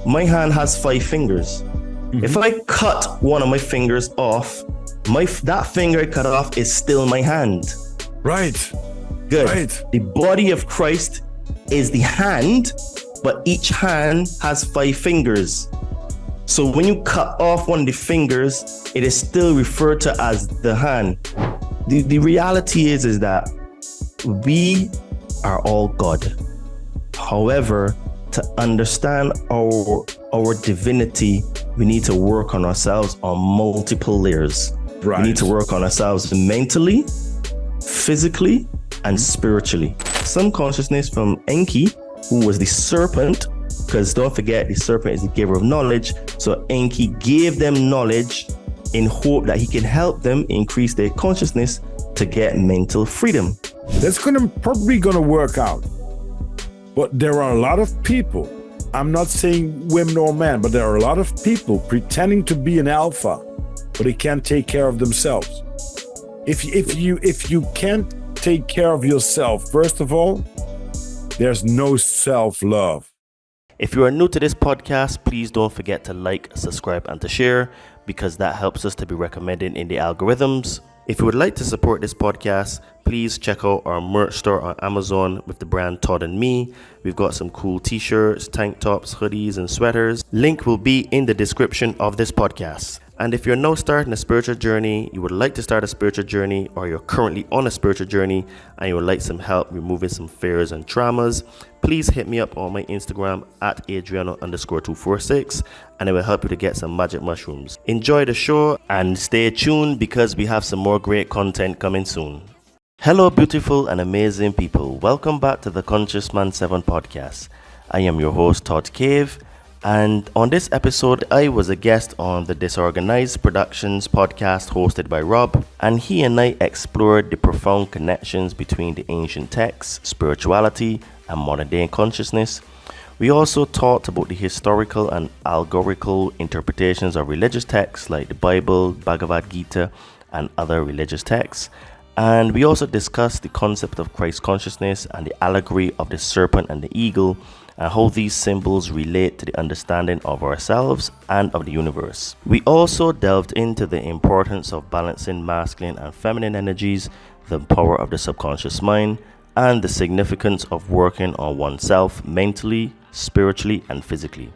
my hand has 5 fingers. If I cut one of my fingers off, that finger I cut off is still my hand. Right. Good. Right. The body of Christ is the hand, but each hand has 5 fingers. So when you cut off one of the fingers, it is still referred to as the hand. The reality is that we are all God. However, to understand our divinity, we need to work on ourselves on multiple layers. Right. We need to work on ourselves mentally, physically, and spiritually. Some consciousness from Enki, who was the serpent, because don't forget, the serpent is the giver of knowledge. So Enki gave them knowledge in hope that he can help them increase their consciousness to get mental freedom. That's probably gonna work out. But there are a lot of people, I'm not saying women or men, but there are a lot of people pretending to be an alpha, but they can't take care of themselves. If you can't take care of yourself, first of all, there's no self-love. If you are new to this podcast, please don't forget to like, subscribe, and to share, because that helps us to be recommended in the algorithms. If you would like to support this podcast, please check out our merch store on Amazon with the brand Todd and Me. We've got some cool t-shirts, tank tops, hoodies, and sweaters. Link will be in the description of this podcast. And if you're now starting a spiritual journey, you would like to start a spiritual journey, or you're currently on a spiritual journey and you would like some help removing some fears and traumas, please hit me up on my Instagram at Adriano_246, and it will help you to get some magic mushrooms. Enjoy the show and stay tuned, because we have some more great content coming soon. Hello, beautiful and amazing people. Welcome back to the Conscious Man 7 podcast. I am your host, Todd Cave. And on this episode, I was a guest on the Disorganized Productions Podcast hosted by Rob, and he and I explored the profound connections between the ancient texts, spirituality, and modern day consciousness. We also talked about the historical and allegorical interpretations of religious texts like the Bible, Bhagavad Gita, and other religious texts. And we also discussed the concept of Christ consciousness and the allegory of the serpent and the eagle, and how these symbols relate to the understanding of ourselves and of the universe. We also delved into the importance of balancing masculine and feminine energies, the power of the subconscious mind, and the significance of working on oneself mentally, spiritually, and physically.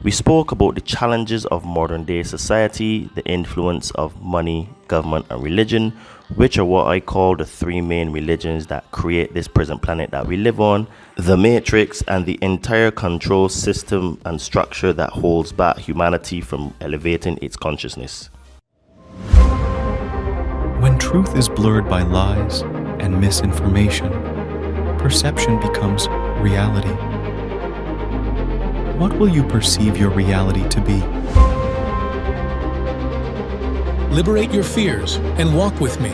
We spoke about the challenges of modern day society, the influence of money, government, and religion, which are what I call the 3 main religions that create this present planet that we live on, the matrix, and the entire control system and structure that holds back humanity from elevating its consciousness. When truth is blurred by lies and misinformation, perception becomes reality. What will you perceive your reality to be? Liberate your fears and walk with me.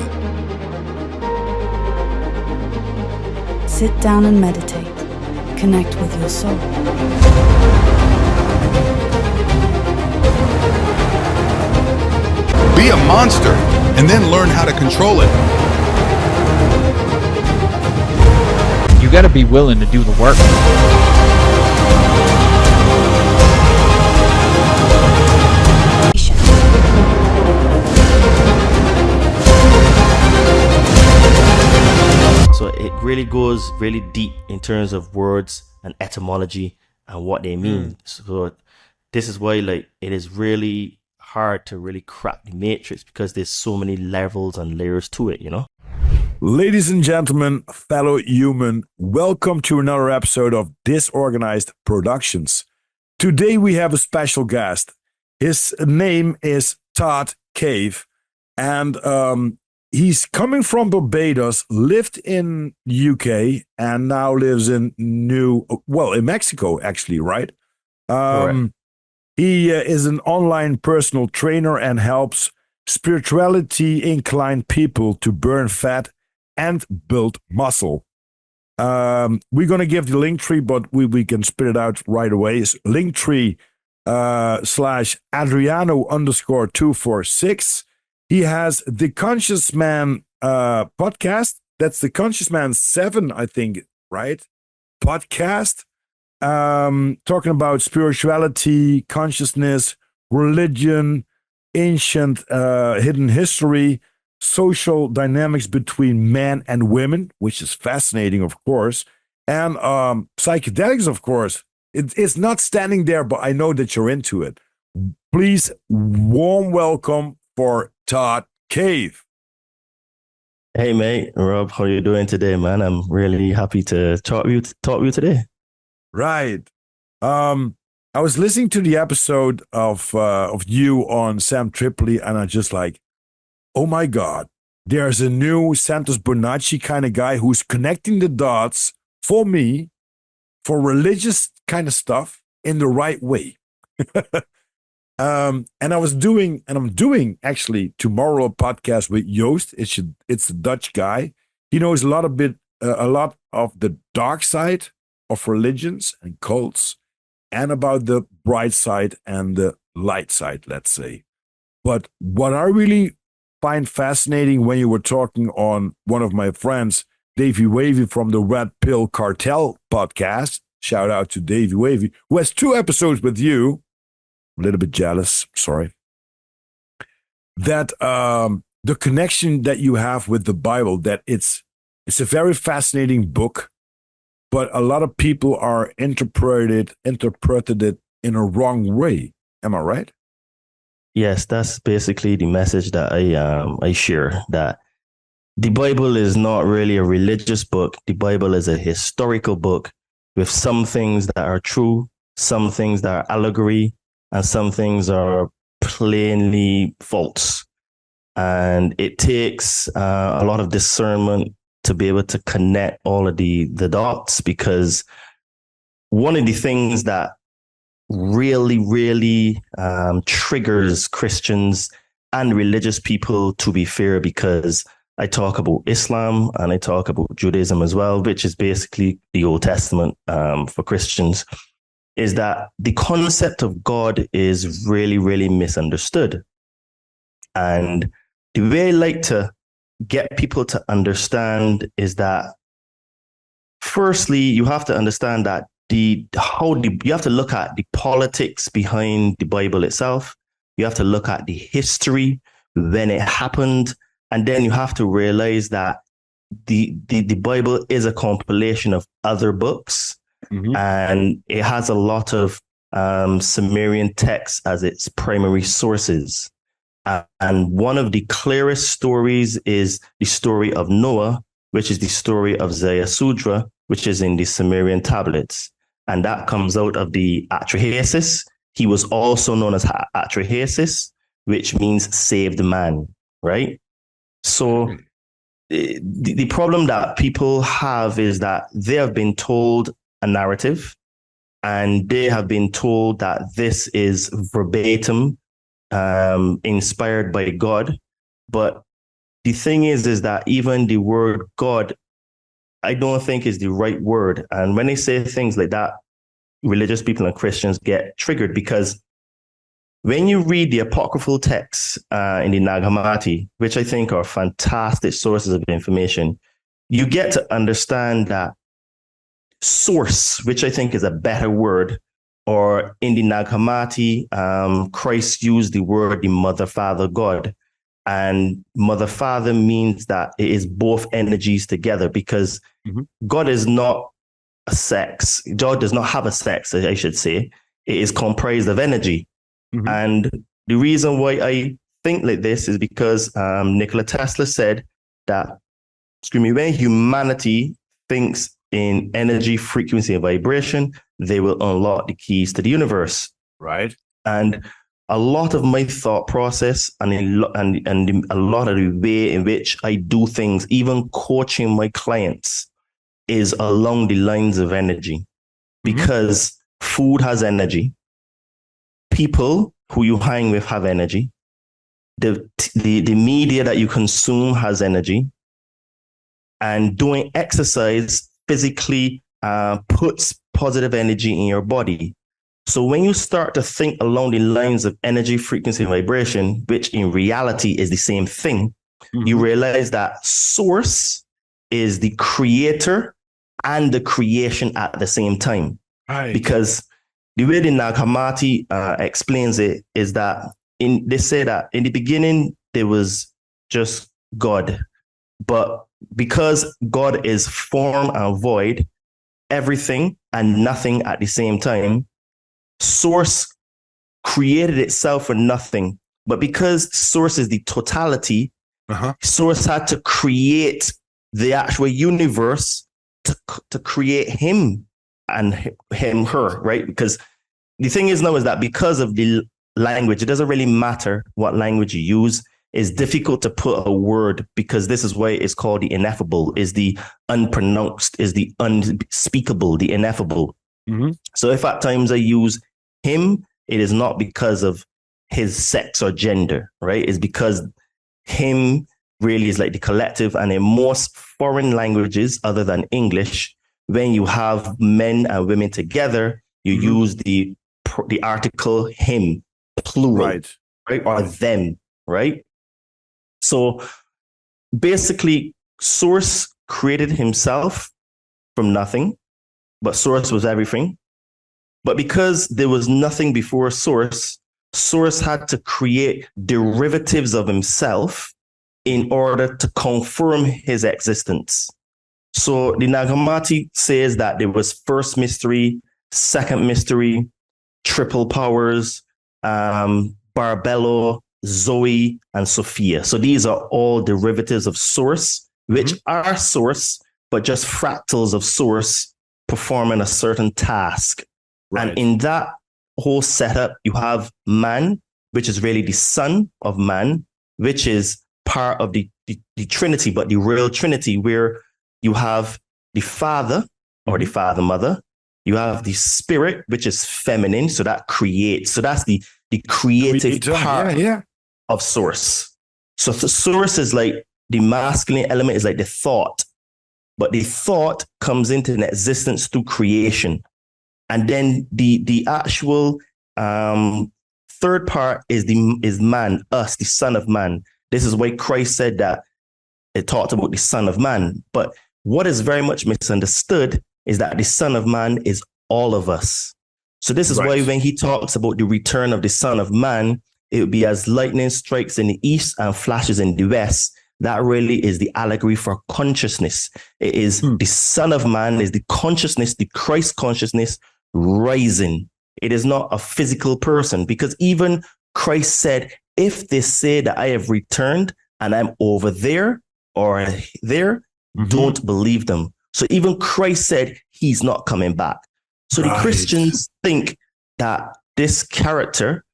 Sit down and meditate. Connect with your soul. Be a monster and then learn how to control it. You gotta be willing to do the work. So it really goes really deep in terms of words and etymology and what they mean. So this is why it is really hard to really crack the matrix, because there's so many levels and layers to it, you know? Ladies and gentlemen, fellow human, welcome to another episode of Disorganized Productions. Today we have a special guest. His name is Todd Cave, and he's coming from Barbados, lived in UK, and now lives in Mexico, actually, right? He is an online personal trainer and helps spirituality-inclined people to burn fat and build muscle. We're going to give the link tree, but we can spit it out right away. It's linktree /Adriano_246. He has the Conscious Man podcast. That's the Conscious Man 7, I think, right? Podcast. talking about spirituality, consciousness, religion, ancient hidden history, social dynamics between men and women, which is fascinating, of course, and psychedelics, of course. It's not standing there, but I know that you're into it. Please, warm welcome for Todd Cave. Hey, mate, Rob, how you doing today, man? I'm really happy to talk to you today. Right. I was listening to the episode of you on Sam Tripoli, and I'm just like, oh my God, there's a new Santos Bonacci kind of guy who's connecting the dots for me, for religious kind of stuff in the right way. And I'm doing actually tomorrow a podcast with Joost. It's a Dutch guy. He knows a lot of the dark side of religions and cults, and about the bright side and the light side, let's say. But what I really find fascinating when you were talking on one of my friends, Davey Wavy from the Red Pill Cartel podcast, shout out to Davey Wavy, who has 2 episodes with you. A little bit jealous, sorry. That the connection that you have with the Bible, that it's a very fascinating book, but a lot of people are interpreted it in a wrong way. Am I right? Yes, that's basically the message that I share, that the Bible is not really a religious book. The Bible is a historical book with some things that are true, some things that are allegory, and some things are plainly false. And it takes a lot of discernment to be able to connect all of the dots, because one of the things that really triggers Christians and religious people, to be fair, because I talk about Islam and I talk about Judaism as well, which is basically the Old Testament for Christians, is that the concept of God is really misunderstood. And the way I like to get people to understand is that, firstly, you have to understand that you have to look at the politics behind the Bible itself. You have to look at the history, when it happened, and then you have to realize that the Bible is a compilation of other books, and it has a lot of Sumerian texts as its primary sources. And one of the clearest stories is the story of Noah, which is the story of Zayasudra, which is in the Sumerian tablets. And that comes out of the Atrahasis. He was also known as Atrahasis, which means saved man, right? So the problem that people have is that they have been told a narrative, and they have been told that this is verbatim, inspired by God. But the thing is that even the word God, I don't think is the right word. And when they say things like that, religious people and Christians get triggered, because when you read the apocryphal texts in the Nag Hammadi, which I think are fantastic sources of information, you get to understand that source, which I think is a better word, or in the Nag Hammadi, Christ used the word the Mother, Father, God. And Mother, Father means that it is both energies together, because God is not a sex. God does not have a sex, I should say. It is comprised of energy. And the reason why I think like this is because Nikola Tesla said that, when humanity thinks in energy, frequency, and vibration, they will unlock the keys to the universe. Right. And a lot of my thought process and a lot of the way in which I do things, even coaching my clients, is along the lines of energy, because food has energy. People who you hang with have energy. The media that you consume has energy. And doing exercise physically puts positive energy in your body. So when you start to think along the lines of energy, frequency, and vibration, which in reality is the same thing, you realize that source is the creator and the creation at the same time. Right. Because the way the Nag Hammadi explains it is that they say that in the beginning there was just God, but because God is form and void, everything and nothing at the same time, Source created itself for nothing. But because Source is the totality, Source had to create the actual universe to create him and him, her, right? Because the thing is now is that because of the language, it doesn't really matter what language you use. It's difficult to put a word, because this is why it's called the ineffable, is the unpronounced, is the unspeakable, the ineffable. So if at times I use him, it is not because of his sex or gender, right? It's because him really is like the collective. And in most foreign languages other than English, when you have men and women together, you use the article him, plural, right? Or them, right? So basically, Source created himself from nothing, but Source was everything. But because there was nothing before Source, Source had to create derivatives of himself in order to confirm his existence. So the Nag Hammadi says that there was first mystery, second mystery, triple powers, Barbello, Zoe, and Sophia. So these are all derivatives of Source, which are Source, but just fractals of Source performing a certain task. Right. And in that whole setup, you have man, which is really the son of man, which is part of the Trinity, but the real Trinity, where you have the Father or the Father Mother. You have the Spirit, which is feminine, so that creates. So that's the creative part of Source. So the Source is like the masculine element, is like the thought, but the thought comes into an existence through creation. And then the actual third part is man, us, the Son of Man. This is why Christ said that it talked about the Son of Man. But what is very much misunderstood is that the Son of Man is all of us. So this is why when he talks about the return of the Son of Man, it would be as lightning strikes in the east and flashes in the west. That really is the allegory for consciousness. It is the Son of Man is the consciousness, the Christ consciousness rising. It is not a physical person, because even Christ said, if they say that I have returned and I'm over there or there, don't believe them. So even Christ said he's not coming back. So the Christians think that this character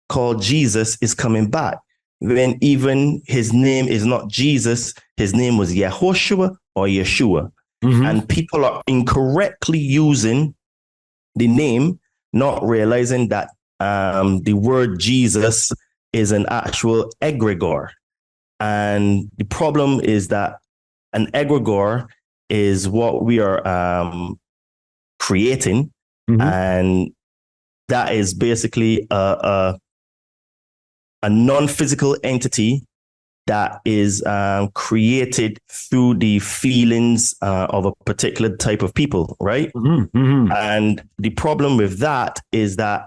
called Jesus is coming back, when even his name is not Jesus. His name was Yehoshua or Yeshua. And people are incorrectly using the name, not realizing that the word Jesus is an actual egregore. And the problem is that an egregore is what we are creating. And that is basically a non-physical entity that is created through the feelings of a particular type of people, right? And the problem with that is that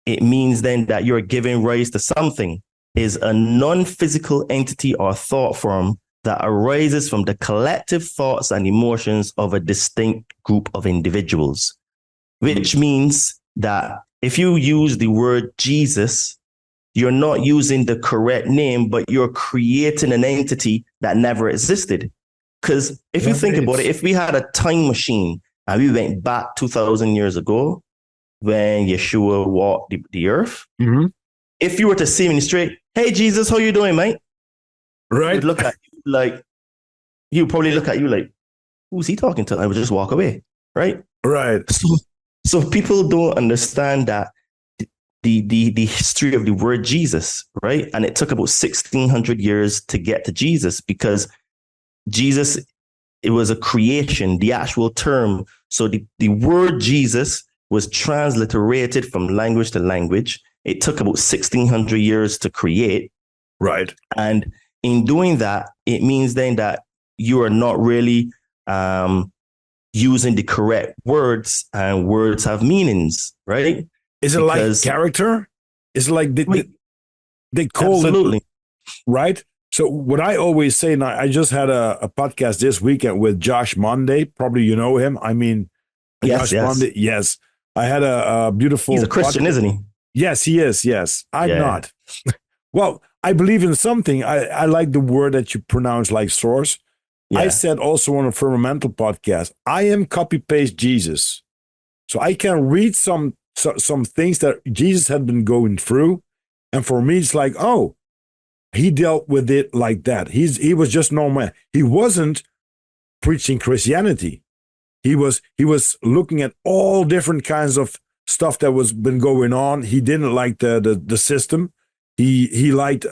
it means then that you're giving rise to something, is a non-physical entity or thought form that arises from the collective thoughts and emotions of a distinct group of individuals, which means that if you use the word Jesus, you're not using the correct name, but you're creating an entity that never existed. Because if you think about it, if we had a time machine and we went back 2,000 years ago when Yeshua walked the earth, if you were to see him in the street, hey, Jesus, how you doing, mate? Right. He'd look at you like, he would probably look at you like, who's he talking to? I would just walk away, right? Right. So people don't understand that the history of the word Jesus, right? And it took about 1,600 years to get to Jesus, because Jesus, it was a creation, the actual term. So the word Jesus was transliterated from language to language. It took about 1,600 years to create. Right. And in doing that, it means then that you are not really using the correct words, and words have meanings, right? Is it like character? Is it like they call absolutely. it, right? So what I always say, and I just had a podcast this weekend with Josh Monday. Probably you know him. I mean, Yes, Josh Monday. Yes, I had a beautiful. He's a Christian, isn't he? Yes, he is. Yes, I'm not. Well, I believe in something. I like the word that you pronounce like source. Yeah. I said also on a Firmamental podcast, I am copy paste Jesus. So I can read some things that Jesus had been going through. And for me, it's like, oh, he dealt with it like that. He was just normal. He wasn't preaching Christianity. He was looking at all different kinds of stuff that was been going on. He didn't like the system. He liked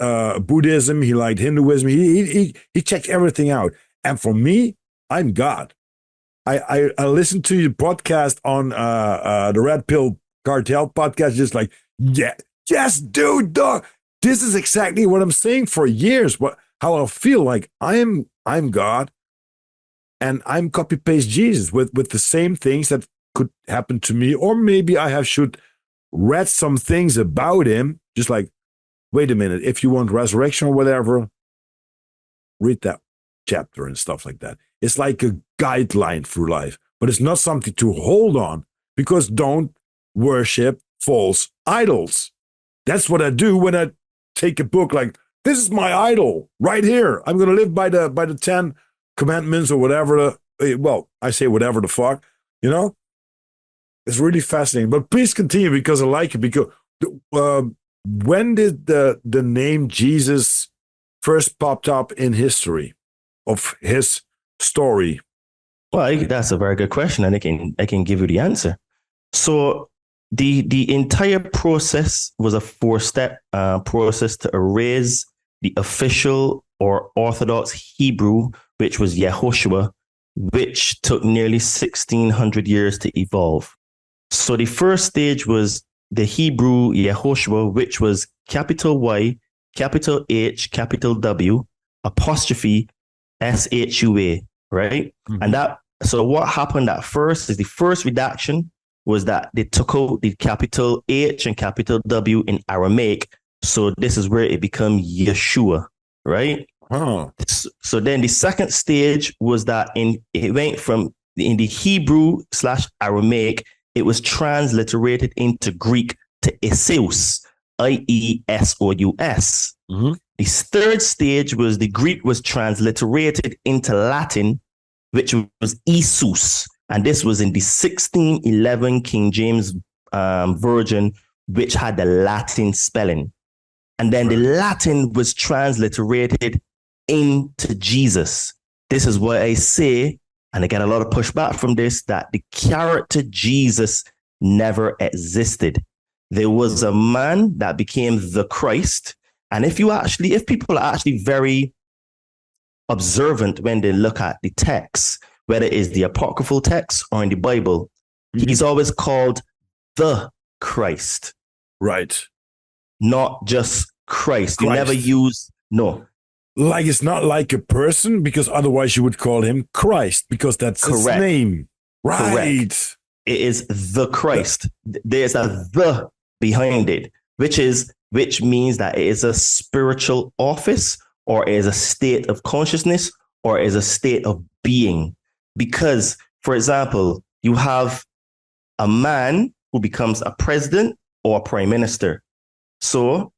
Buddhism. He liked Hinduism. He checked everything out. And for me, I'm God. I listened to your podcast on the Red Pill Cartel podcast, just like, yes, dude, dog. This is exactly what I'm saying for years. How I feel like I'm God, and I'm copy paste Jesus with the same things that could happen to me, or maybe I should read some things about him. Just like, wait a minute, if you want resurrection or whatever, read that chapter and stuff like that. It's like a guideline through life, but it's not something to hold on, because don't worship false idols. That's what I do when I take a book like, this is my idol right here. I'm going to live by the 10 commandments or whatever. I say whatever the fuck, you know? It's really fascinating. But please continue, because I like it. Because when did the name Jesus first popped up in history of his story? Well, that's a very good question, and I can give you the answer. So the entire process was a 4-step process to erase the official or Orthodox Hebrew, which was Yehoshua, which took nearly 1,600 years to evolve. So the first stage was the Hebrew Yehoshua, which was capital Y, capital H, capital W, apostrophe SHUA, right? Mm-hmm. And so what happened at first is the first redaction was that they took out the capital H and capital W in Aramaic. So this is where it became Yeshua, right? Oh. So then the second stage was that it went from in the Hebrew / Aramaic, it was transliterated into Greek to Iseus, IESOUS. Mm-hmm. The third stage was the Greek was transliterated into Latin, which was Isus. And this was in the 1611 King James Version, which had the Latin spelling. And then the Latin was transliterated into Jesus. This is why I say, and I get a lot of pushback from this, that the character Jesus never existed. There was a man that became the Christ. And if people are actually very observant when they look at the text, whether it's the apocryphal text or in the Bible, he's always called the Christ. Right. Not just Christ. You never use, no. Like it's not like a person, because otherwise you would call him Christ, because that's his name. Right. Correct. It is the Christ. There's a the behind it, which means that it is a spiritual office, or is a state of consciousness, or is a state of being. Because, for example, you have a man who becomes a president or a prime minister. So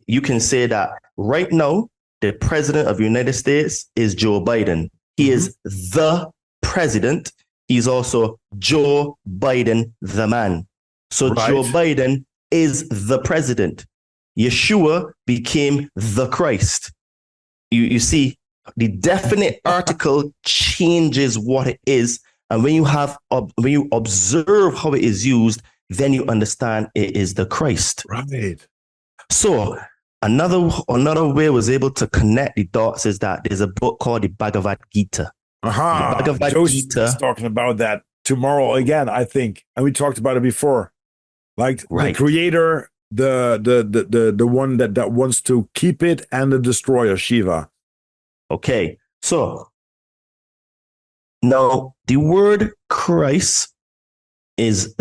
you can say that right now, the president of the United States is Joe Biden. He is the president. He's also Joe Biden, the man. So Joe Biden is the president. Yeshua became the Christ. You see, the definite article changes what it is. And when you observe how it is used, then you understand it is the Christ. Right. So another way I was able to connect the dots is that there's a book called the Bhagavad Gita. The Bhagavad Gita is talking about that tomorrow again, I think. And we talked about it before. Like the creator, the one that wants to keep it, and the destroyer, Shiva. Okay. So Now, the word Christ is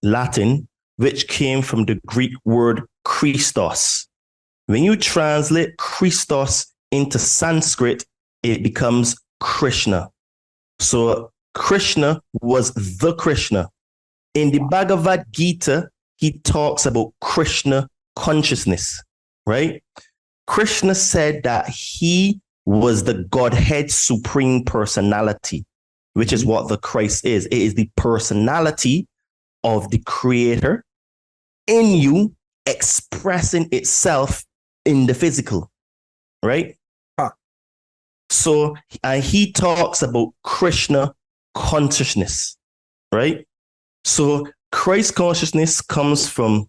Latin, which came from the Greek word Christos. When you translate Christos into Sanskrit, it becomes Krishna. So Krishna was the Krishna. In the Bhagavad Gita, he talks about Krishna consciousness, right? Krishna said that he was the Godhead Supreme Personality, which is what the Christ is. It is the personality of the Creator in you, expressing itself in the physical, right? So he talks about Krishna consciousness, right? So Christ consciousness comes from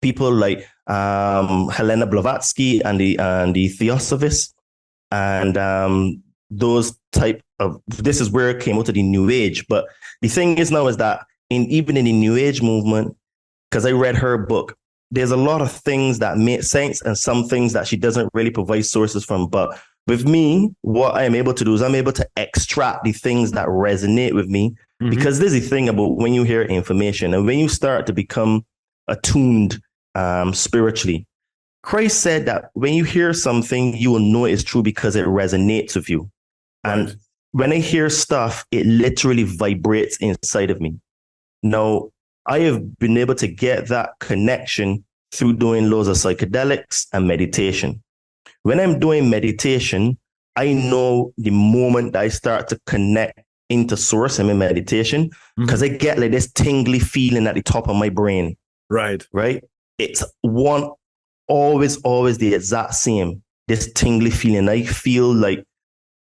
people like Helena Blavatsky and the Theosophists, and those type of. This is where it came out of the New Age. But the thing is now is that even in the New Age movement, because I read her book, there's a lot of things that make sense and some things that she doesn't really provide sources from. But with me, what I am able to do is I'm able to extract the things that resonate with me. Mm-hmm. Because there's a thing about when you hear information and when you start to become attuned spiritually. Christ said that when you hear something, you will know it's true because it resonates with you. Right. And when I hear stuff, it literally vibrates inside of me. Now, I have been able to get that connection through doing loads of psychedelics and meditation. When I'm doing meditation, I know the moment that I start to connect into source and in meditation, because I get like this tingly feeling at the top of my brain. Right. It's always the exact same. This tingly feeling. I feel like,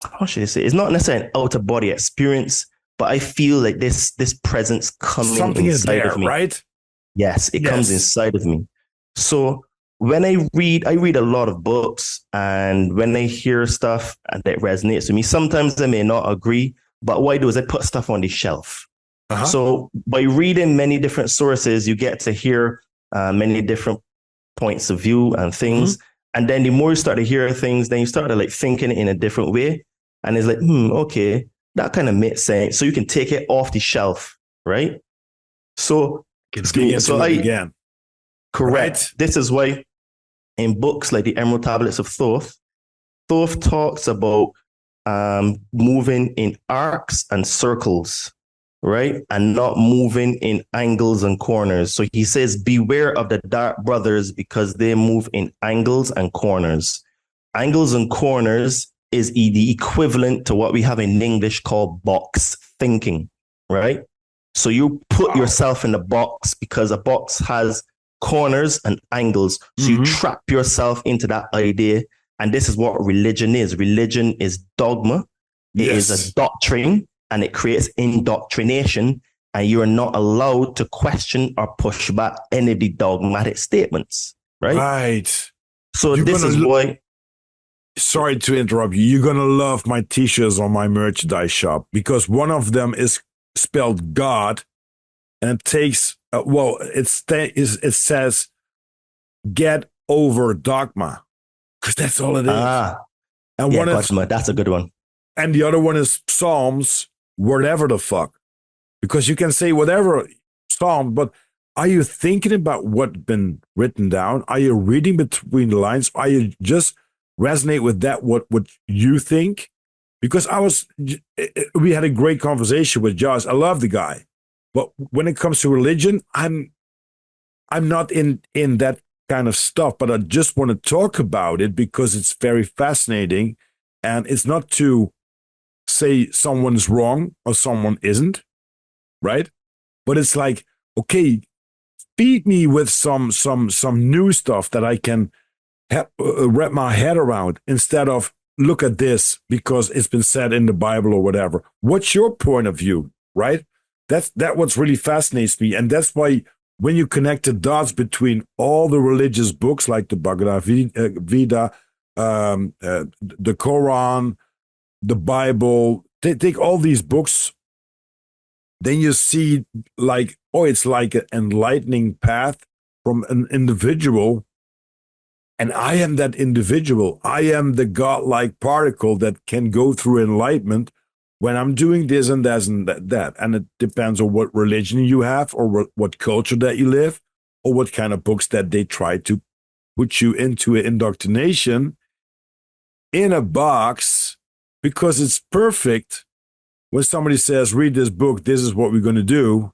how should I say? It's not necessarily an out of body experience, but I feel like this presence coming something inside is there, of me. Right? Yes, it comes inside of me. So when I read a lot of books, and when I hear stuff that resonates with me, sometimes I may not agree, but what I do is I put stuff on the shelf. Uh-huh. So by reading many different sources, you get to hear many different points of view and things. Mm-hmm. And then the more you start to hear things, then you start to like thinking in a different way. And it's like, okay, that kind of makes sense. So you can take it off the shelf, right? So again. Correct. Right. This is why in books like the Emerald Tablets of Thoth talks about moving in arcs and circles, right? And not moving in angles and corners. So he says, beware of the dark brothers because they move in angles and corners. Angles and corners is the equivalent to what we have in English called box thinking, right? So you put yourself in a box because a box has corners and angles. So you trap yourself into that idea. And this is what religion is. Religion is dogma. It is a doctrine, and it creates indoctrination. And you are not allowed to question or push back any of the dogmatic statements, right? Right. So this is why... Sorry to interrupt you. You're going to love my t-shirts on my merchandise shop, because one of them is spelled God, and it takes, it says, get over dogma, because that's all it is. And one is, that's a good one. And the other one is Psalms, whatever the fuck, because you can say whatever Psalm, but are you thinking about what's been written down? Are you reading between the lines? Are you just resonate with that, what you think? Because we had a great conversation with Josh. I love the guy, but when it comes to religion, I'm not in that kind of stuff, but I just want to talk about it because it's very fascinating, and it's not to say someone's wrong or someone isn't, right? But it's like, okay, feed me with some new stuff that I can wrap my head around, instead of look at this because it's been said in the Bible or whatever. What's your point of view, right? That what's really fascinates me, and that's why when you connect the dots between all the religious books like the Bhagavad Gita, the Quran, the Bible, take all these books, then you see like, it's like an enlightening path from an individual. And I am that individual. I am the godlike particle that can go through enlightenment when I'm doing this and that and that, and it depends on what religion you have or what culture that you live or what kind of books that they try to put you into an indoctrination in a box, because it's perfect. When somebody says, read this book, this is what we're going to do.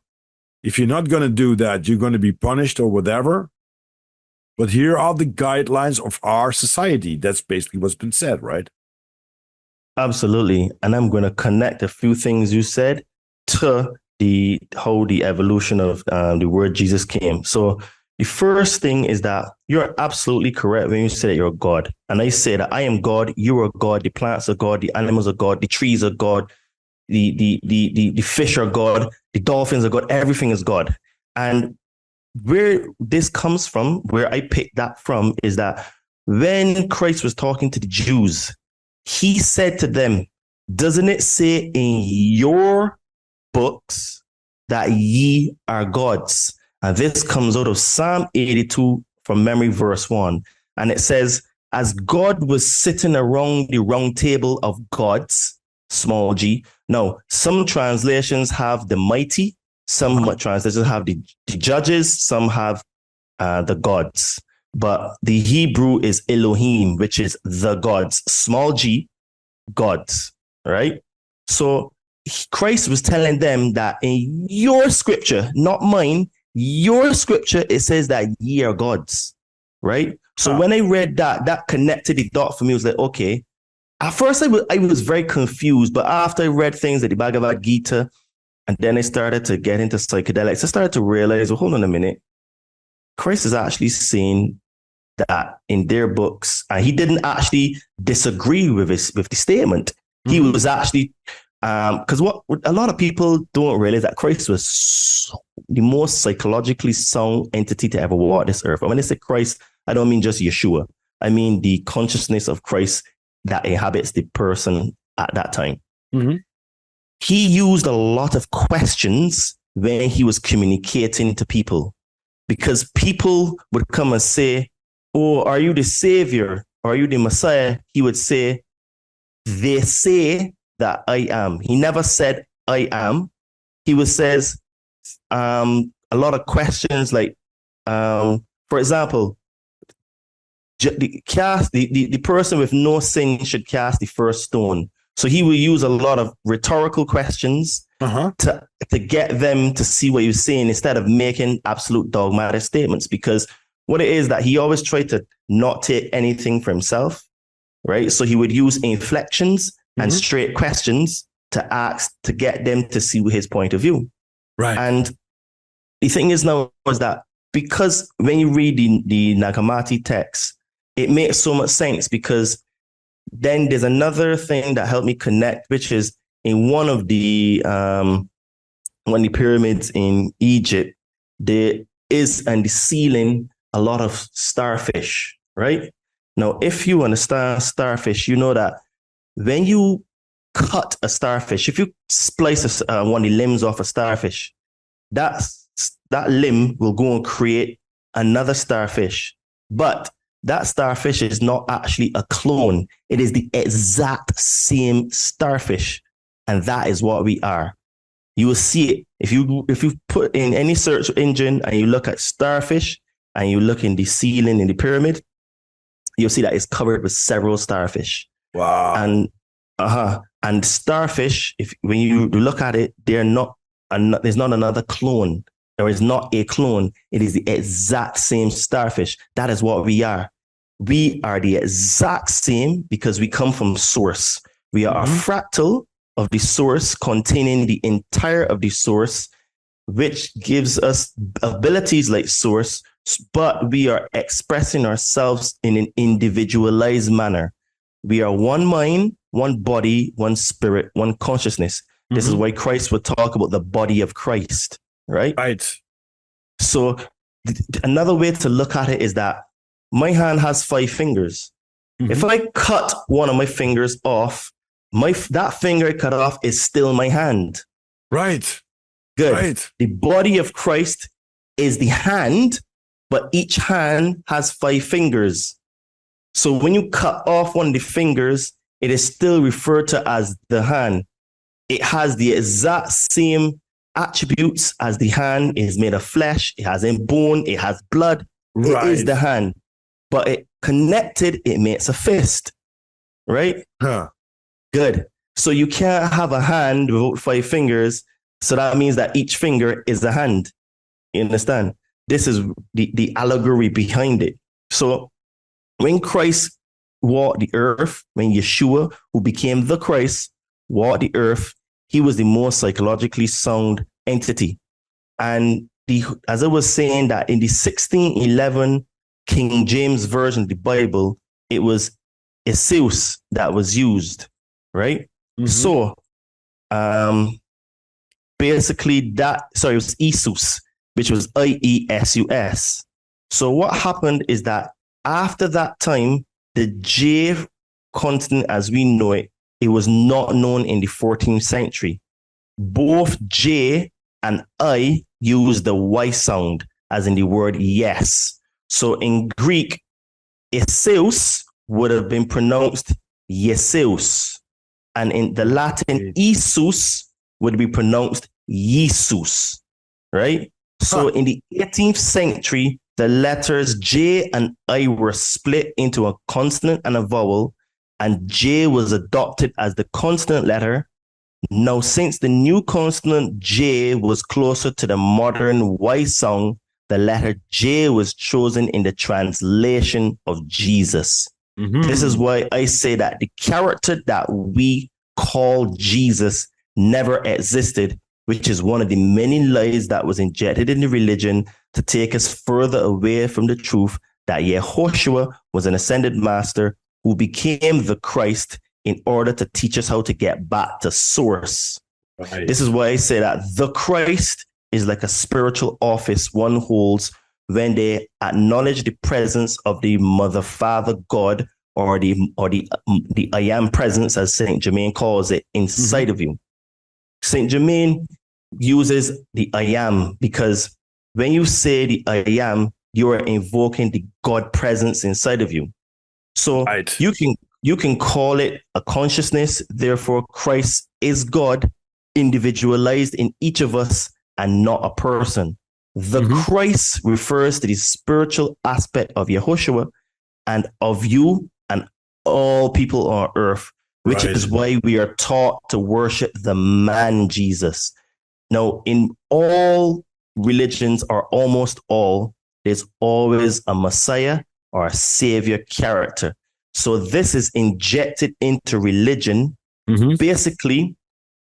If you're not going to do that, you're going to be punished or whatever. But here are the guidelines of our society. That's basically what's been said, right? Absolutely. And I'm going to connect a few things you said to the evolution of the word Jesus came. So the first thing is that you're absolutely correct when you say that you're God. And I say that I am God, you are God, the plants are God, the animals are God, the trees are God, the fish are God, the dolphins are God, everything is God. And where this comes from, where I picked that from, is that when Christ was talking to the Jews, he said to them, doesn't it say in your books that ye are gods? And this comes out of Psalm 82 from memory, verse 1. And it says, as God was sitting around the round table of gods, small g. Now, some translations have the mighty, some translations have the judges, some have the gods. But the Hebrew is Elohim, which is the gods, small g, gods, right? So Christ was telling them that in your scripture, not mine, your scripture, it says that ye are gods, right? So when I read that, that connected the dot for me. It was like, okay. At first, I was very confused, but after I read things like the Bhagavad Gita, and then I started to get into psychedelics, I started to realize, well, hold on a minute. Christ is actually saying that in their books, and he didn't actually disagree with the statement. He was actually, because what a lot of people don't realize, that Christ was the most psychologically sound entity to ever walk this earth. And when I say Christ, I don't mean just Yeshua. I mean the consciousness of Christ that inhabits the person at that time. Mm-hmm. He used a lot of questions when he was communicating to people, because people would come and say, oh, are you the savior? Are you the Messiah? He would say, they say that I am. He never said I am. He would says a lot of questions like, for example, the person with no sin should cast the first stone. So he will use a lot of rhetorical questions to get them to see what you're saying, instead of making absolute dogmatic statements. Because what it is that he always tried to not take anything for himself, right? So he would use inflections and straight questions to ask, to get them to see his point of view. Right. And the thing is now is that because when you read the Nagamati text, it makes so much sense, because then there's another thing that helped me connect, which is in one of the pyramids in Egypt, there is on the ceiling a lot of starfish, right? Now, if you understand starfish, you know that when you cut a starfish, if you splice one of the limbs off a starfish, that limb will go and create another starfish. But that starfish is not actually a clone. It is the exact same starfish. And that is what we are. You will see it. If you put in any search engine and you look at starfish and you look in the ceiling in the pyramid, you'll see that it's covered with several starfish. Wow. And starfish, when you look at it, there's not another clone. There is not a clone. It is the exact same starfish. That is what we are. We are the exact same because we come from source. We are a fractal of the source, containing the entire of the source, which gives us abilities like source, but we are expressing ourselves in an individualized manner. We are one mind, one body, one spirit, one consciousness. This is why Christ would talk about the body of Christ, right? Right. So another way to look at it is that my hand has 5 fingers. If I cut one of my fingers off, that finger I cut off is still my hand. Right. Good. Right. The body of Christ is the hand, but each hand has 5 fingers. So when you cut off one of the fingers, it is still referred to as the hand. it has the exact same attributes as the hand. It is made of flesh. It has bone. It has blood. Right. It is the hand. But it connected, it makes a fist. Right? Huh. Good. So you can't have a hand without 5 fingers. So that means that each finger is a hand. You understand? This is the allegory behind it. So when Christ walked the earth, when Yeshua, who became the Christ, walked the earth, he was the most psychologically sound entity. And as I was saying, that in the 1611 King James Version of the Bible, it was Isus that was used, right? Mm-hmm. So basically it was Isus, which was Iesus. So what happened is that after that time, the J consonant as we know it, it was not known in the 14th century. Both J and I use the Y sound, as in the word yes. So in Greek, Isus would have been pronounced Yesus. And in the Latin, Isus would be pronounced Jesus, right? So in the 18th century, the letters J and I were split into a consonant and a vowel, and J was adopted as the consonant letter. Now, since the new consonant J was closer to the modern Y sound, the letter J was chosen in the translation of Jesus. Mm-hmm. This is why I say that the character that we call Jesus never existed, which is one of the many lies that was injected in the religion to take us further away from the truth that Yehoshua was an ascended master who became the Christ in order to teach us how to get back to source. Right. This is why I say that the Christ is like a spiritual office one holds when they acknowledge the presence of the Mother, Father, God, or the I am presence, as Saint Germain calls it, inside of you. Saint Germain uses the I am because when you say the I am, you are invoking the God presence inside of you. So right. you can call it a consciousness. Therefore, Christ is God individualized in each of us and not a person. The Christ refers to the spiritual aspect of Yehoshua and of you and all people on earth, which is why we are taught to worship the man Jesus. Now, in all religions, or almost all, there's always a Messiah or a savior character. So this is injected into religion. Basically,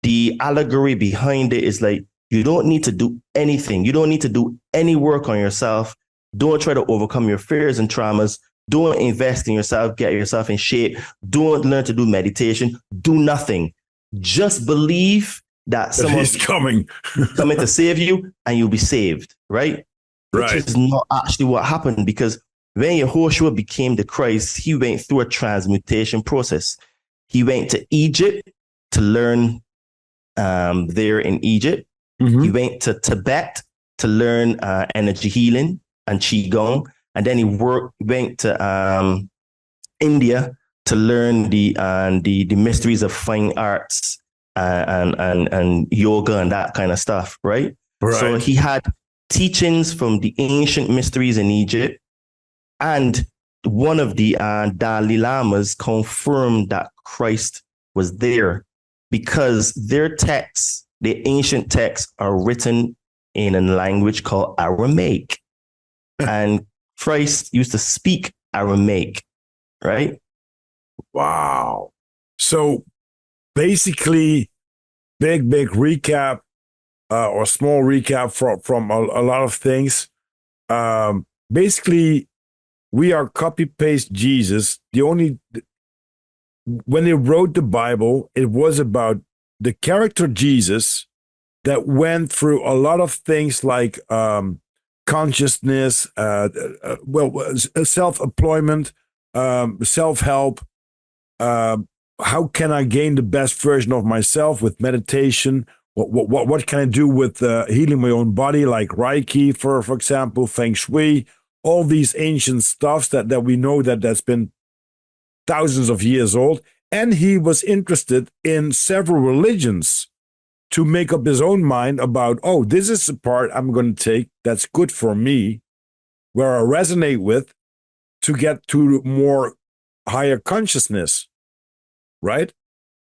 the allegory behind it is like, you don't need to do anything. You don't need to do any work on yourself. Don't try to overcome your fears and traumas. Don't invest in yourself, get yourself in shape. Don't learn to do meditation. Do nothing. Just believe that someone's coming to save you and you'll be saved, right? Which is not actually what happened, because when Yehoshua became the Christ, he went through a transmutation process. He went to Egypt to learn there in Egypt. He went to Tibet to learn energy healing and Qigong. And then he went to India to learn the mysteries of fine arts and yoga and that kind of stuff, right? So he had teachings from the ancient mysteries in Egypt. And one of the Dalai Lamas confirmed that Christ was there because their texts, the ancient texts, are written in a language called Aramaic. And Christ used to speak Aramaic, right? Wow. So basically, big recap or small recap from a lot of things. Basically, we are copy-paste Jesus. When they wrote the Bible, it was about the character Jesus that went through a lot of things like consciousness, self-employment, self-help. How can I gain the best version of myself with meditation? What can I do with healing my own body, like Reiki, for example, Feng Shui, all these ancient stuffs that we know that's been thousands of years old. And he was interested in several religions to make up his own mind about, oh, this is the part I'm going to take that's good for me, where I resonate with, to get to more higher consciousness, right?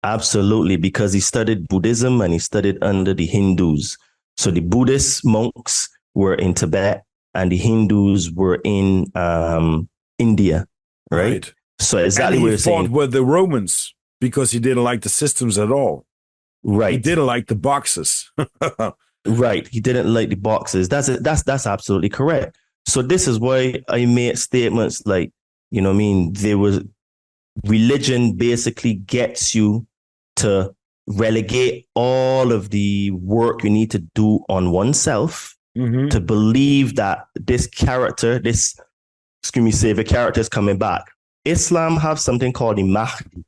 Absolutely, because he studied Buddhism and he studied under the Hindus. So the Buddhist monks were in Tibet and the Hindus were in India, right? So exactly what you're saying. He fought with the Romans because he didn't like the systems at all. Right. He didn't like the boxes. Right. He didn't like the boxes. That's absolutely correct. So this is why I made statements like, you know what I mean? Religion basically gets you to relegate all of the work you need to do on oneself to believe that this savior character is coming back. Islam have something called the Mahdi,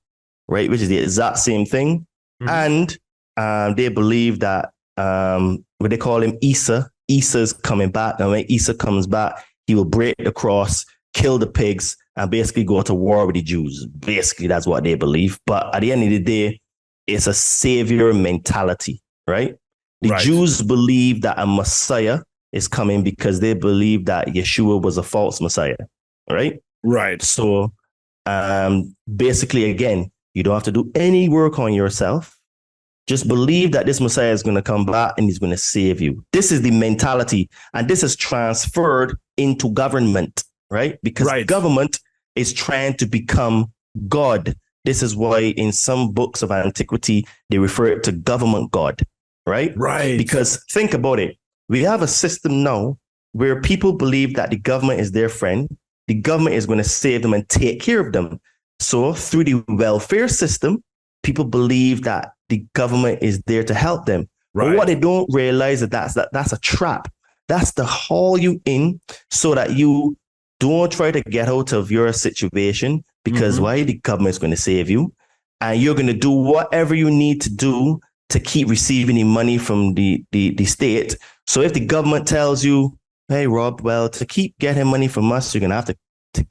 right? Which is the exact same thing. And they believe that what they call him Isa is coming back. And when Isa comes back, he will break the cross, kill the pigs, and basically go to war with the Jews. Basically, that's what they believe. But at the end of the day, it's a savior mentality, right? The Jews believe that a Messiah is coming because they believe that Yeshua was a false Messiah, right? Right. So basically, again, you don't have to do any work on yourself. Just believe that this Messiah is going to come back and he's going to save you. This is the mentality. And this is transferred into government, right? Because government is trying to become God. This is why in some books of antiquity, they refer it to government God, right? Right. Because think about it. We have a system now where people believe that the government is their friend. The government is going to save them and take care of them. So through the welfare system, people believe that the government is there to help them. Right. But what they don't realize is that's a trap. That's to haul you in so that you don't try to get out of your situation, because why the government is going to save you, and you're going to do whatever you need to do to keep receiving the money from the state. So if the government tells you, hey, Rob, well, to keep getting money from us, you're going to have to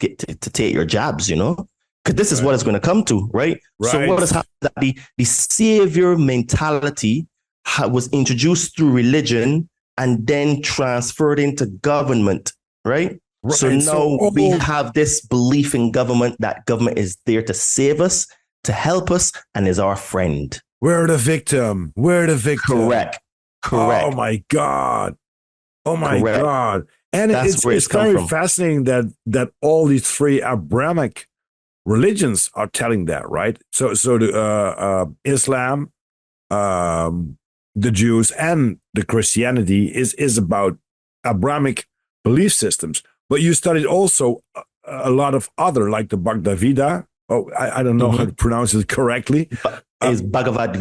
take your jabs, you know? Because this is what it's going to come to, right? So what has happened that the savior mentality was introduced through religion and then transferred into government, right? So now we have this belief in government that government is there to save us, to help us, and is our friend. We're the victim. Correct. Oh my God. God. And it's very fascinating that all these three Abrahamic religions are telling that, right? So the Islam, the Jews, and the Christianity is about Abrahamic belief systems. But you studied also a lot of other, like the Bhagavad Gita. Oh, I don't know how to pronounce it correctly. It's Bhagavad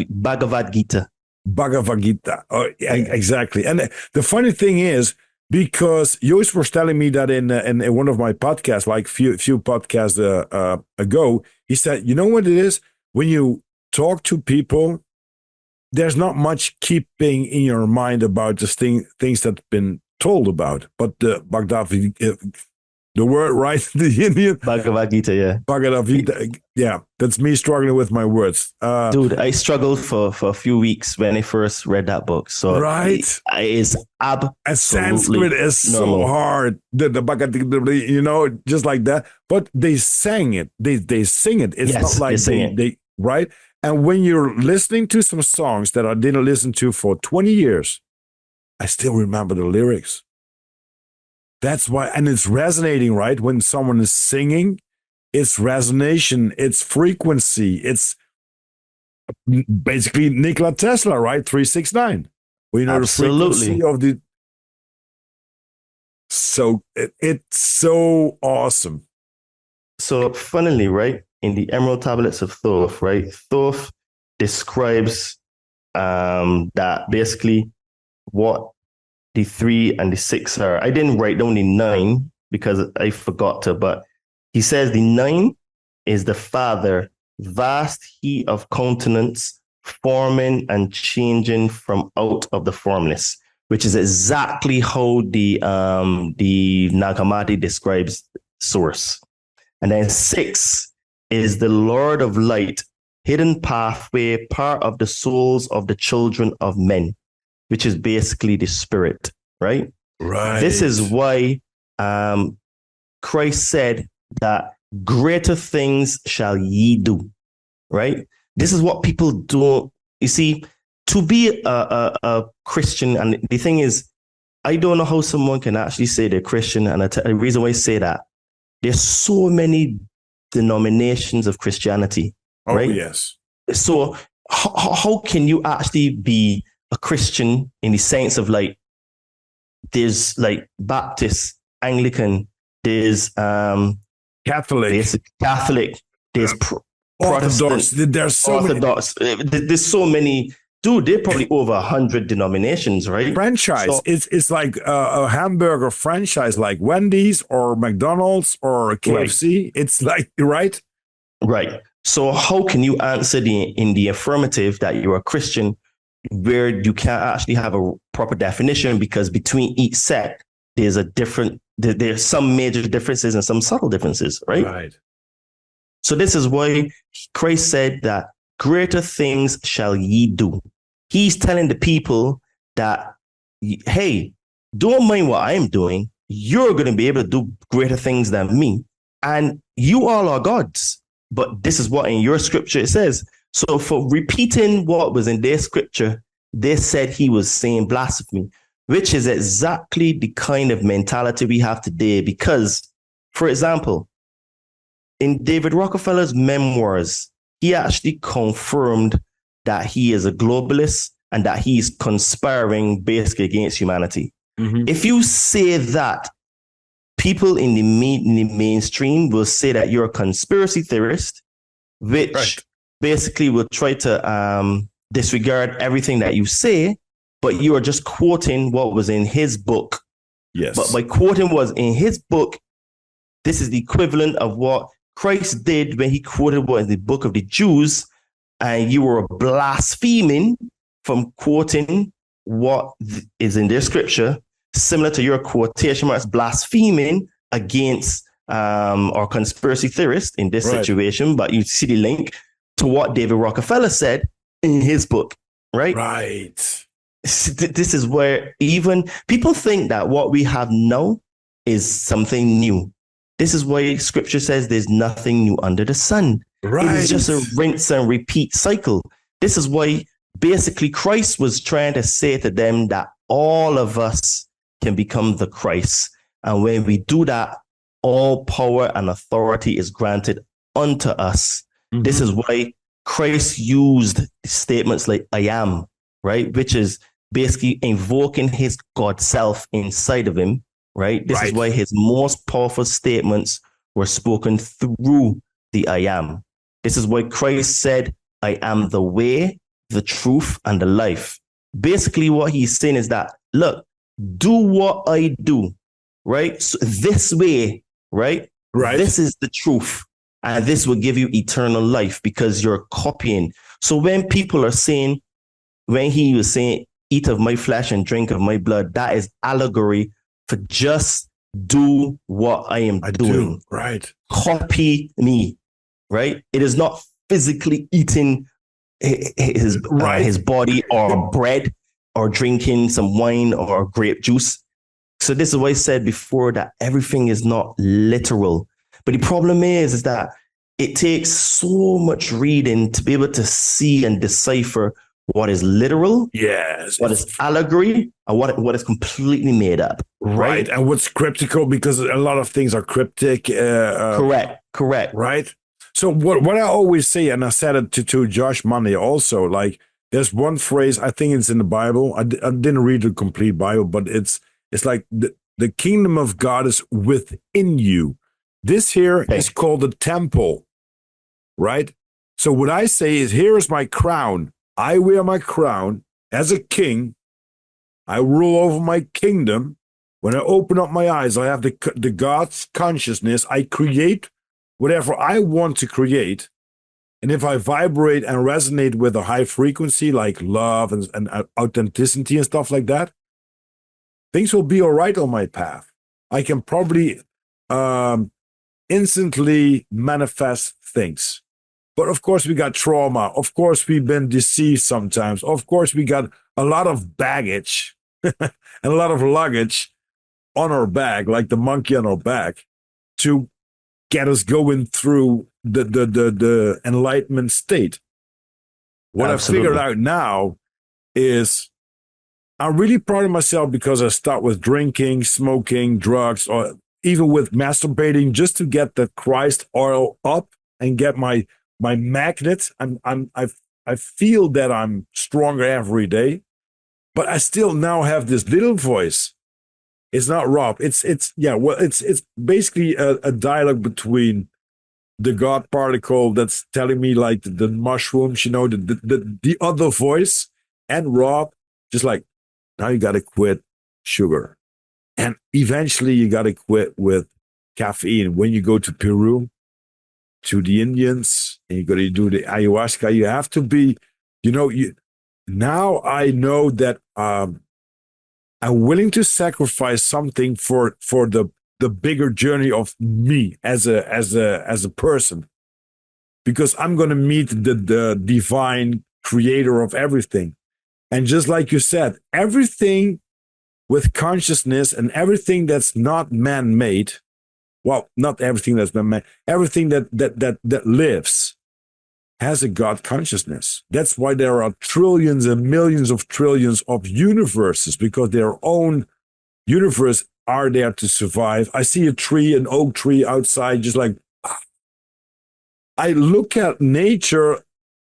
Gita. Bhagavad Gita. Oh, exactly. And the funny thing is, because Joost was telling me that in one of my podcasts, like few podcasts ago, he said, you know what it is? When you talk to people, there's not much keeping in your mind about the things that have been told about. But the Bhagavad Gita, the word, right? The Indian Bhagavad Gita, yeah. Bhagavad Gita, yeah. That's me struggling with my words. Dude, I struggled for a few weeks when I first read that book. So it's absolutely and Sanskrit is normal. So hard. The Bhagavad Gita, you know, just like that. But they sang it. They sing it. It's not like they right. And when you're listening to some songs that I didn't listen to for 20 years, I still remember the lyrics. That's why, and it's resonating, right? When someone is singing, it's resonation, it's frequency, it's basically Nikola Tesla, right? 369. We know absolutely. The frequency of the. So it's so awesome. So funnily, right, in the Emerald Tablets of Thoth, right, Thoth describes that basically what the 3 and the 6 are. I didn't write down the 9 because I forgot to, but he says the 9 is the Father, vast he of countenance, forming and changing from out of the formless, which is exactly how the Nag Hammadi describes Source. And then 6 is the Lord of Light, hidden pathway, part of the souls of the children of men, which is basically the spirit, right? Right. This is why Christ said that greater things shall ye do, right? This is what people do. You see, to be a Christian, and the thing is, I don't know how someone can actually say they're Christian. And the reason why I say that, there's so many denominations of Christianity, right? Oh, yes. So how can you actually be a Christian in the sense of like, there's like Baptist, Anglican, there's Catholic, there's Orthodox. There's so Orthodox. There's so many. Dude, they're probably over 100 denominations, right? Franchise. So, it's like a hamburger franchise, like Wendy's or McDonald's or KFC. Right. It's like, right? Right. So how can you answer in the affirmative that you're a Christian where you can't actually have a proper definition, because between each sect, there's some major differences and some subtle differences, right? Right. So this is why Christ said that greater things shall ye do. He's telling the people that, hey, don't mind what I'm doing. You're going to be able to do greater things than me. And you all are gods. But this is what in your scripture it says. So for repeating what was in their scripture, they said he was saying blasphemy, which is exactly the kind of mentality we have today. Because, for example, in David Rockefeller's memoirs, he actually confirmed that he is a globalist and that he's conspiring basically against humanity. Mm-hmm. If you say that, people in the mainstream will say that you're a conspiracy theorist, which basically will try to disregard everything that you say, but you are just quoting what was in his book. Yes. But by quoting what was in his book, this is the equivalent of what Christ did when he quoted what in the book of the Jews, and you were blaspheming from quoting what is in their scripture, similar to your quotation marks blaspheming against or conspiracy theorists in this situation. But you see the link to what David Rockefeller said in his book, right? Right. This is where even people think that what we have now is something new. This is why scripture says there's nothing new under the sun. Right. It is just a rinse and repeat cycle. This is why basically Christ was trying to say to them that all of us can become the Christ. And when we do that, all power and authority is granted unto us. Mm-hmm. This is why Christ used statements like I am, right? Which is basically invoking his God self inside of him, right? This is why his most powerful statements were spoken through the I am. This is why Christ said, I am the way, the truth, and the life. Basically, what he's saying is that, look, do what I do, right? So this way, right? This is the truth. And this will give you eternal life because you're copying. So when people are saying, when he was saying, eat of my flesh and drink of my blood, that is allegory for just do what I am doing. Right. Copy me, right? It is not physically eating his body or bread or drinking some wine or grape juice. So this is why I said before that everything is not literal. But the problem is that it takes so much reading to be able to see and decipher what is literal, what is allegory, and what is completely made up. Right. And what's cryptical, because a lot of things are cryptic. Correct. Right. So what I always say, and I said it to Josh Monday also, like there's one phrase, I think it's in the Bible. I didn't read the complete Bible, but it's like the kingdom of God is within you. This here is called the temple, right? So what I say is, here is my crown. I wear my crown as a king. I rule over my kingdom. When I open up my eyes, I have the God's consciousness. I create whatever I want to create. And if I vibrate and resonate with a high frequency, like love and authenticity and stuff like that, things will be all right on my path. I can probably instantly manifest things. But of course, we got trauma. Of course, we've been deceived sometimes. Of course, we got a lot of baggage and a lot of luggage on our back, like the monkey on our back, to get us going through the enlightenment state. What Absolutely. I figured out now is I'm really proud of myself because I start with drinking, smoking, drugs, or even with masturbating just to get the Christ oil up and get my magnet. I feel that I'm stronger every day, but I still now have this little voice. It's not Rob. It's basically a dialogue between the God particle that's telling me like the mushrooms, the other voice, and Rob, just like, now you got to quit sugar. And eventually you got to quit with caffeine. When you go to Peru, to the Indians, and you got to do the ayahuasca, you have to be, now I know that I'm willing to sacrifice something for the bigger journey of me as a person, because I'm going to meet the divine creator of everything. And just like you said, everything with consciousness and everything that's not man-made, well, not everything that's man-made, everything that lives has a God consciousness. That's why there are trillions and millions of trillions of universes, because their own universe are there to survive. I see a tree, an oak tree outside, just like, I look at nature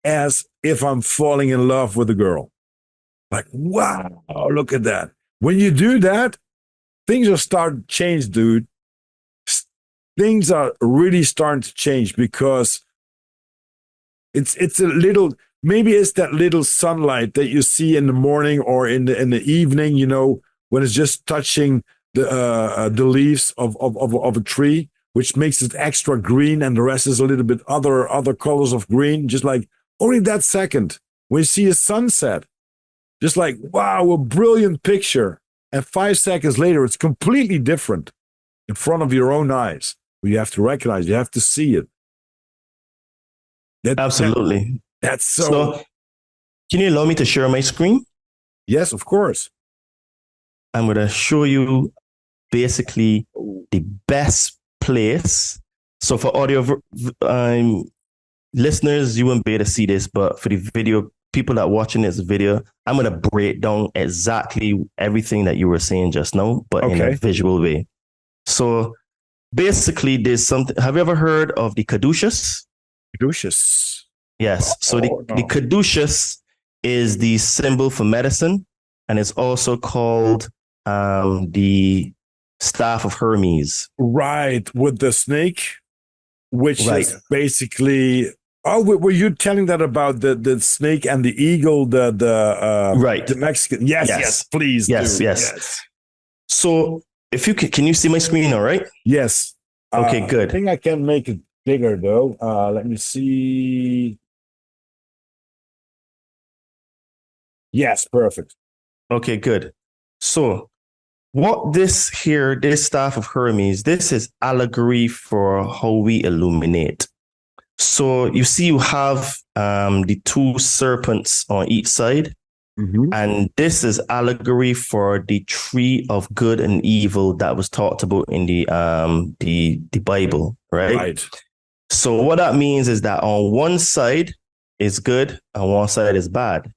as if I'm falling in love with a girl. Like, wow, look at that. When you do that, things are starting to change, dude. Things are really starting to change, because it's a little, maybe it's that little sunlight that you see in the morning or in the evening, when it's just touching the leaves of a tree, which makes it extra green, and the rest is a little bit other colors of green. Just like only that second when you see a sunset, just like, wow, a brilliant picture. And 5 seconds later, it's completely different in front of your own eyes. You have to recognize, you have to see it. Absolutely. That's so. Can you allow me to share my screen? Yes, of course. I'm going to show you basically the best place. So for audio listeners, you won't be able to see this, but for the video, people that are watching this video, I'm going to break down exactly everything that you were saying just now, but in a visual way. So basically, there's something. Have you ever heard of the caduceus? Caduceus. Yes. So the caduceus is the symbol for medicine, and it's also called the staff of Hermes. Right, with the snake, which is basically. Oh, were you telling that about the snake and the eagle, the Mexican? Yes, please. Yes. So if you can you see my screen? All right. Yes. Okay, good. I think I can make it bigger though. Let me see. Yes, perfect. Okay, good. So what this staff of Hermes, this is allegory for how we illuminate. So you see, you have the two serpents on each side, and this is allegory for the tree of good and evil that was talked about in the Bible, right? So what that means is that on one side is good and one side is bad,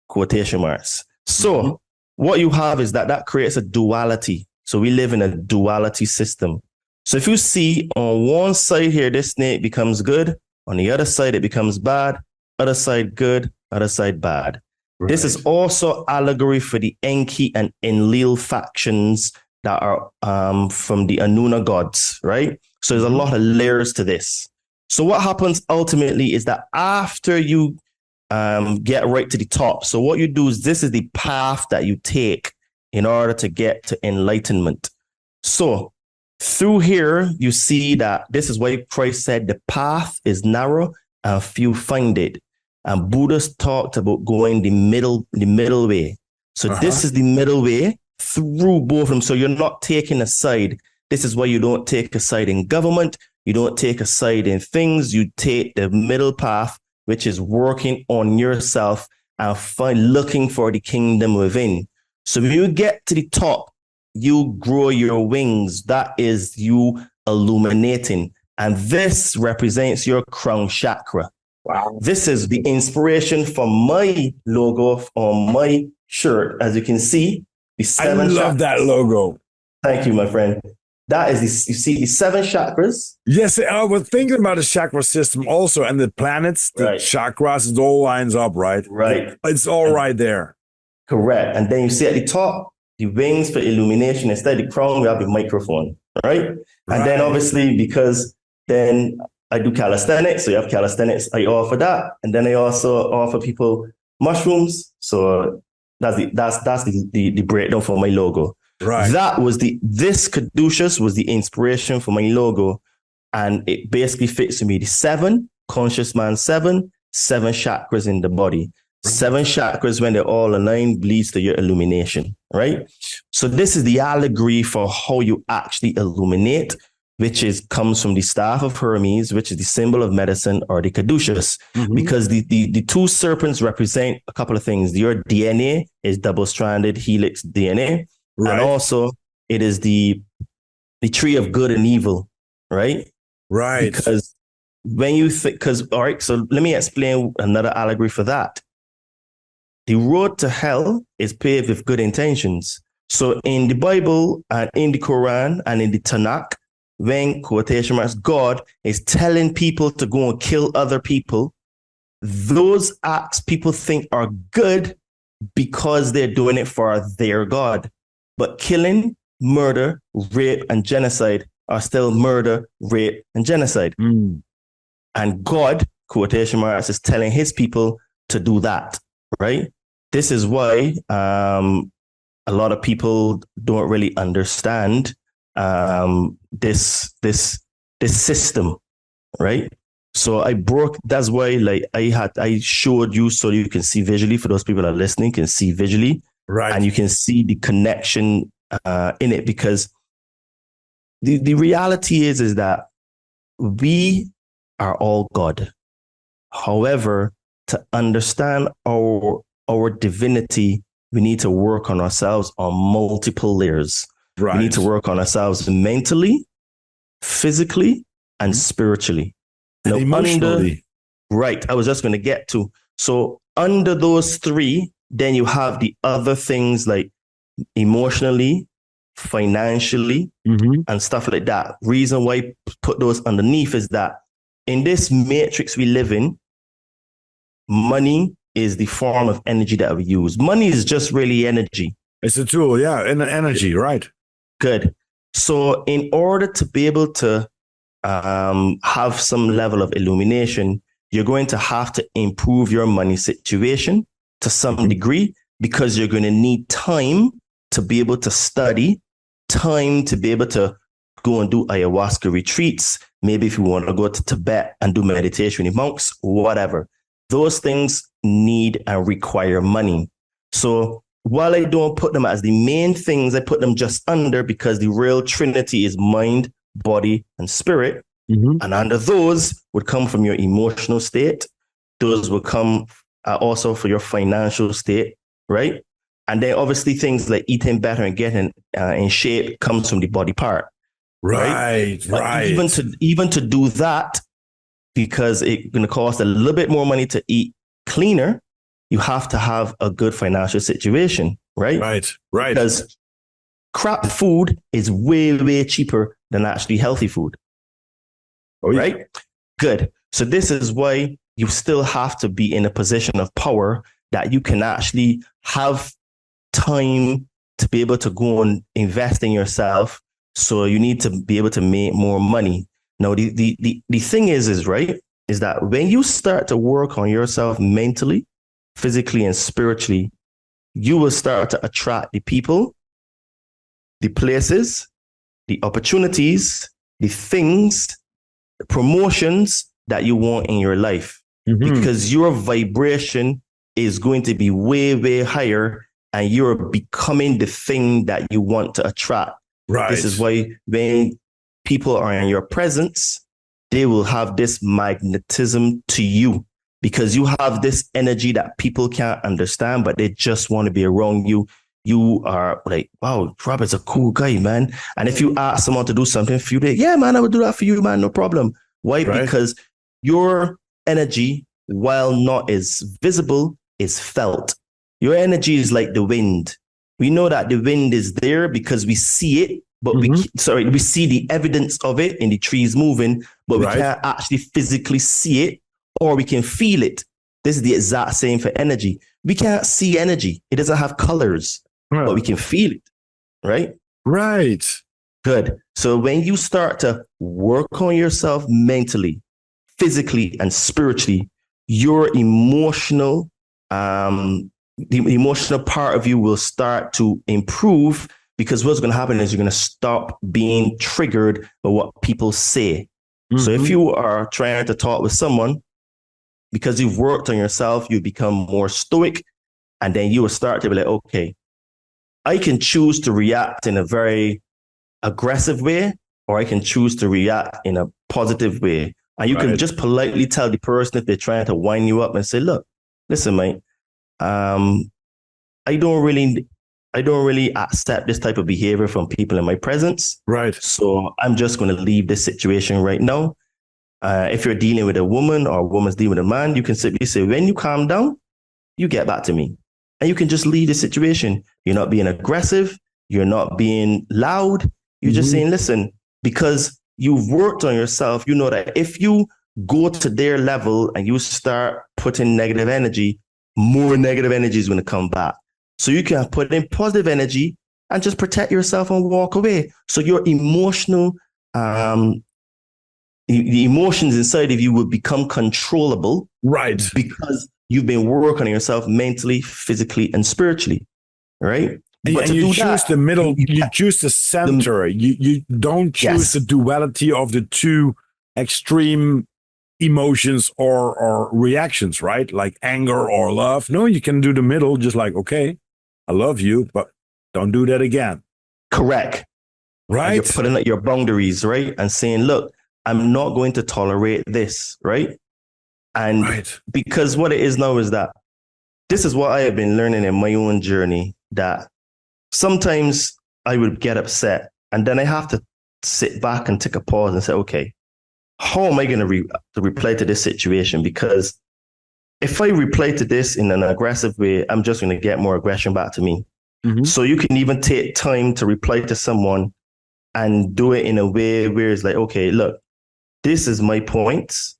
quotation marks. So what you have is that creates a duality. So we live in a duality system. So if you see on one side here, this snake becomes good. On the other side, it becomes bad. Other side good. Other side bad. Right. This is also allegory for the Enki and Enlil factions that are from the Anuna gods, right? So there's a lot of layers to this. So what happens ultimately is that after you get right to the top, so what you do is this is the path that you take in order to get to enlightenment. So through here, you see that this is why Christ said the path is narrow and few find it. And Buddha's talked about going the middle way. So this is the middle way through both of them. So you're not taking a side. This is why you don't take a side in government. You don't take a side in things. You take the middle path, which is working on yourself and looking for the kingdom within. So when you get to the top, you grow your wings. That is you illuminating. And this represents your crown chakra. Wow. This is the inspiration for my logo on my shirt. As you can see, the seven I love chakras. that logo. Thank you, my friend. That is, you see the 7 chakras. Yes, I was thinking about the chakra system also, and the planets, the Right. chakras, it all lines up, right? Right. It's all right there. Correct. And then you see at the top, the wings for illumination. Instead of the crown, we have the microphone, right? And then obviously, because then I do calisthenics, so you have calisthenics, I offer that. And then I also offer people mushrooms. So that's the breakdown for my logo. Right. This caduceus was the inspiration for my logo. And it basically fits to me. The 7, conscious man 7 chakras in the body. 7 chakras, when they're all aligned, leads to your illumination, right? So this is the allegory for how you actually illuminate, which comes from the staff of Hermes, which is the symbol of medicine, or the caduceus, because the 2 serpents represent a couple of things. Your DNA is double-stranded helix DNA. Right. And also it is the tree of good and evil, right? Right. Because when you think, all right, so let me explain another allegory for that. The road to hell is paved with good intentions. So in the Bible and in the Quran and in the Tanakh, when quotation marks, God is telling people to go and kill other people, those acts people think are good because they're doing it for their God. But killing, murder, rape, and genocide are still murder, rape, and genocide. And God, quotation marks, is telling his people to do that, right? This is why a lot of people don't really understand this system, right? So that's why I showed you so you can see visually, for those people that are listening can see visually. Right. And you can see the connection in it, because the reality is that we are all God. However, to understand our divinity, we need to work on ourselves on multiple layers. Right. We need to work on ourselves mentally, physically, and spiritually. And emotionally. Right. I was just going to get to. So under those 3, then you have the other things like emotionally, financially, and stuff like that. Reason why I put those underneath is that in this matrix we live in, money is the form of energy that we use. Money is just really energy. It's a tool, yeah, and energy, right? Good. So in order to be able to have some level of illumination, you're going to have to improve your money situation to some degree, because you're going to need time to be able to study, time to be able to go and do ayahuasca retreats. Maybe if you want to go to Tibet and do meditation with monks, whatever. Those things need and require money. So while I don't put them as the main things, I put them just under, because the real trinity is mind, body, and spirit. And under those would come from your emotional state. Those will come also for your financial state, right? And then obviously things like eating better and getting in shape comes from the body part. Right. Even to do that, because it's going to cost a little bit more money to eat cleaner, you have to have a good financial situation, right? Right. Because crap food is way, way cheaper than actually healthy food. Oh, yeah. Right? Good. So this is why you still have to be in a position of power that you can actually have time to be able to go and invest in yourself. So you need to be able to make more money. Now, the thing is that when you start to work on yourself mentally, physically, and spiritually, you will start to attract the people, the places, the opportunities, the things, the promotions that you want in your life. Because your vibration is going to be way, way higher, and you're becoming the thing that you want to attract. Right. This is why when people are in your presence, they will have this magnetism to you because you have this energy that people can't understand, but they just want to be around you. You are like, wow, Robert's a cool guy, man. And if you ask someone to do something for you, they, yeah, man, I would do that for you, man, no problem. Why? Right. Because your energy, while not as visible, is felt. Your energy is like the wind. We know that the wind is there because we see it, but we see the evidence of it in the trees moving, but we can't actually physically see it, or we can feel it. This is the exact same for energy. We can't see energy. It doesn't have colors, but we can feel it, right? Right. Good. So when you start to work on yourself mentally, physically, and spiritually, your emotional, the emotional part of you will start to improve, because what's going to happen is you're going to stop being triggered by what people say. So if you are trying to talk with someone, because you've worked on yourself, you become more stoic, and then you will start to be like, okay, I can choose to react in a very aggressive way, or I can choose to react in a positive way. And you can just politely tell the person if they're trying to wind you up and say, look, listen, mate, I don't really accept this type of behavior from people in my presence. Right. So I'm just going to leave this situation right now. If you're dealing with a woman or a woman's dealing with a man, you can simply say, when you calm down, you get back to me. And you can just leave the situation. You're not being aggressive. You're not being loud. You're just saying, listen, because you've worked on yourself, you know that if you go to their level and you start putting negative energy, more negative energy is going to come back. So you can put in positive energy and just protect yourself and walk away. So your emotional, the emotions inside of you will become controllable. Right. Because you've been working on yourself mentally, physically, and spiritually. Right. And you choose the middle, you choose the center. You don't choose the duality of the two extreme emotions or reactions, right? Like anger or love. No, you can do the middle, just like, okay, I love you, but don't do that again. Correct. Right. And you're putting up your boundaries, right? And saying, look, I'm not going to tolerate this, right? And because what it is now is that this is what I have been learning in my own journey, that sometimes I would get upset and then I have to sit back and take a pause and say, okay, how am I going to reply to this situation? Because if I reply to this in an aggressive way, I'm just going to get more aggression back to me. So you can even take time to reply to someone and do it in a way where it's like, okay, look, this is my points.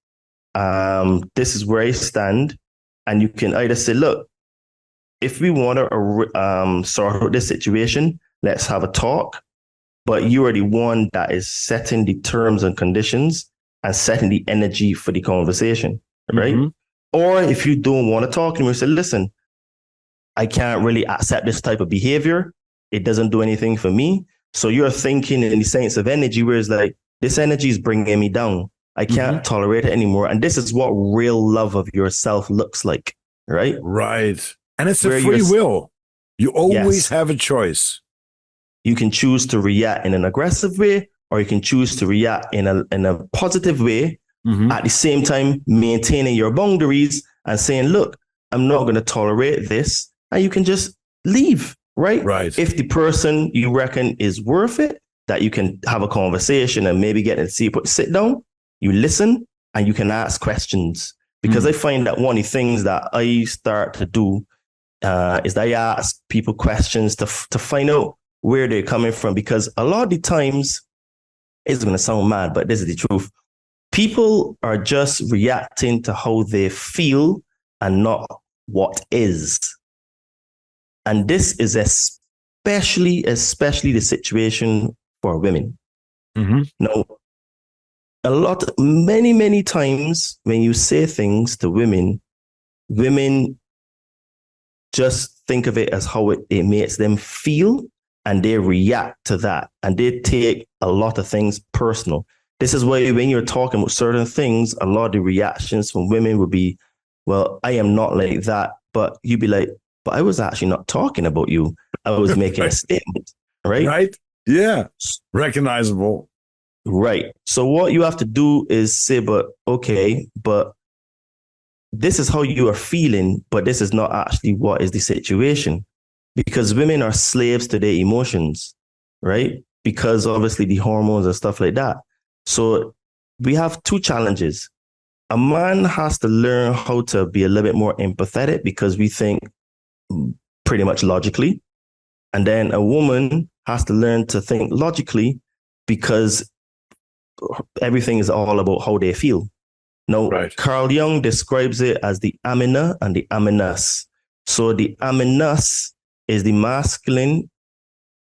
This is where I stand. And you can either say, look, if we want to sort out this situation, let's have a talk. But you are the one that is setting the terms and conditions and setting the energy for the conversation, right? Or if you don't want to talk to me, say, listen, I can't really accept this type of behavior. It doesn't do anything for me. So you're thinking in the sense of energy, where it's like, this energy is bringing me down. I can't tolerate it anymore. And this is what real love of yourself looks like, right? Right. And it's a free will. You always have a choice. You can choose to react in an aggressive way, or you can choose to react in a positive way, at the same time maintaining your boundaries and saying, look, I'm not going to tolerate this. And you can just leave, right? Right. If the person you reckon is worth it, that you can have a conversation and maybe get to sit down, you listen, and you can ask questions. Because I find that one of the things that I start to do is that I ask people questions to find out where they're coming from. Because a lot of the times, it's going to sound mad, but this is the truth. People are just reacting to how they feel and not what is. And this is especially the situation for women. Now, many times when you say things to women just think of it as how it makes them feel, and they react to that, and they take a lot of things personal. This is why when you're talking about certain things, a lot of the reactions from women would be, well, I am not like that. But you'd be like, but I was actually not talking about you. I was making a statement, right? Right. Yeah. Recognizable. Right. So what you have to do is say, but this is how you are feeling, but this is not actually what is the situation. Because women are slaves to their emotions, right? Because obviously the hormones and stuff like that. So we have two challenges. A man has to learn how to be a little bit more empathetic because we think pretty much logically. And then a woman has to learn to think logically because everything is all about how they feel. Now, Carl Jung describes it as the amina and the aminus. So the aminus is the masculine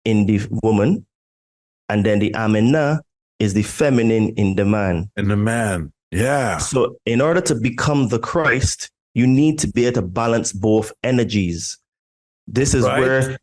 in the woman, and then the amina is the feminine in the man. In the man, yeah. So in order to become the Christ, you need to be able to balance both energies. This is where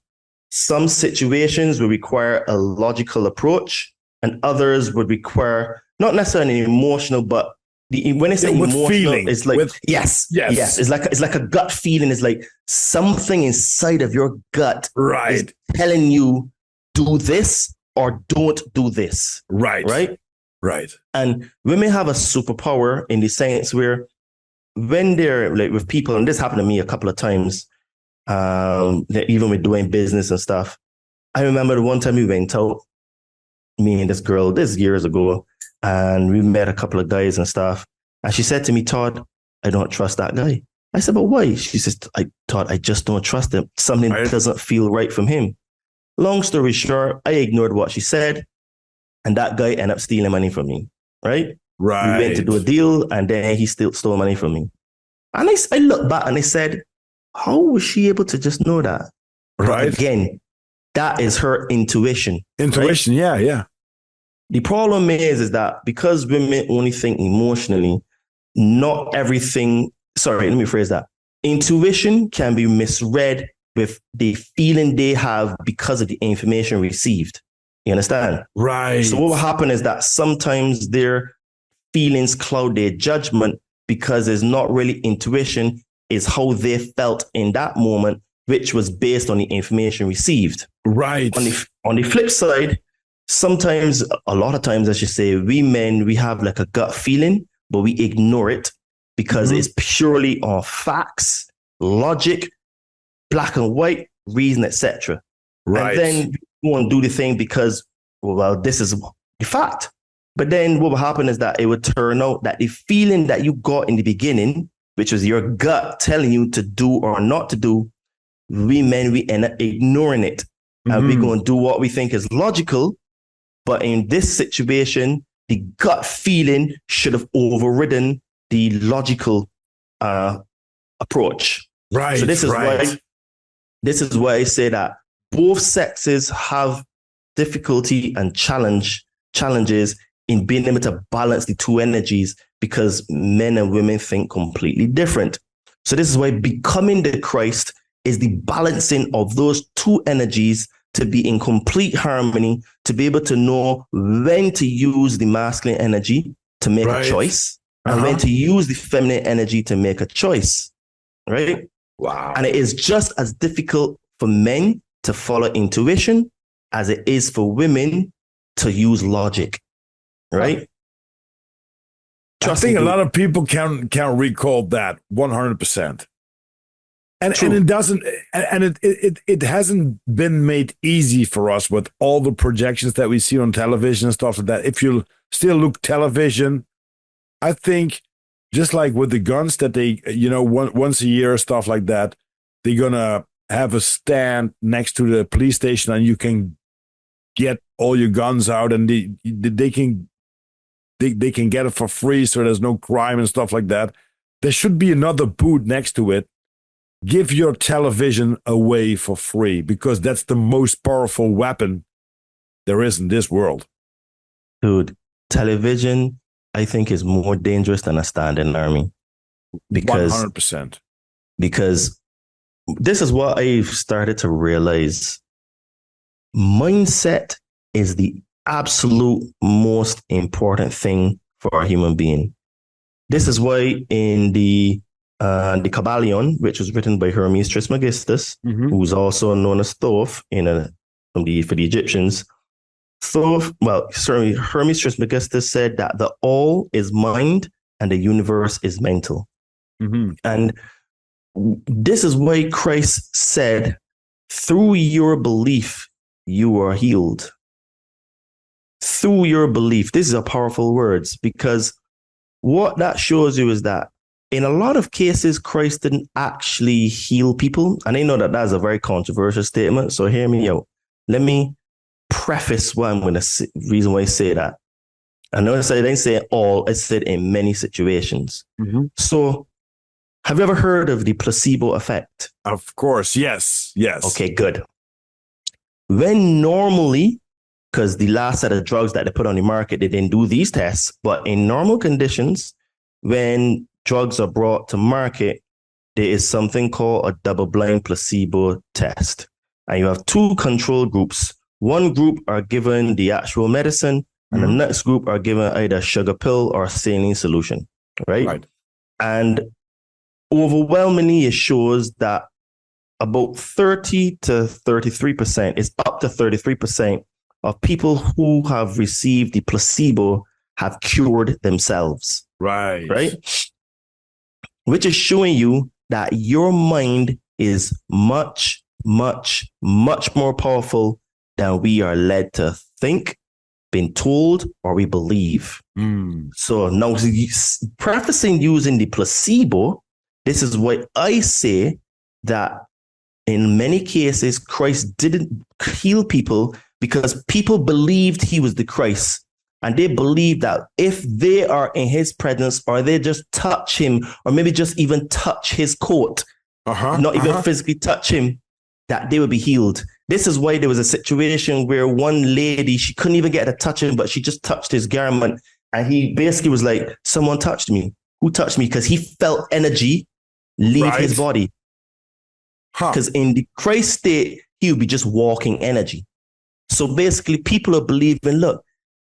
some situations will require a logical approach, and others would require not necessarily emotional, but when I say emotional, feeling, it's like yes. It's like a gut feeling. It's like something inside of your gut is telling you do this or don't do this. Right. And women have a superpower in the sense where when they're like with people, and this happened to me a couple of times, even with doing business and stuff. I remember the one time we went out, me and this girl, this years ago, and we met a couple of guys and stuff. And she said to me, Todd, I don't trust that guy. I said, but why? She says, Todd, I just don't trust him. Something doesn't feel right from him. Long story short, I ignored what she said. And that guy ended up stealing money from me. Right. We went to do a deal and then he still stole money from me. And I looked back and I said, how was she able to just know that? Right. But again, that is her intuition. Intuition, right? Yeah. The problem is that because women only think emotionally, not everything, let me phrase that. Intuition can be misread with the feeling they have because of the information received. You understand? Right. So what will happen is that sometimes their feelings cloud their judgment because it's not really intuition, it's how they felt in that moment, which was based on the information received. Right. On the flip side, sometimes, a lot of times, I should say, we men, we have like a gut feeling, but we ignore it because it's purely on facts, logic, black and white, reason, etc. Right. And then we want to do the thing because, well, this is the fact. But then what will happen is that it would turn out that the feeling that you got in the beginning, which was your gut telling you to do or not to do, we men, we end up ignoring it. And we're going to do what we think is logical. But in this situation, the gut feeling should have overridden the logical approach. Right. So this is why I say that both sexes have difficulty and challenges in being able to balance the two energies because men and women think completely different. So this is why becoming the Christ is the balancing of those two energies to be in complete harmony, to be able to know when to use the masculine energy to make a choice and when to use the feminine energy to make a choice. Right? Wow. And it is just as difficult for men to follow intuition as it is for women to use logic. Right? I think a lot of people can recall that 100%. And it doesn't, and it hasn't been made easy for us with all the projections that we see on television and stuff like that. If you still look television, I think just like with the guns that they, once a year, stuff like that, they're gonna have a stand next to the police station and you can get all your guns out and they can get it for free, so there's no crime and stuff like that. There should be another booth next to it. Give your television away for free because that's the most powerful weapon there is in this world. Dude, television, I think, is more dangerous than a standing army. Because 100%. Because this is what I've started to realize. Mindset is the absolute most important thing for a human being. This is why in the Kabbalion, which was written by Hermes Trismegistus, who's also known as Thoth for the Egyptians, So, well, certainly Hermes Trismegistus said that the all is mind and the universe is mental. Mm-hmm. And this is why Christ said, through your belief, you are healed. Through your belief. This is a powerful words, because what that shows you is that in a lot of cases, Christ didn't actually heal people. And I know that that's a very controversial statement. So hear me out. Let me preface what I'm going to say, reason why I say that. I know I didn't say all, I said in many situations. Mm-hmm. So have you ever heard of the placebo effect? Of course. Yes. Okay, good. When normally, because the last set of drugs that they put on the market, they didn't do these tests, but in normal conditions, when drugs are brought to market, there is something called a double-blind placebo test. And you have two control groups. One group are given the actual medicine, and the next group are given either a sugar pill or a saline solution, right? And overwhelmingly, it shows that about 30 to 33%, is up to 33% of people who have received the placebo have cured themselves. Right? Which is showing you that your mind is much, much, much more powerful than we are led to think, been told, or we believe. So now, prefacing using the placebo, this is why I say that in many cases, Christ didn't heal people because people believed he was the Christ. And they believe that if they are in his presence, or they just touch him, or maybe just even touch his coat, not even physically touch him, that they will be healed. This is why there was a situation where one lady, she couldn't even get to touch him, but she just touched his garment. And he basically was like, someone touched me. Who touched me? Because he felt energy leave his body. Because in the Christ state, he would be just walking energy. So basically, people are believing, look,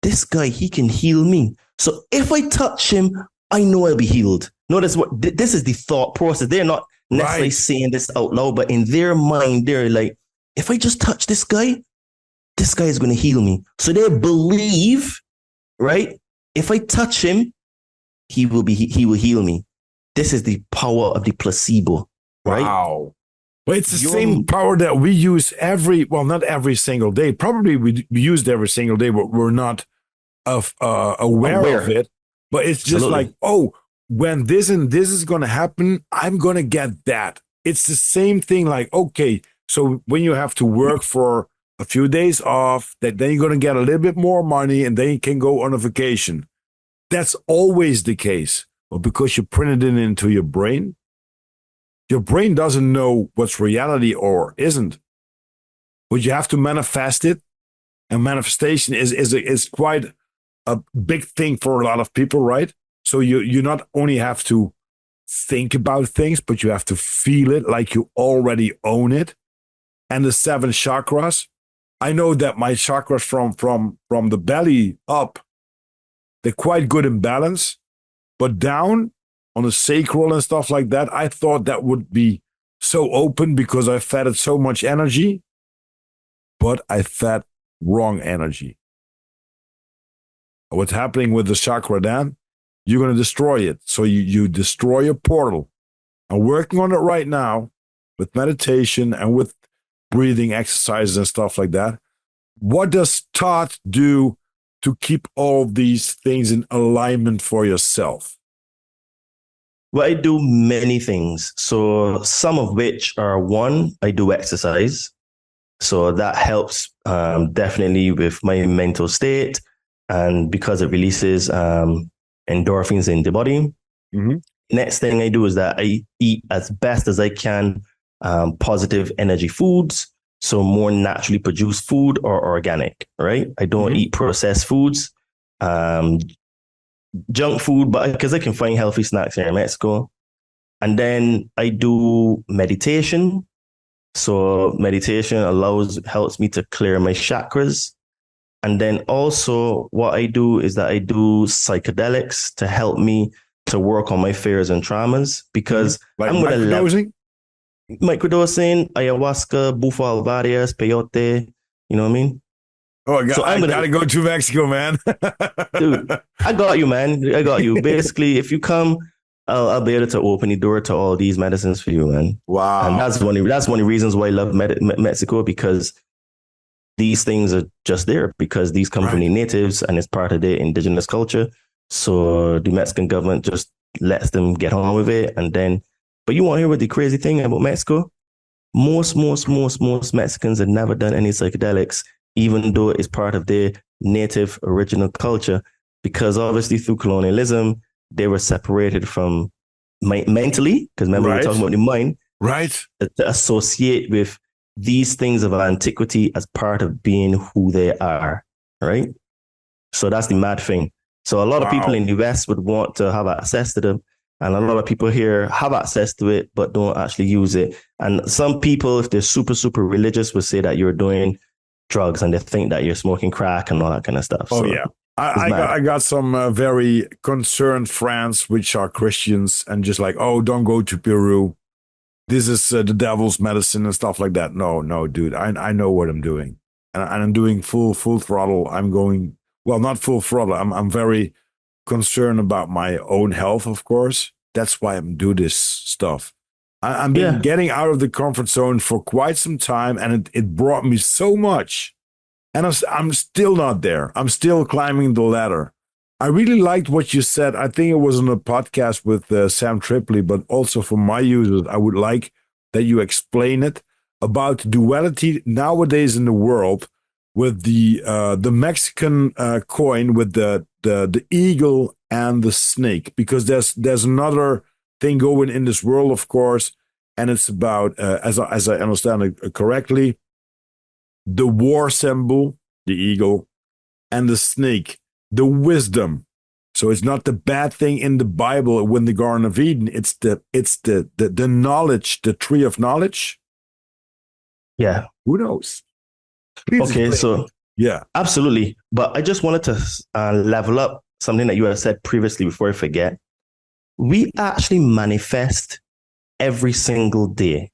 this guy, he can heal me. So if I touch him, I know I'll be healed. Notice this is the thought process. They're not necessarily saying this out loud, but in their mind, they're like, if I just touch this guy is going to heal me. So they believe, right? If I touch him, he will heal me. This is the power of the placebo, right? Wow. Well, it's the same power that we use not every single day. Probably we use it every single day, but we're not aware of it. But it's just like, when this and this is going to happen, I'm going to get that. It's the same thing. Like, okay, so when you have to work for a few days off, then you're going to get a little bit more money, and then you can go on a vacation. That's always the case. But because you printed it into your brain doesn't know what's reality or isn't. But you have to manifest it. And manifestation is quite a big thing for a lot of people, right? So you not only have to think about things, but you have to feel it like you already own it. And the 7 chakras, I know that my chakras from the belly up, they're quite good in balance, but down on the sacral and stuff like that, I thought that would be so open because I fed it so much energy, but I fed wrong energy. What's happening with the chakra then? You're going to destroy it. So you destroy a portal. I'm working on it right now with meditation and with breathing exercises and stuff like that. What does Todd do to keep all these things in alignment for yourself? Well, I do many things. So some of which are, one, I do exercise. So that helps definitely with my mental state. And because it releases endorphins in the body. Next thing I do is that I eat as best as I can positive energy foods. So more naturally produced food or organic, right? I don't eat processed foods. Junk food, but because I can find healthy snacks here in Mexico. And then I do meditation. So meditation helps me to clear my chakras. And then also what I do is that I do psychedelics to help me to work on my fears and traumas, because like I'm going to microdosing, ayahuasca, bufo alvarius, peyote, you know what I mean? Oh, So I gotta go to Mexico, man. dude, I got you, man. I got you. Basically, if you come, I'll be able to open the door to all these medicines for you, man. Wow. And that's one of the reasons why I love Mexico, because these things are just there because these come from the natives and it's part of their indigenous culture. So the Mexican government just lets them get on with it. And then, but you want to hear what the crazy thing about Mexico? Most Mexicans have never done any psychedelics, even though it's part of their native original culture, because obviously through colonialism, they were separated from mentally, because remember we're talking about the mind, to associate with these things of antiquity as part of being who they are, right? So that's the mad thing. So a lot of people in the West would want to have access to them, and a lot of people here have access to it, but don't actually use it. And some people, if they're super religious, would say that you're doing drugs, and they think that you're smoking crack and all that kind of stuff. Oh, so, yeah. I got some very concerned friends which are Christians and just like, oh, don't go to Peru. This is the devil's medicine and stuff like that. No, dude, I know what I'm doing. And I'm doing full throttle. I'm going, well, not full throttle. I'm very concerned about my own health, of course. That's why I'm doing this stuff. I've been getting out of the comfort zone for quite some time, and it brought me so much. And I'm still not there. I'm still climbing the ladder. I really liked what you said. I think it was on a podcast with Sam Tripoli, but also for my users, I would like that you explain it about duality nowadays in the world with the Mexican coin with the eagle and the snake, because there's another thing going in this world, of course, and it's about as I understand it correctly, the war symbol, the eagle, and the snake, the wisdom. So it's not the bad thing in the Bible when the Garden of Eden. It's the knowledge, the tree of knowledge. Yeah. Who knows? Please okay, explain. so yeah, absolutely. But I just wanted to level up something that you had said previously before I forget. We actually manifest every single day.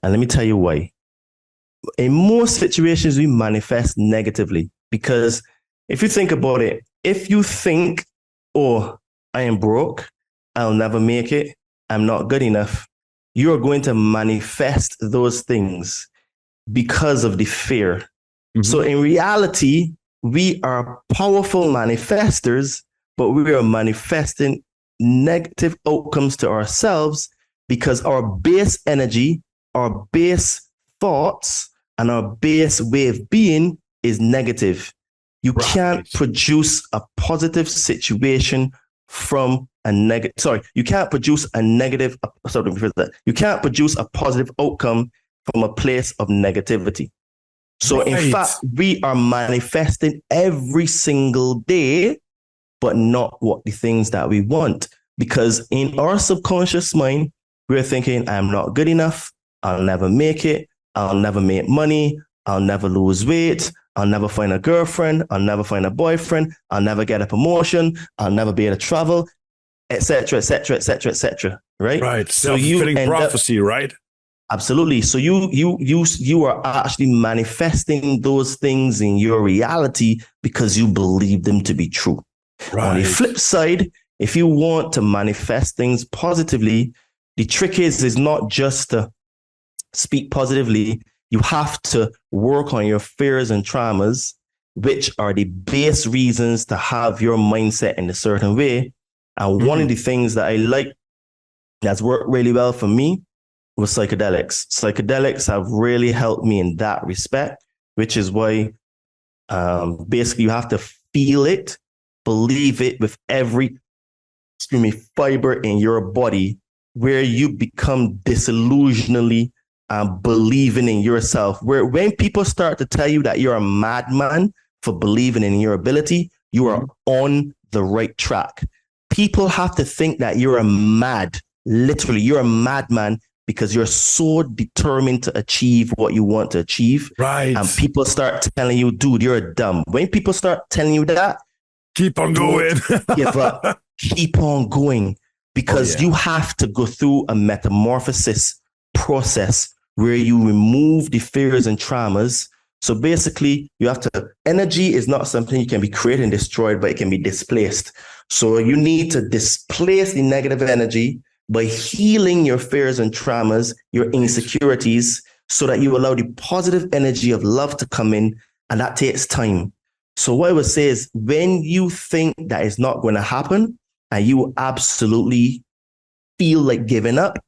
And let me tell you why. In most situations, we manifest negatively, because if you think about it, if you think, oh, I am broke, I'll never make it, I'm not good enough, you're going to manifest those things because of the fear. Mm-hmm. So in reality, we are powerful manifestors, but we are manifesting negative outcomes to ourselves because our base energy, our base thoughts, and our base way of being is negative. You can't produce a positive situation from a negative. Sorry, you can't produce a negative. You can't produce a positive outcome from a place of negativity. So in fact, we are manifesting every single day, but not what the things that we want. Because in our subconscious mind, we're thinking, I'm not good enough. I'll never make it. I'll never make money. I'll never lose weight. I'll never find a girlfriend. I'll never find a boyfriend. I'll never get a promotion. I'll never be able to travel, etc., etc., etc., etc. Right? Right. Self-fulfilling prophecy, right? Absolutely. So you are actually manifesting those things in your reality because you believe them to be true. Right. On the flip side, if you want to manifest things positively, the trick is not just to speak positively. You have to work on your fears and traumas, which are the base reasons to have your mindset in a certain way. And one of the things that I like that's worked really well for me was psychedelics. Psychedelics have really helped me in that respect, which is why basically you have to feel it, believe it with every fiber in your body, where you become disillusionally believing in yourself. Where when people start to tell you that you're a madman for believing in your ability, you are on the right track. People have to think that you're literally, you're a madman because you're so determined to achieve what you want to achieve. Right. And people start telling you, dude, you're dumb. When people start telling you that, keep on going. Give up. Keep on going. Because you have to go through a metamorphosis process where you remove the fears and traumas So basically, energy is not something you can be created and destroyed, but it can be displaced. So you need to displace the negative energy by healing your fears and traumas, your insecurities, so that you allow the positive energy of love to come in, and that takes time. So what I would say is, when you think that is not going to happen and you absolutely feel like giving up,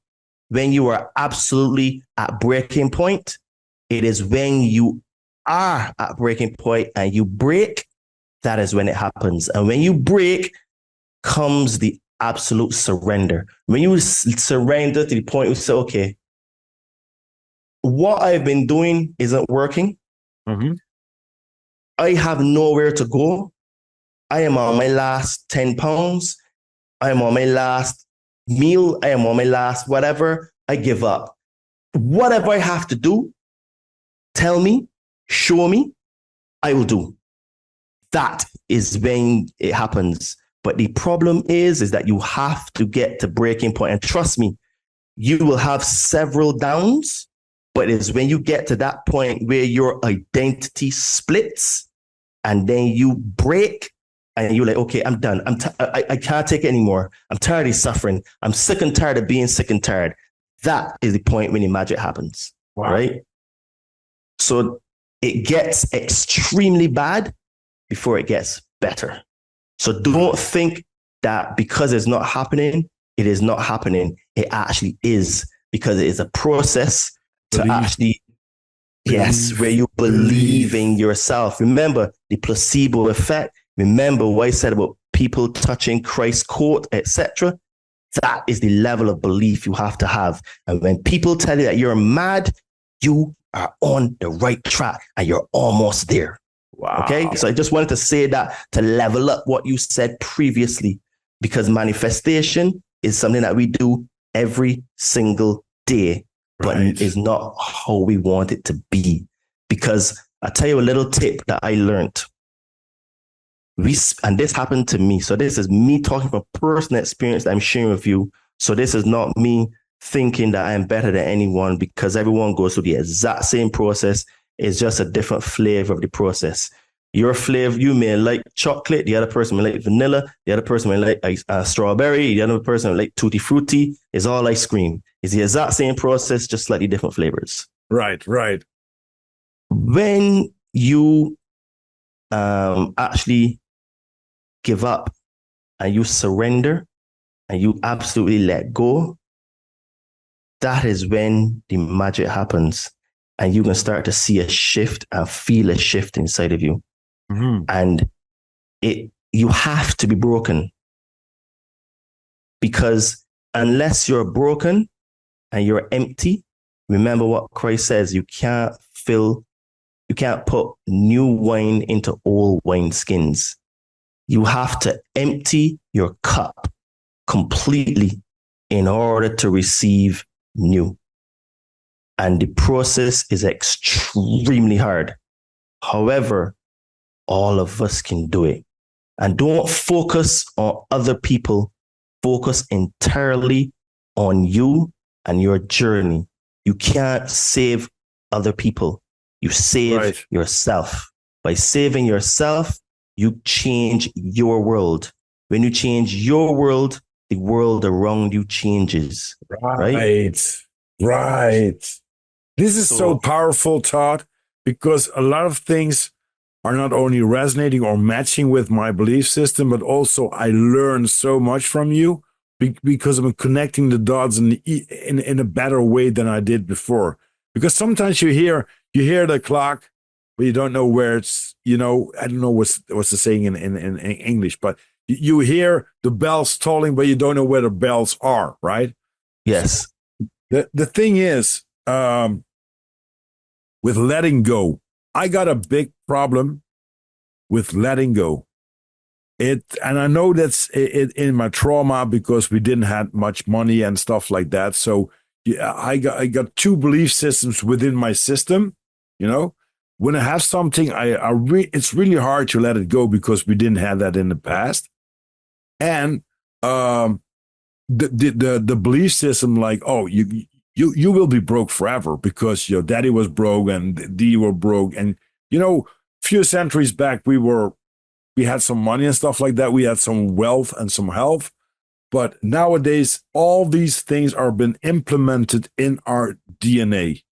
when you are absolutely at breaking point, it is when you are at breaking point and you break, that is when it happens. And when you break comes the absolute surrender. When you surrender to the point you say, okay, what I've been doing isn't working. Mm-hmm. I have nowhere to go. I am on my last 10 pounds. I am on my last meal. I am on my last whatever. I give up. Whatever I have to do, tell me, show me, I will do. That is when it happens. But the problem is that you have to get to breaking point. And trust me, you will have several downs, but it's when you get to that point where your identity splits and then you break and you're like, okay, I'm done. I can't take it anymore. I'm tired of suffering. I'm sick and tired of being sick and tired. That is the point when the magic happens, right? So it gets extremely bad before it gets better. So don't think that because it's not happening, it is not happening. It actually is, because it is a process to actually, yes, where you believe in yourself. Remember the placebo effect. Remember what I said about people touching Christ's coat, etc. That is the level of belief you have to have. And when people tell you that you're mad, you are on the right track and you're almost there. Wow. Okay. So I just wanted to say that to level up what you said previously, because manifestation is something that we do every single day, but is not how we want it to be. Because I'll tell you a little tip that I learned. And this happened to me. So this is me talking from personal experience that I'm sharing with you. So this is not me thinking that I am better than anyone, because everyone goes through the exact same process. It's just a different flavor of the process. Your flavor, you may like chocolate, the other person may like vanilla, the other person may like strawberry, the other person may like tutti frutti. It's all ice cream. It's the exact same process, just slightly different flavors. Right. When you actually give up and you surrender and you absolutely let go, that is when the magic happens. And you can start to see a shift and feel a shift inside of you. Mm-hmm. And you have to be broken, because unless you're broken and you're empty, remember what Christ says, you can't put new wine into old wine skins. You have to empty your cup completely in order to receive new. And the process is extremely hard. However, all of us can do it. And don't focus on other people. Focus entirely on you and your journey. You can't save other people. You save yourself. By saving yourself, you change your world. When you change your world, the world around you changes. Right. This is so powerful, Todd, because a lot of things are not only resonating or matching with my belief system, but also I learn so much from you because I'm connecting the dots in a better way than I did before. Because sometimes you hear the clock, but you don't know where it's, I don't know what's the saying in English, but you hear the bells tolling, but you don't know where the bells are, right? Yes. The thing is, with letting go, I got a big problem with letting go. And I know that's it in my trauma, because we didn't have much money and stuff like that. So yeah, I got two belief systems within my system. When I have something, it's really hard to let it go because we didn't have that in the past. And the belief system, like, oh, you will be broke forever because your daddy was broke and you were broke, and few centuries back, we had some money and stuff like that. We had some wealth and some health. But nowadays, all these things are been implemented in our DNA.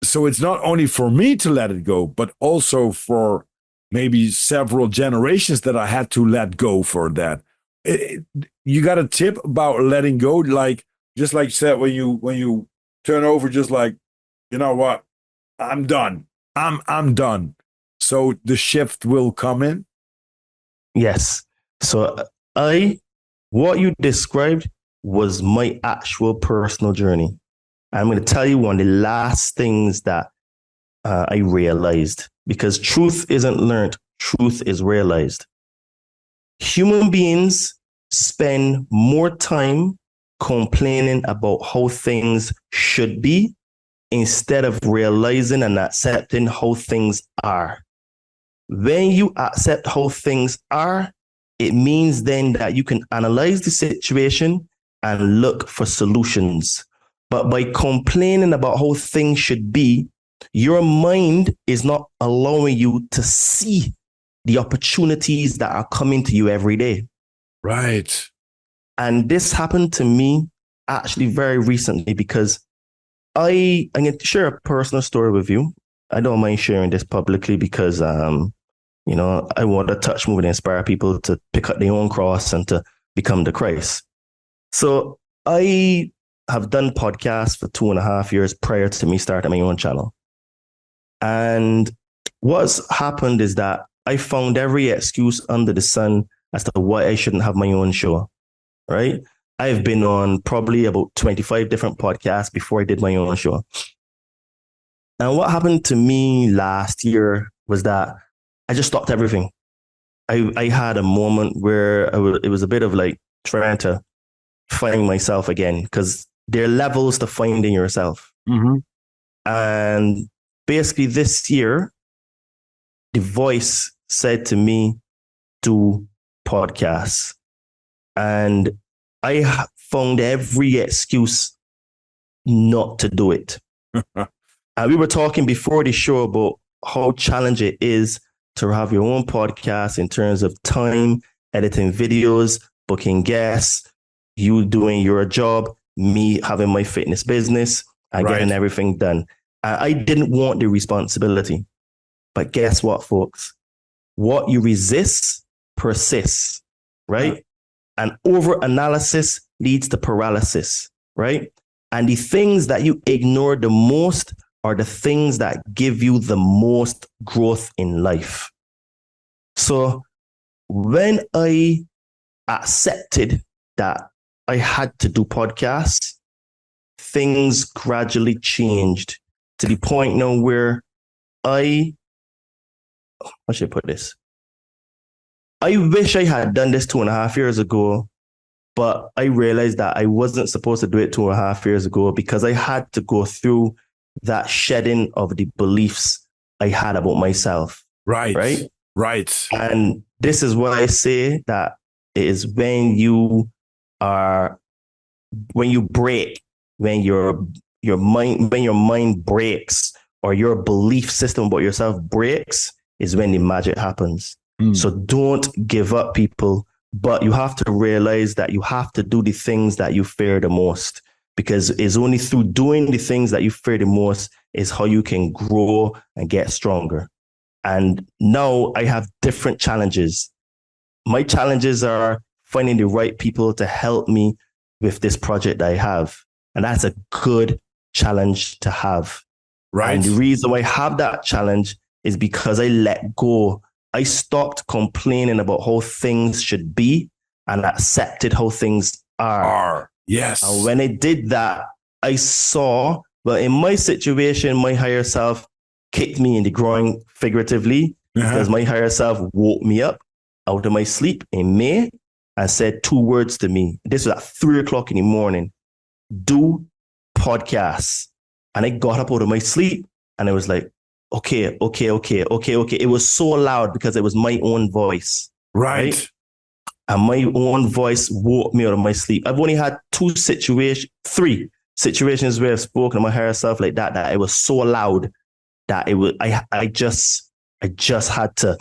So it's not only for me to let it go, but also for maybe several generations that I had to let go for that. You got a tip about letting go? Like, just like you said, when you turn over, just like, you know what? I'm done. I'm done. So the shift will come in? Yes. So what you described was my actual personal journey. I'm going to tell you one of the last things that I realized, because truth isn't learned, truth is realized. Human beings spend more time complaining about how things should be instead of realizing and accepting how things are. When you accept how things are, it means then that you can analyze the situation and look for solutions. But by complaining about how things should be, your mind is not allowing you to see the opportunities that are coming to you every day. Right. And this happened to me actually very recently, because I'm going to share a personal story with you. I don't mind sharing this publicly because, I want to touch, move, and inspire people to pick up their own cross and to become the Christ. So I have done podcasts for 2.5 years prior to me starting my own channel. And what's happened is that I found every excuse under the sun as to why I shouldn't have my own show, right? I've been on probably about 25 different podcasts before I did my own show. And what happened to me last year was that I just stopped everything. I had a moment where it was a bit of like trying to find myself again, because there are levels to finding yourself. Mm-hmm. And basically this year, the voice said to me, do podcasts. And I found every excuse not to do it. And we were talking before the show about how challenging it is to have your own podcast in terms of time, editing videos, booking guests, you doing your job, me having my fitness business, and getting everything done. I didn't want the responsibility. But guess what, folks? What you resist persists, right? Yeah. And over-analysis leads to paralysis, right? And the things that you ignore the most are the things that give you the most growth in life. So when I accepted that I had to do podcasts, things gradually changed to the point now where how should I put this? I wish I had done this 2.5 years ago, but I realized that I wasn't supposed to do it 2.5 years ago because I had to go through that shedding of the beliefs I had about myself. Right. And this is why I say that it is when your mind breaks, or your belief system about yourself breaks, is when the magic happens. So don't give up, people, but you have to realize that you have to do the things that you fear the most, because it's only through doing the things that you fear the most is how you can grow and get stronger. And now I have different challenges. My challenges are finding the right people to help me with this project that I have. And that's a good challenge to have. Right. And the reason why I have that challenge is because I let go. I stopped complaining about how things should be and accepted how things are. Yes. And when I did that, I saw, well, in my situation, my higher self kicked me in the groin figuratively, because my higher self woke me up out of my sleep in May and said 2 words to me. This was at 3:00 in the morning. Do podcasts. And I got up out of my sleep and I was like, okay. It was so loud because it was my own voice. Right? And my own voice woke me out of my sleep. I've only had 3 situations where I've spoken to my higher self like that it was so loud that it would, I just had to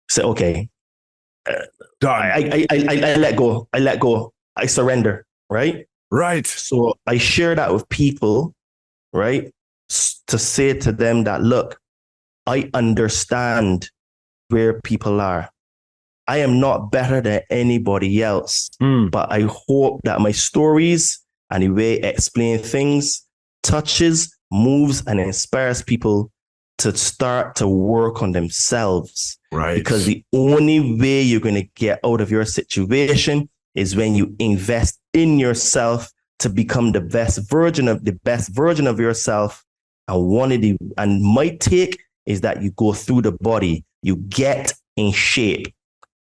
say, okay, I let go. I let go. I surrender. Right. Right. So I share that with people, right? To say to them that, look, I understand where people are. I am not better than anybody else, but I hope that my stories and the way I explain things touches, moves, and inspires people to start to work on themselves. Right. Because the only way you're going to get out of your situation is when you invest in yourself to become the best version of yourself. And my take is that you go through the body, you get in shape.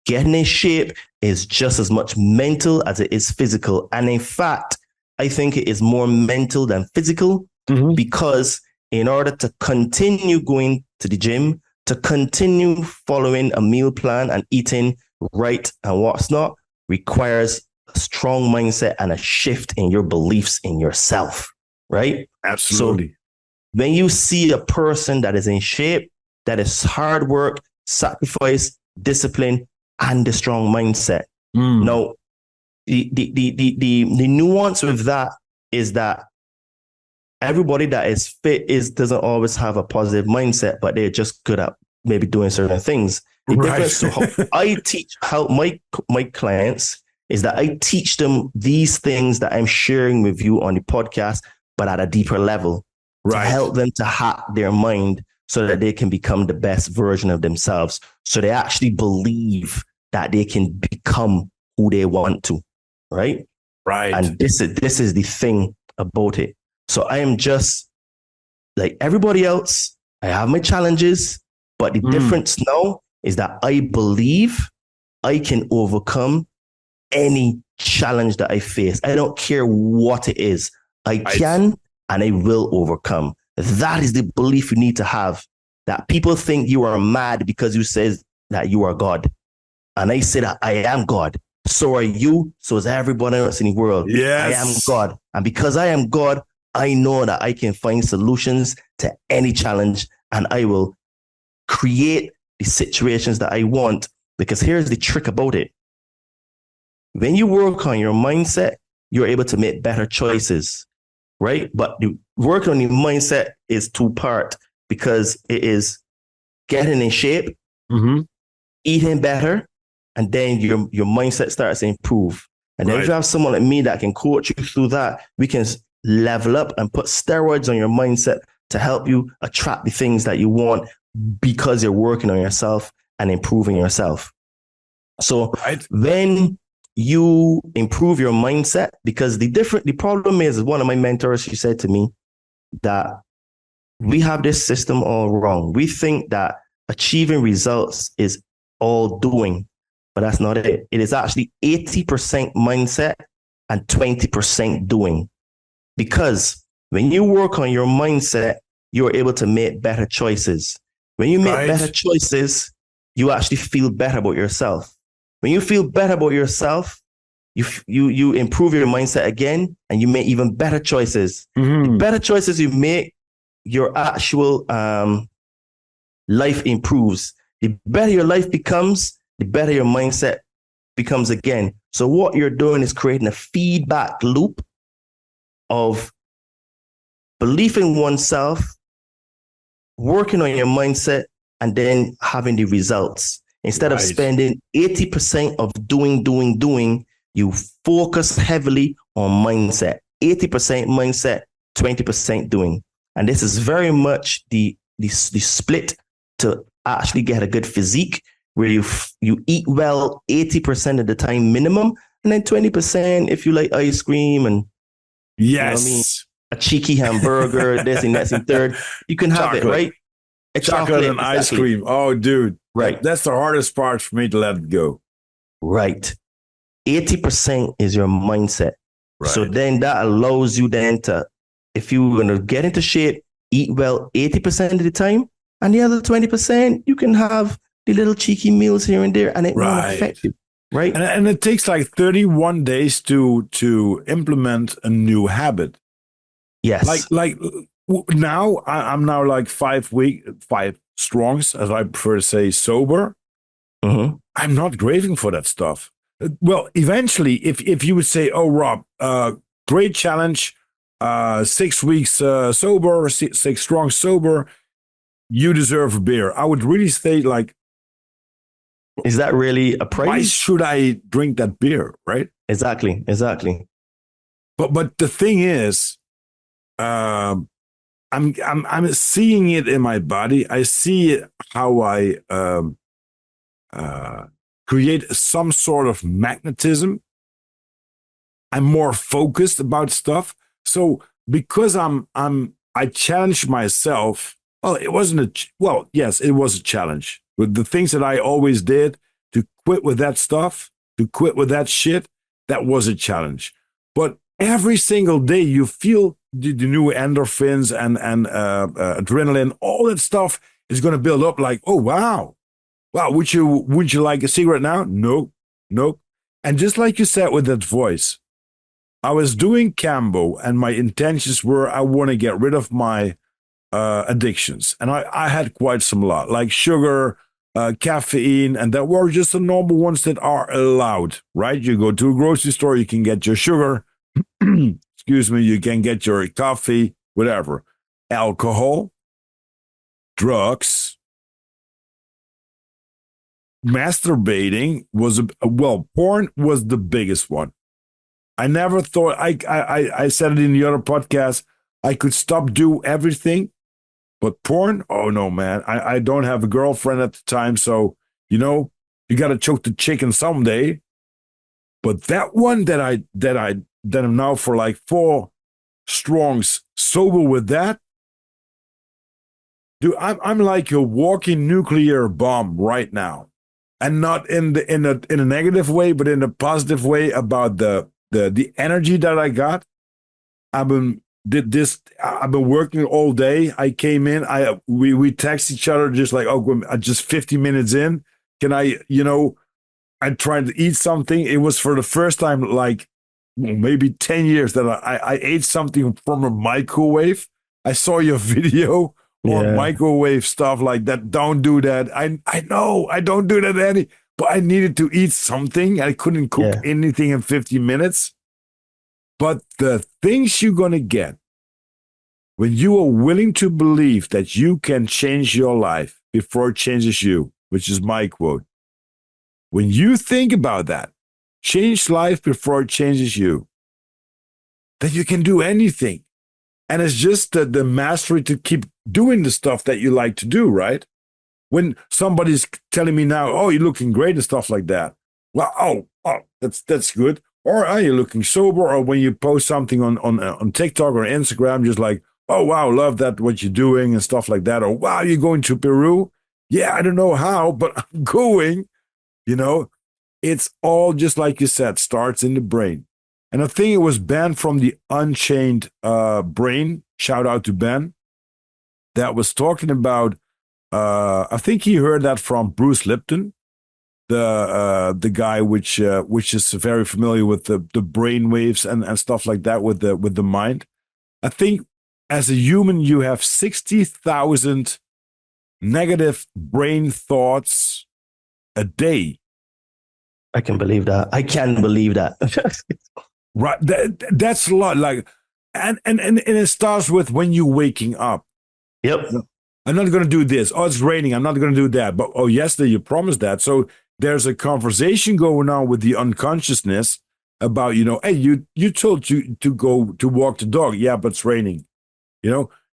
Getting in shape is just as much mental as it is physical. And in fact, I think it is more mental than physical, because in order to continue going to the gym, to continue following a meal plan and eating right and what's not, requires a strong mindset and a shift in your beliefs in yourself, right? Absolutely. So when you see a person that is in shape, that is hard work, sacrifice, discipline, and a strong mindset. Now, the nuance with that is that everybody that is fit doesn't always have a positive mindset, but they're just good at maybe doing certain things. The difference to how I help my clients is that I teach them these things that I'm sharing with you on the podcast, but at a deeper level, to help them to hack their mind so that they can become the best version of themselves. So they actually believe that they can become who they want to, right? Right. And this is the thing about it. So I am just like everybody else. I have my challenges, but the difference now is that I believe I can overcome any challenge that I face. I don't care what it is. I can and I will overcome. That is the belief you need to have, that people think you are mad because you say that you are God. And I say that I am God. So are you. So is everybody else in the world. Yes. I am God. And because I am God, I know that I can find solutions to any challenge, and I will create the situations that I want. Because here's the trick about it. When you work on your mindset, you're able to make better choices, right? But the work on your mindset is two-part, because it is getting in shape, eating better, and then your mindset starts to improve. And then if you have someone like me that can coach you through that, we can level up and put steroids on your mindset to help you attract the things that you want, because you're working on yourself and improving yourself. So when you improve your mindset, because the problem is, one of my mentors, she said to me that we have this system all wrong. We think that achieving results is all doing, but that's not it. It is actually 80% mindset and 20% doing. Because when you work on your mindset, you're able to make better choices. When you make better choices, you actually feel better about yourself. When you feel better about yourself, you improve your mindset again, and you make even better choices. The better choices you make, your actual life improves. The better your life becomes, the better your mindset becomes again. So what you're doing is creating a feedback loop of belief in oneself, working on your mindset, and then having the results. Instead of spending 80% of doing, you focus heavily on mindset. 80% mindset, 20% doing. And this is very much the split to actually get a good physique, where you eat well 80% of the time minimum, and then 20% if you like ice cream and you know what I mean, a cheeky hamburger, this and that and third, you can have it, right? Chocolate and ice cream. Oh, dude. Right. That's the hardest part for me to let it go. Right. 80% is your mindset. Right. So then that allows you then to, if you're going to get into shape, eat well 80% of the time, and the other 20%, you can have the little cheeky meals here and there, and it won't affect you. Right. And it takes like 31 days to implement a new habit. Yes. Like Now I'm now like 5 strongs, as I prefer to say, sober. I'm not craving for that stuff. Well, eventually, if you would say, "Oh, Rob, great challenge, 6 weeks sober, 6 strong sober, you deserve a beer," I would really say, like, Is that really a praise? why should I drink that beer, right? Exactly. But the thing is, I'm seeing it in my body. I see it how I create some sort of magnetism. I'm more focused about stuff. So because I challenged myself. Well, it wasn't yes, it was a challenge. With the things that I always did, to quit with that stuff, to quit with that shit, that was a challenge. But every single day you feel the new endorphins and adrenaline, all that stuff is going to build up like, oh, wow. Would you like a cigarette now? Nope. And just like you said with that voice, I was doing Cambo and my intentions were I want to get rid of my addictions. And I had quite some lot, like sugar, caffeine, and that were just the normal ones that are allowed, right? You go to a grocery store, you can get your sugar, excuse me, you can get your coffee, whatever. Alcohol, drugs, masturbating porn was the biggest one. I never thought, I said it in the other podcast, I could do everything. But porn, oh no, man. I don't have a girlfriend at the time, so, you got to choke the chicken someday. But that one that I'm now for like 4 strongs sober with that, dude, I'm like a walking nuclear bomb right now. And not in a negative way, but in a positive way about the energy that I got. I've been working all day. I came in, we text each other just like, just 50 minutes in. Can I tried to eat something. It was for the first time, like maybe 10 years that I ate something from a microwave. I saw your video on microwave stuff like that. Don't do that. I know I don't do that but I needed to eat something. I couldn't cook anything in 50 minutes. But the things you're going to get when you are willing to believe that you can change your life before it changes you, which is my quote. When you think about that, change life before it changes you, then you can do anything. And it's just the mastery to keep doing the stuff that you like to do, right? When somebody's telling me now, oh, you're looking great and stuff like that. Well, that's good. Or are you looking sober? Or when you post something on TikTok or Instagram, just like, oh, wow, love that, what you're doing and stuff like that. Or, wow, you're going to Peru? Yeah, I don't know how, but I'm going. It's all just like you said, starts in the brain. And I think it was Ben from the Unchained Brain, shout out to Ben, that was talking about, I think he heard that from Bruce Lipton, the guy which is very familiar with the brain waves and stuff like that with the mind. I think as a human, you have 60,000 negative brain thoughts a day. I can believe that. Right. That's a lot. Like, and it starts with when you're waking up. Yep. I'm not going to do this. Oh, it's raining. I'm not going to do that. But, yesterday you promised that. So there's a conversation going on with the unconsciousness about, hey, you told you to go to walk the dog. Yeah, but it's raining.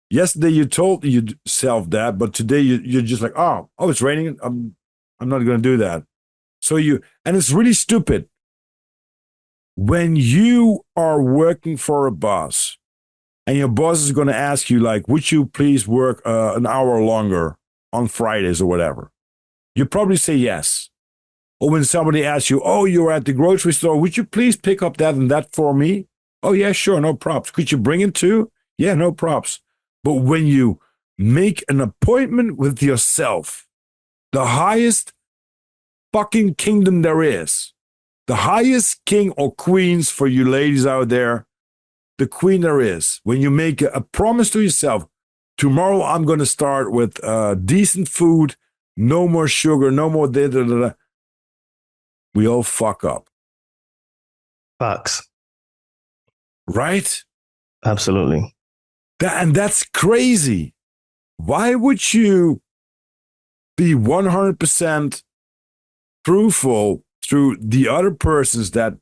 Yesterday you told yourself that, but today you're just like, oh, it's raining. I'm not going to do that. So and it's really stupid. When you are working for a boss and your boss is going to ask you, like, would you please work an hour longer on Fridays or whatever? You probably say yes. Or when somebody asks you, oh, you're at the grocery store, would you please pick up that and that for me? Oh, yeah, sure, no props. Could you bring it too? Yeah, no props. But when you make an appointment with yourself, the highest fucking kingdom there is, the highest king or queens for you ladies out there, the queen there is. When you make a promise to yourself, tomorrow I'm going to start with decent food, no more sugar, no more da, da, da, da. We all fuck up. Facts. Right? Absolutely. And that's crazy. Why would you be 100% truthful through the other persons that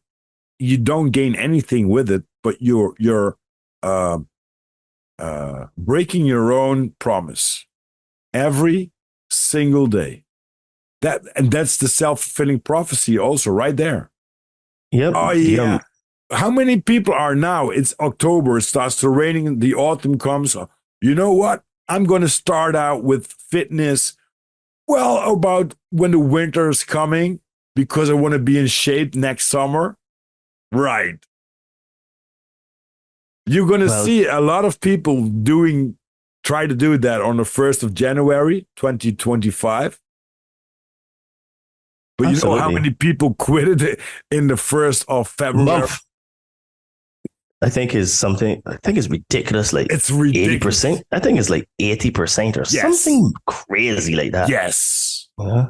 you don't gain anything with it, but you're breaking your own promise every single day? That's the self-fulfilling prophecy also right there. Yep. Oh yeah. How many people are now? It's October, it starts to raining, the autumn comes. You know what? I'm going to start out with fitness. Well, about when the winter is coming, because I want to be in shape next summer. Right. You're going to see a lot of people try to do that on the 1st of January, 2025. But you know how many people quitted it in the 1st of February? Month. I think it's ridiculous. Like it's ridiculous. 80%. I think it's like 80% or something crazy like that. Yes. Yeah.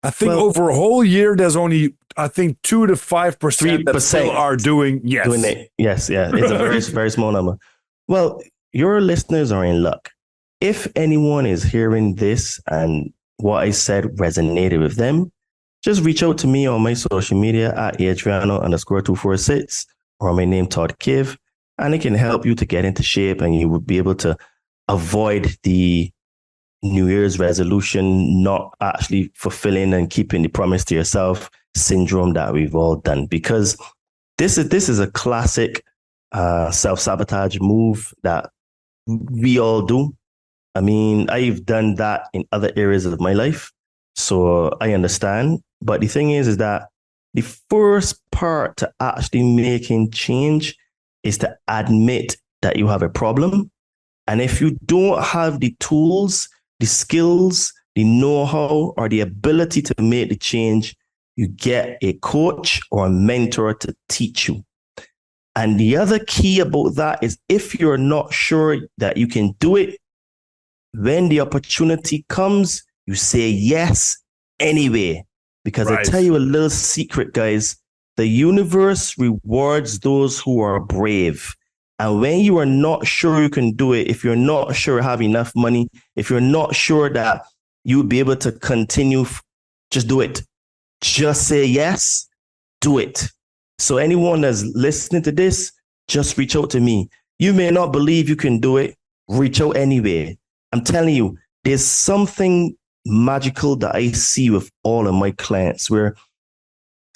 I think over a whole year, there's only, 2 to 5% that still are doing it. Yes. Yeah. It's a very, very small number. Well, your listeners are in luck. If anyone is hearing this and what I said resonated with them, just reach out to me on my social media at Adriano_246 or my name Todd Kiv, and it can help you to get into shape, and you would be able to avoid the New Year's resolution not actually fulfilling and keeping the promise to yourself syndrome that we've all done. Because this is a classic self-sabotage move that we all do. I mean, I've done that in other areas of my life, so I understand. But the thing is that the first part to actually making change is to admit that you have a problem. And if you don't have the tools, the skills, the know-how, or the ability to make the change, you get a coach or a mentor to teach you. And the other key about that is if you're not sure that you can do it, when the opportunity comes, you say yes anyway. Because I tell you a little secret, guys, the universe rewards those who are brave. And when you are not sure you can do it, if you're not sure you have enough money, if you're not sure that you'll be able to continue, just do it. Just say yes, do it. So anyone that's listening to this, just reach out to me. You may not believe you can do it. Reach out anyway. I'm telling you, there's something magical that I see with all of my clients, where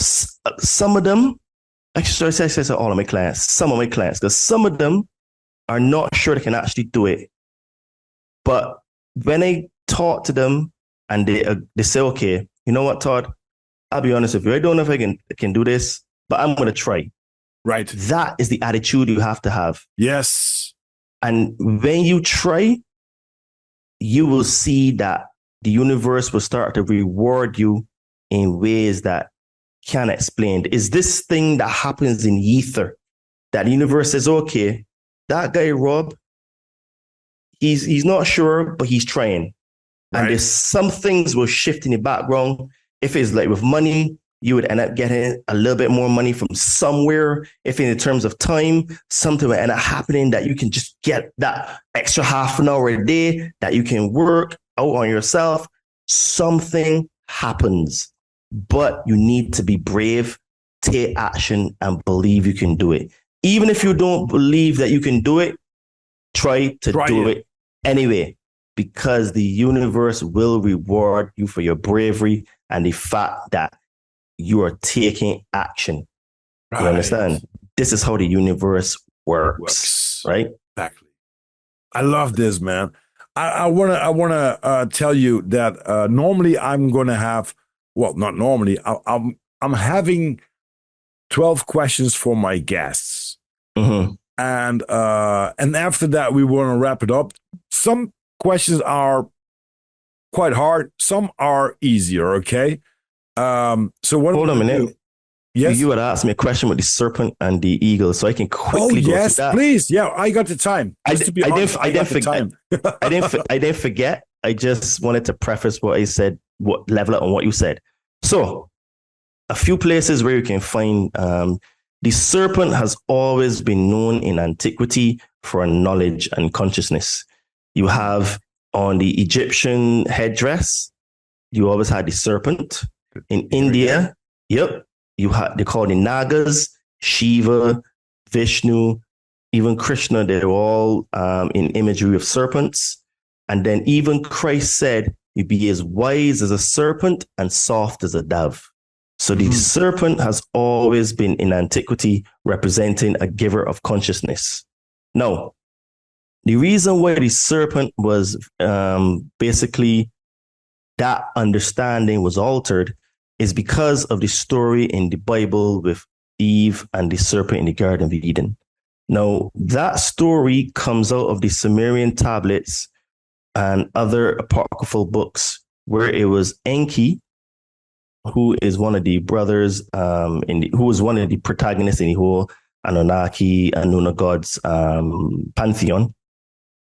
some of them, actually, I say all of my clients, some of my clients, because some of them are not sure they can actually do it. But when I talk to them and they say, okay, you know what, Todd, I'll be honest with you, I don't know if I can do this, but I'm going to try. Right. That is the attitude you have to have. Yes. And when you try, you will see that the universe will start to reward you in ways that can't explain. Is this thing that happens in ether that the universe says, okay, that guy, Rob, he's not sure, but he's trying. Right. And there's some things will shift in the background. If it's like with money, you would end up getting a little bit more money from somewhere. If in terms of time, something will end up happening that you can just get that extra half an hour a day that you can work out on yourself. Something happens, but you need to be brave, take action, and believe you can do it. Even if you don't believe that you can do it, try to do it anyway, because the universe will reward you for your bravery and the fact that you are taking action. Right. You understand? This is how the universe works. Right? Exactly. I love this, man. I wanna tell you that normally I'm gonna have, well, not normally. I'm having 12 questions for my guests, and after that we want to wrap it up. Some questions are quite hard. Some are easier. Okay. So what? Hold on a minute. Yes. You had asked me a question with the serpent and the eagle, so I can quickly go yes, through that. Please. Yeah, I got the time. I didn't forget. I just wanted to preface what I said, what level up on what you said. So, a few places where you can find the serpent has always been known in antiquity for knowledge and consciousness. You have on the Egyptian headdress, you always had the serpent. In India, you had, they call the Nagas, Shiva, Vishnu, even Krishna. They're all in imagery of serpents. And then even Christ said, "You be as wise as a serpent and soft as a dove." So the serpent has always been in antiquity representing a giver of consciousness. Now, the reason why the serpent was basically that understanding was altered is because of the story in the Bible with Eve and the serpent in the Garden of Eden. Now, that story comes out of the Sumerian tablets and other apocryphal books where it was Enki, who is one of the brothers, who was one of the protagonists in the whole Anunnaki, Anuna gods pantheon.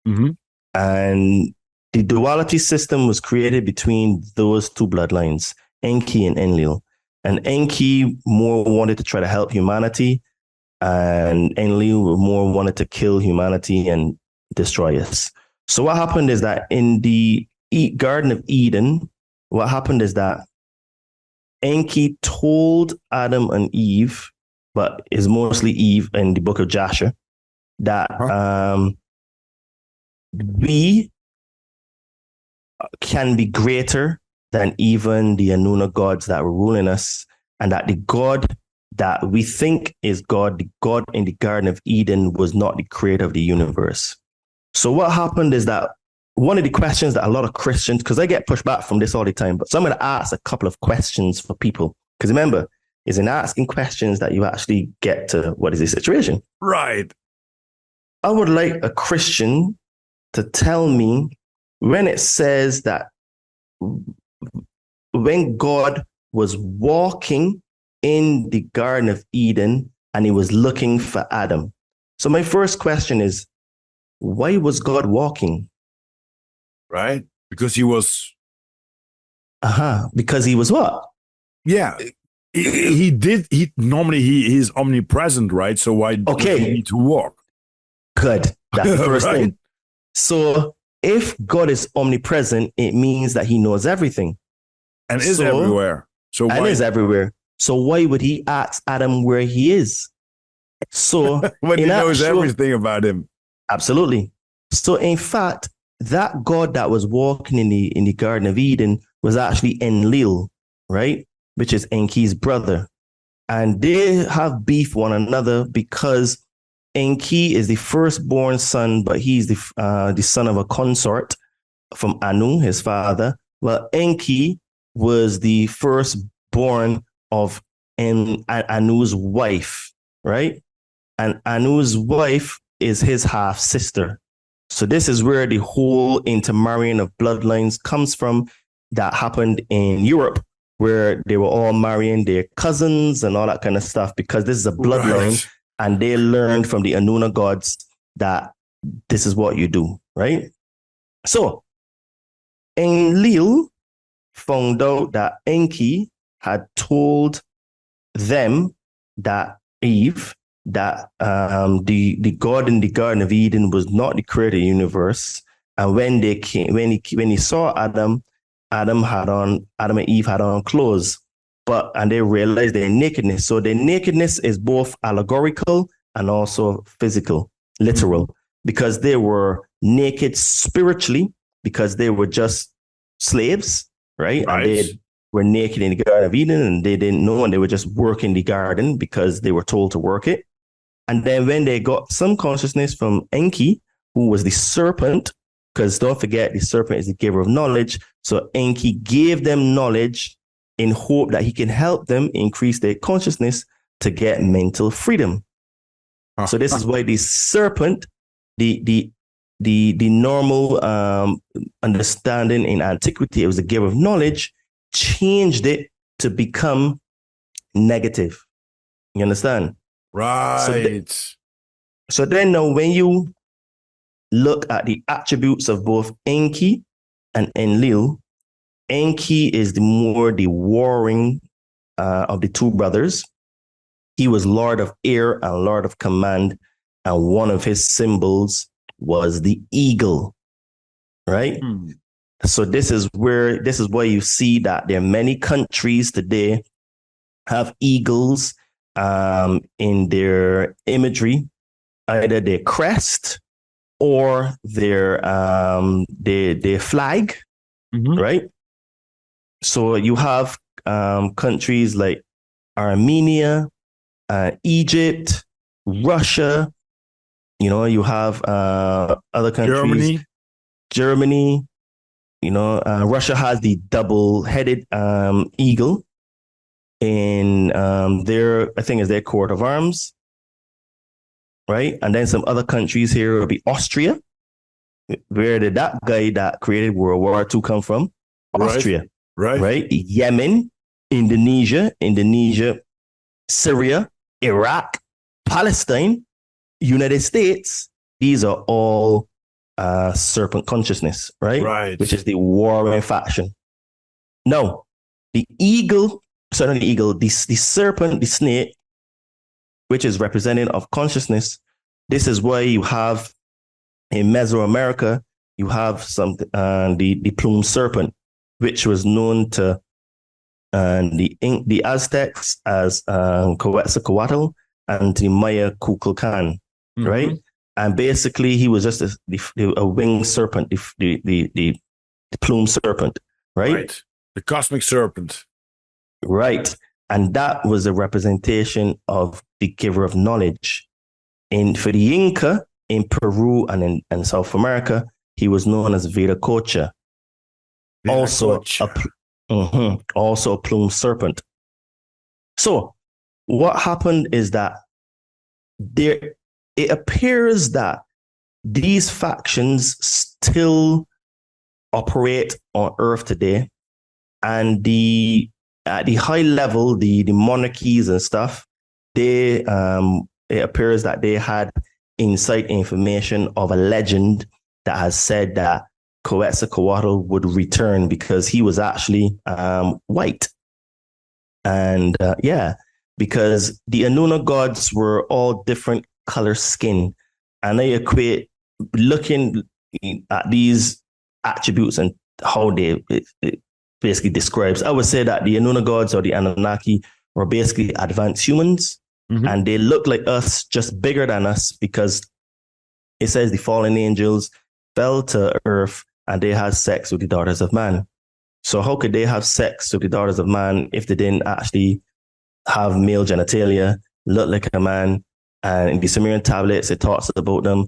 Mm-hmm. And the duality system was created between those two bloodlines, Enki and Enlil. And Enki more wanted to try to help humanity, and Enlil more wanted to kill humanity and destroy us. So what happened is that in the Garden of Eden, what happened is that Enki told Adam and Eve, but is mostly Eve in the book of Jasher, that we can be greater than even the Anuna gods that were ruling us, and that the God that we think is God, the God in the Garden of Eden, was not the creator of the universe. So what happened is that one of the questions that a lot of Christians, because I get pushed back from this all the time, but so I'm going to ask a couple of questions for people. Because remember, it's in asking questions that you actually get to what is the situation. Right. I would like a Christian to tell me when it says that when God was walking in the Garden of Eden and he was looking for Adam. So my first question is, why was God walking? Right. Because he was. Because he was what? Yeah. He normally is omnipresent, right? So why does he need to walk? Good. That's the first right? thing. So if God is omnipresent, it means that he knows everything. And is everywhere. Is everywhere. So why would he ask Adam where he is? So when he knows everything about him. Absolutely. So in fact, that God that was walking in the Garden of Eden was actually Enlil, right? Which is Enki's brother. And they have beef one another because Enki is the firstborn son, but he's the son of a consort from Anu, his father. Well, Enki was the firstborn of Anu's wife, right? And Anu's wife is his half sister. So this is where the whole intermarrying of bloodlines comes from that happened in Europe, where they were all marrying their cousins and all that kind of stuff, because this is a bloodline. Right. And they learned from the Anuna gods that this is what you do, right? So Enlil found out that Enki had told them, that Eve, that the God in the Garden of Eden was not the creator of the universe. And when he saw Adam and Eve had on clothes, and they realized their nakedness. So their nakedness is both allegorical and also physical, literal, because they were naked spiritually, because they were just slaves, right? And they were naked in the Garden of Eden, and they didn't know, and they were just working the garden because they were told to work it. And then when they got some consciousness from Enki, who was the serpent, because don't forget, the serpent is the giver of knowledge. So Enki gave them knowledge in hope that he can help them increase their consciousness to get mental freedom. So this is why the serpent, the normal understanding in antiquity, it was a giver of knowledge, changed it to become negative. You understand? Right. So then now when you look at the attributes of both Enki and Enlil, Enki is the warring of the two brothers. He was Lord of Air and Lord of Command, and one of his symbols was the eagle, right? So this is why you see that there are many countries today have eagles in their imagery, either their crest or their flag, right? So you have countries like Armenia, Egypt, Russia. You know, you have other countries. Germany. You know, Russia has the double-headed eagle in their, I think, is their coat of arms, right? And then some other countries here will be Austria. Where did that guy that created World War II come from? Austria, right? Yemen, Indonesia, Syria, Iraq, Palestine, United States. These are all serpent consciousness, right? Which is the warring faction. Now, the serpent, the snake, which is representative of consciousness. This is why you have in Mesoamerica, you have the plumed serpent, which was known to the Aztecs as Quetzalcoatl and the Maya Kukulkan, right? And basically, he was just a winged serpent, the plumed serpent, right? The cosmic serpent. Right. And that was a representation of the giver of knowledge. And for the Inca in Peru and in South America, he was known as Viracocha. Also a plumed serpent. So what happened is that it appears that these factions still operate on Earth today, and at the high level, the monarchies and stuff, it appears that they had inside information of a legend that has said that Quetzalcoatl would return because he was actually white. And because the Anuna gods were all different color skin. And I equate looking at these attributes and how it basically describes. I would say that the Anuna gods or the Anunnaki were basically advanced humans. And they look like us, just bigger than us, because it says the fallen angels fell to earth and they had sex with the daughters of man. So how could they have sex with the daughters of man if they didn't actually have male genitalia, look like a man? And in the Sumerian tablets, it talks about them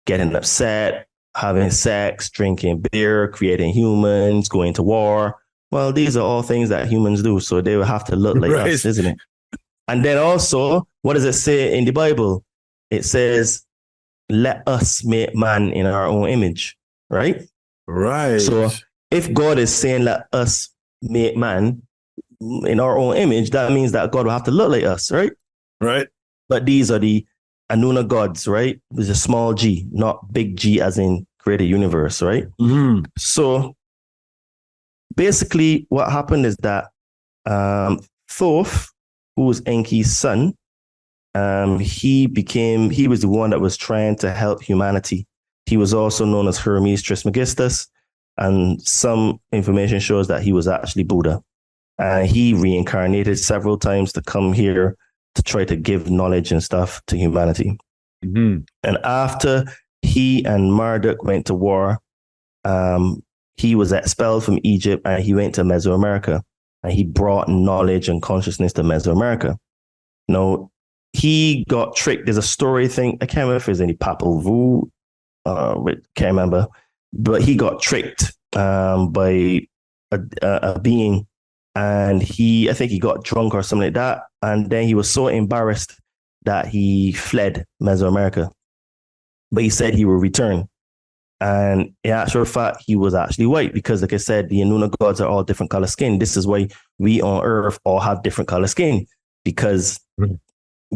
getting upset, having sex, drinking beer, creating humans, going to war. Well, these are all things that humans do. So they will have to look like us, isn't it? And then also, what does it say in the Bible? It says, let us make man in our own image, right? Right. So if God is saying, let us make man in our own image, that means that God will have to look like us, right? Right. But these are the Anuna gods, right? With a small g, not big G as in create a universe, right? So basically what happened is that Thoth, who was Enki's son, he was the one that was trying to help humanity. He was also known as Hermes Trismegistus, and some information shows that he was actually Buddha. And he reincarnated several times to come here to try to give knowledge and stuff to humanity. And after he and Marduk went to war, he was expelled from Egypt and he went to Mesoamerica. And he brought knowledge and consciousness to Mesoamerica. Now, he got tricked. There's a story thing. I can't remember if there's any Papal Vu. Can't remember. But he got tricked by a being. And I think he got drunk or something like that. And then he was so embarrassed that he fled Mesoamerica. But he said he will return. And in actual fact, he was actually white because, like I said, the Anuna gods are all different color skin. This is why we on Earth all have different color skin, because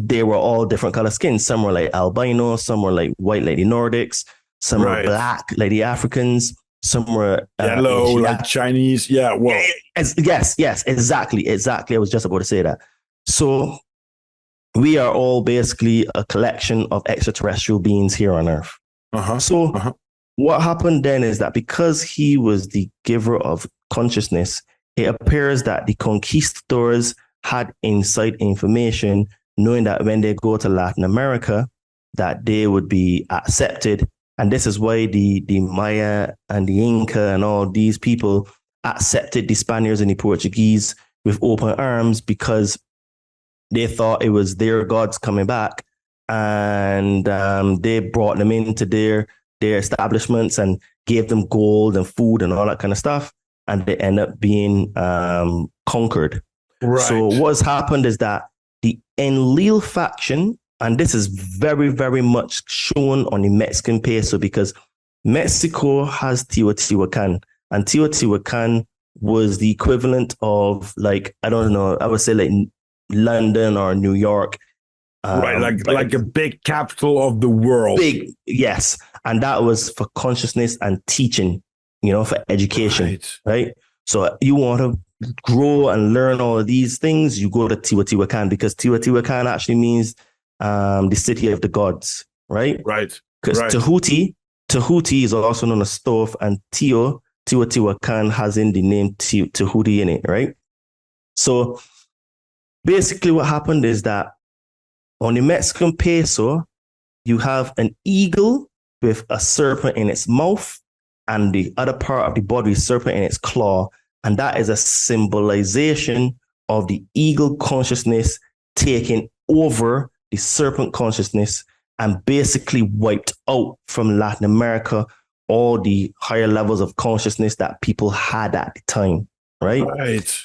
they were all different color skins. Some were like albino, some were like white like the Nordics, some were black like the Africans, some were yellow like Chinese. Yeah, well, yes, exactly. I was just about to say that. So we are all basically a collection of extraterrestrial beings here on Earth. What happened then is that because he was the giver of consciousness, it appears that the conquistadors had inside information, knowing that when they go to Latin America, that they would be accepted. And this is why the Maya and the Inca and all these people accepted the Spaniards and the Portuguese with open arms, because they thought it was their gods coming back, and they brought them into their establishments and gave them gold and food and all that kind of stuff, and they end up being conquered. Right. So what's happened is that the Enlil faction, and this is very, very much shown on the Mexican peso, because Mexico has Teotihuacan, and Teotihuacan was the equivalent of, like, I don't know, I would say like London or New York. Right, like a big capital of the world. Big, yes. And that was for consciousness and teaching, for education, right? So you want to grow and learn all of these things, you go to Teotihuacan, because Teotihuacan actually means the city of the gods, right? Right. Because Tehuti is also known as stove, and Teotihuacan has in the name Tehuti in it, right? So basically what happened is that on the Mexican peso, you have an eagle with a serpent in its mouth, and the other part of the body is serpent in its claw. And that is a symbolization of the eagle consciousness taking over the serpent consciousness and basically wiped out from Latin America all the higher levels of consciousness that people had at the time, right? Right.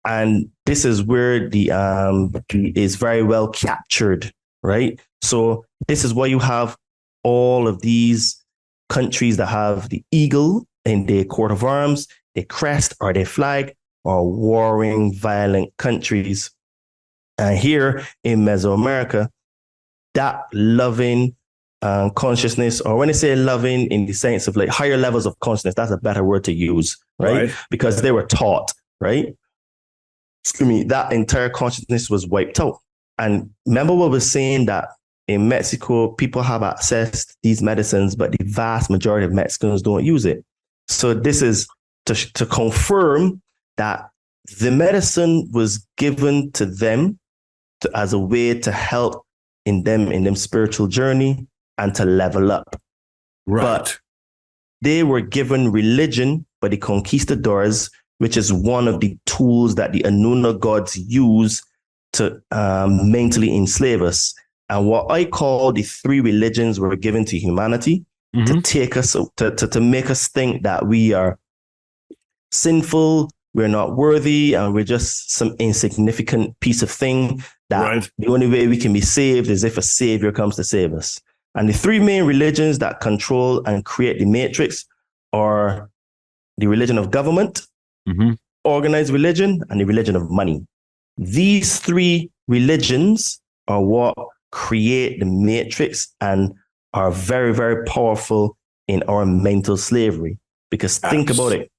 And this is where the is very well captured, right? So this is why you have all of these countries that have the eagle in their coat of arms, their crest or their flag, or warring, violent countries. And here in Mesoamerica, that loving consciousness, or when I say loving in the sense of like higher levels of consciousness, that's a better word to use, right? Because they were taught, right? Excuse me, that entire consciousness was wiped out. And remember what we're saying, that in Mexico, people have access to these medicines, but the vast majority of Mexicans don't use it. So this is to confirm that the medicine was given to them as a way to help in them spiritual journey and to level up. Right. But they were given religion by the conquistadors, which is one of the tools that the Anuna gods use to mentally enslave us. And what I call the three religions were given to humanity to take us, to make us think that we are sinful, we're not worthy, and we're just some insignificant piece of thing, that the only way we can be saved is if a savior comes to save us. And the three main religions that control and create the matrix are the religion of government, organized religion, and the religion of money. These three religions are what create the matrix and are very, very powerful in our mental slavery. Because think about it.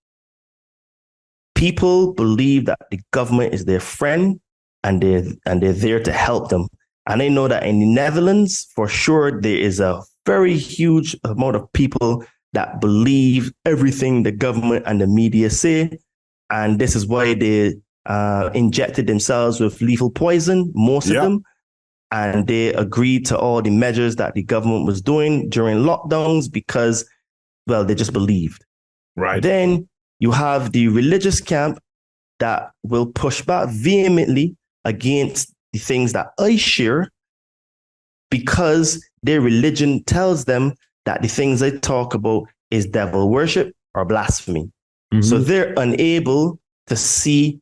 People believe that the government is their friend and they're there to help them. And I know that in the Netherlands, for sure, there is a very huge amount of people that believe everything the government and the media say. And this is why they injected themselves with lethal poison, most of them. And they agreed to all the measures that the government was doing during lockdowns because, well, they just believed. Right. Then you have the religious camp that will push back vehemently against the things that I share because their religion tells them that the things I talk about is devil worship or blasphemy. So they're unable to see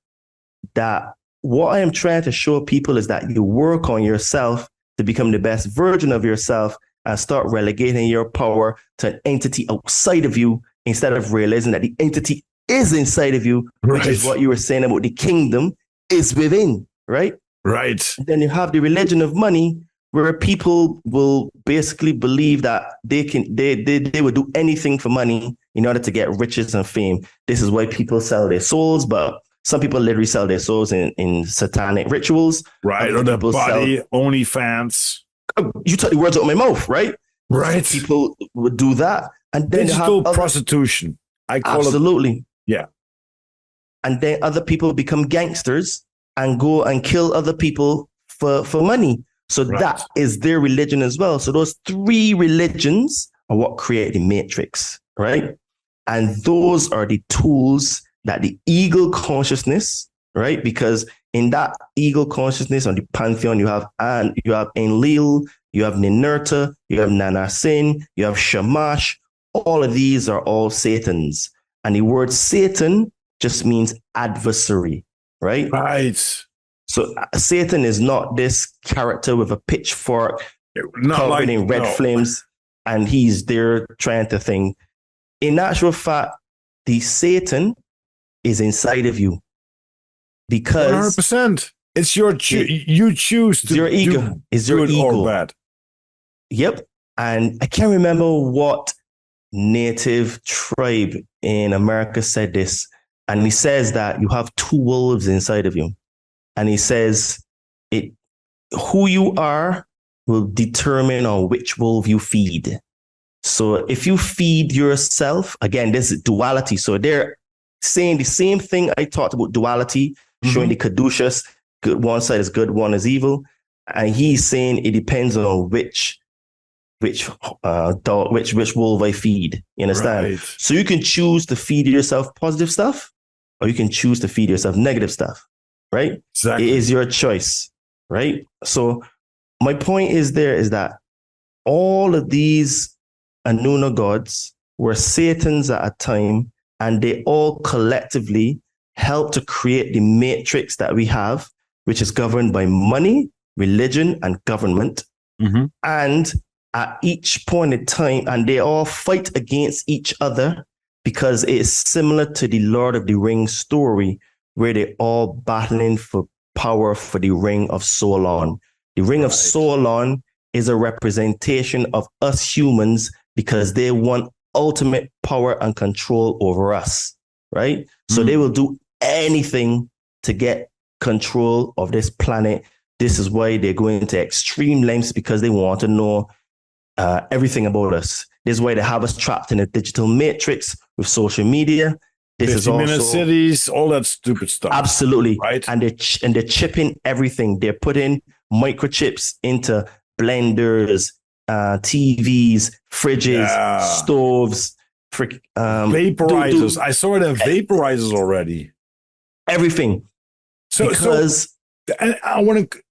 that what I am trying to show people is that you work on yourself to become the best version of yourself and start relegating your power to an entity outside of you instead of realizing that the entity is inside of you, which is what you were saying about the kingdom is within, right? Right. Then you have the religion of money, where people will basically believe that they would do anything for money in order to get riches and fame. This is why people sell their souls, but some people literally sell their souls in satanic rituals. Right. Or the body, OnlyFans. You took the words out of my mouth, right? Right. So people would do that. And then digital prostitution. I call absolutely. it. Yeah. And then other people become gangsters and go and kill other people for money. So that is their religion as well. So those three religions are what create the matrix, right? And those are the tools that the ego consciousness, right? Because in that ego consciousness on the pantheon, you have Enlil, you have Ninurta, you have Nanasin, you have Shamash. All of these are all Satans. And the word Satan just means adversary, right? Right. So Satan is not this character with a pitchfork covered in red flames, and he's there trying to think. In actual fact, the Satan is inside of you, because 100%. It's your you choose to your ego. Is your ego or bad? Yep. And I can't remember what native tribe in America said this, and he says that you have two wolves inside of you. And he says, who you are will determine on which wolf you feed. So if you feed yourself, again, this is duality. So they're saying the same thing I talked about, duality, showing the caduceus, good, one side is good, one is evil. And he's saying it depends on which wolf I feed. You understand? Right. So you can choose to feed yourself positive stuff, or you can choose to feed yourself negative stuff. Right? Exactly. It is your choice, right? So my point is that all of these Anuna gods were Satans at a time, and they all collectively helped to create the matrix that we have, which is governed by money, religion, and government. Mm-hmm. And at each point in time, and they all fight against each other, because it is similar to the Lord of the Rings story, where they're all battling for power for the Ring of Solon. The Ring of Solon is a representation of us humans, because they want ultimate power and control over us, right? So they will do anything to get control of this planet. This is why they're going to extreme lengths, because they want to know everything about us. This is why they have us trapped in a digital matrix with social media. This is also cities, all that stupid stuff. Absolutely, right. And they're chipping everything. They're putting microchips into blenders, TVs, fridges, stoves, vaporizers. I saw it have vaporizers already. Everything. And I want to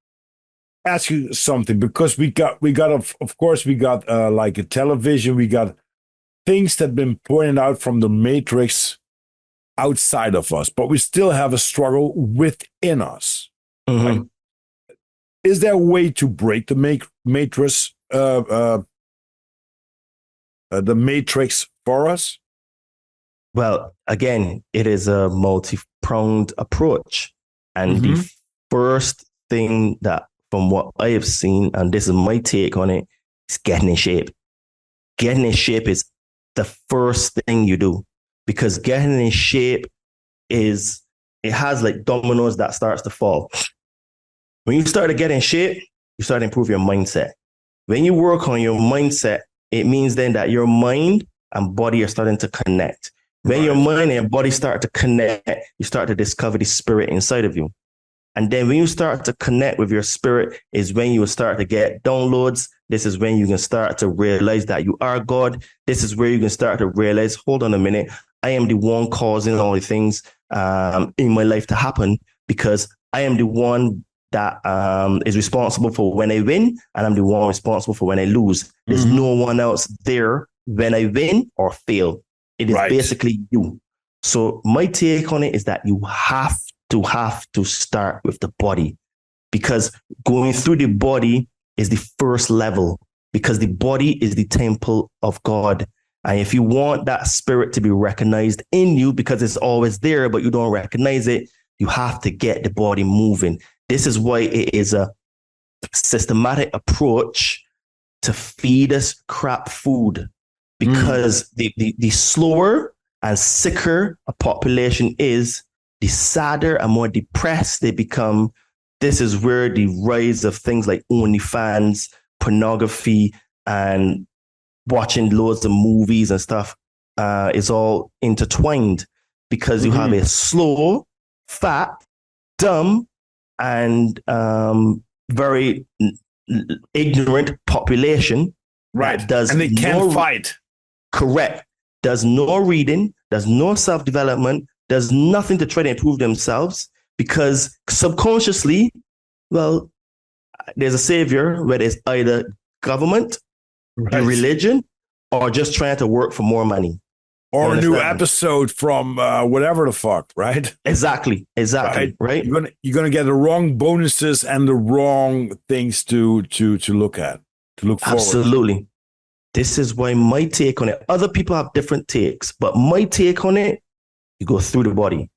ask you something, because we got of course we got like a television. We got things that have been pointed out from the matrix outside of us, but we still have a struggle within us. Mm-hmm. Right? Is there a way to break the matrix, the matrix for us? Well, again, it is a multi-pronged approach, and the first thing that, from what I have seen, and this is my take on it, is getting in shape. Getting in shape is the first thing you do. Because getting in shape it has like dominoes that starts to fall. When you start to get in shape, you start to improve your mindset. When you work on your mindset, it means then that your mind and body are starting to connect. When your mind and your body start to connect, you start to discover the spirit inside of you. And then when you start to connect with your spirit is when you will start to get downloads. This is when you can start to realize that you are God. This is where you can start to realize, hold on a minute, I am the one causing all the things in my life to happen, because I am the one that is responsible for when I win, and I'm the one responsible for when I lose. There's no one else there when I win or fail. It is basically you. So my take on it is that you have to start with the body, because going through the body is the first level, because the body is the temple of God. And if you want that spirit to be recognized in you, because it's always there, but you don't recognize it, you have to get the body moving. This is why it is a systematic approach to feed us crap food, because the slower and sicker a population is, the sadder and more depressed they become. This is where the rise of things like OnlyFans, pornography, and watching loads of movies and stuff is all intertwined, because you have a slow, fat, dumb, and very ignorant population. Right. And they can't fight. Correct. Does no reading, does no self-development, does nothing to try to improve themselves, because subconsciously, well, there's a savior, where there's either government, Right. religion, or just trying to work for more money. Or a new episode from whatever the fuck, right? Exactly. Right. You're gonna get the wrong bonuses and the wrong things to look at, to look forward. Absolutely. This is why my take on it. Other people have different takes, but my take on it, you go through the body.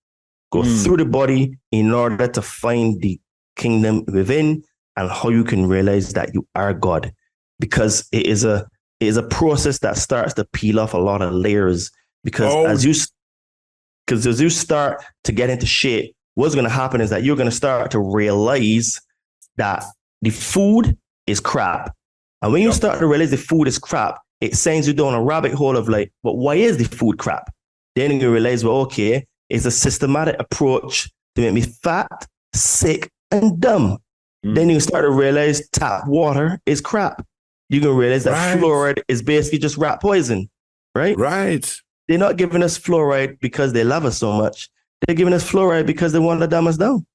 Go through the body in order to find the kingdom within, and how you can realize that you are God. Because it is a process that starts to peel off a lot of layers. Because as you start to get into shape, what's going to happen is that you're going to start to realize that the food is crap. And when you start to realize the food is crap, it sends you down a rabbit hole of like, but why is the food crap? Then you realize, well, okay, it's a systematic approach to make me fat, sick, and dumb. Then you start to realize tap water is crap. You can realize that fluoride is basically just rat poison, right? Right. They're not giving us fluoride because they love us so much. They're giving us fluoride because they want to dumb us down.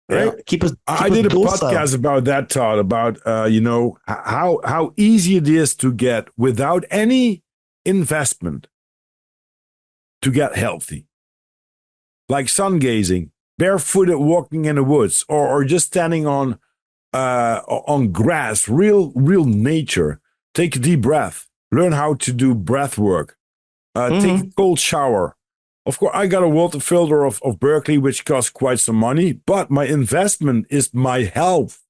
Right? Yeah. I did a podcast about that, Todd, about how easy it is to get, without any investment, to get healthy. Like sun gazing, barefooted walking in the woods, or just standing on grass, real nature. Take a deep breath. Learn how to do breath work. Take a cold shower. Of course, I got a water filter of Berkeley, which costs quite some money, but my investment is my health.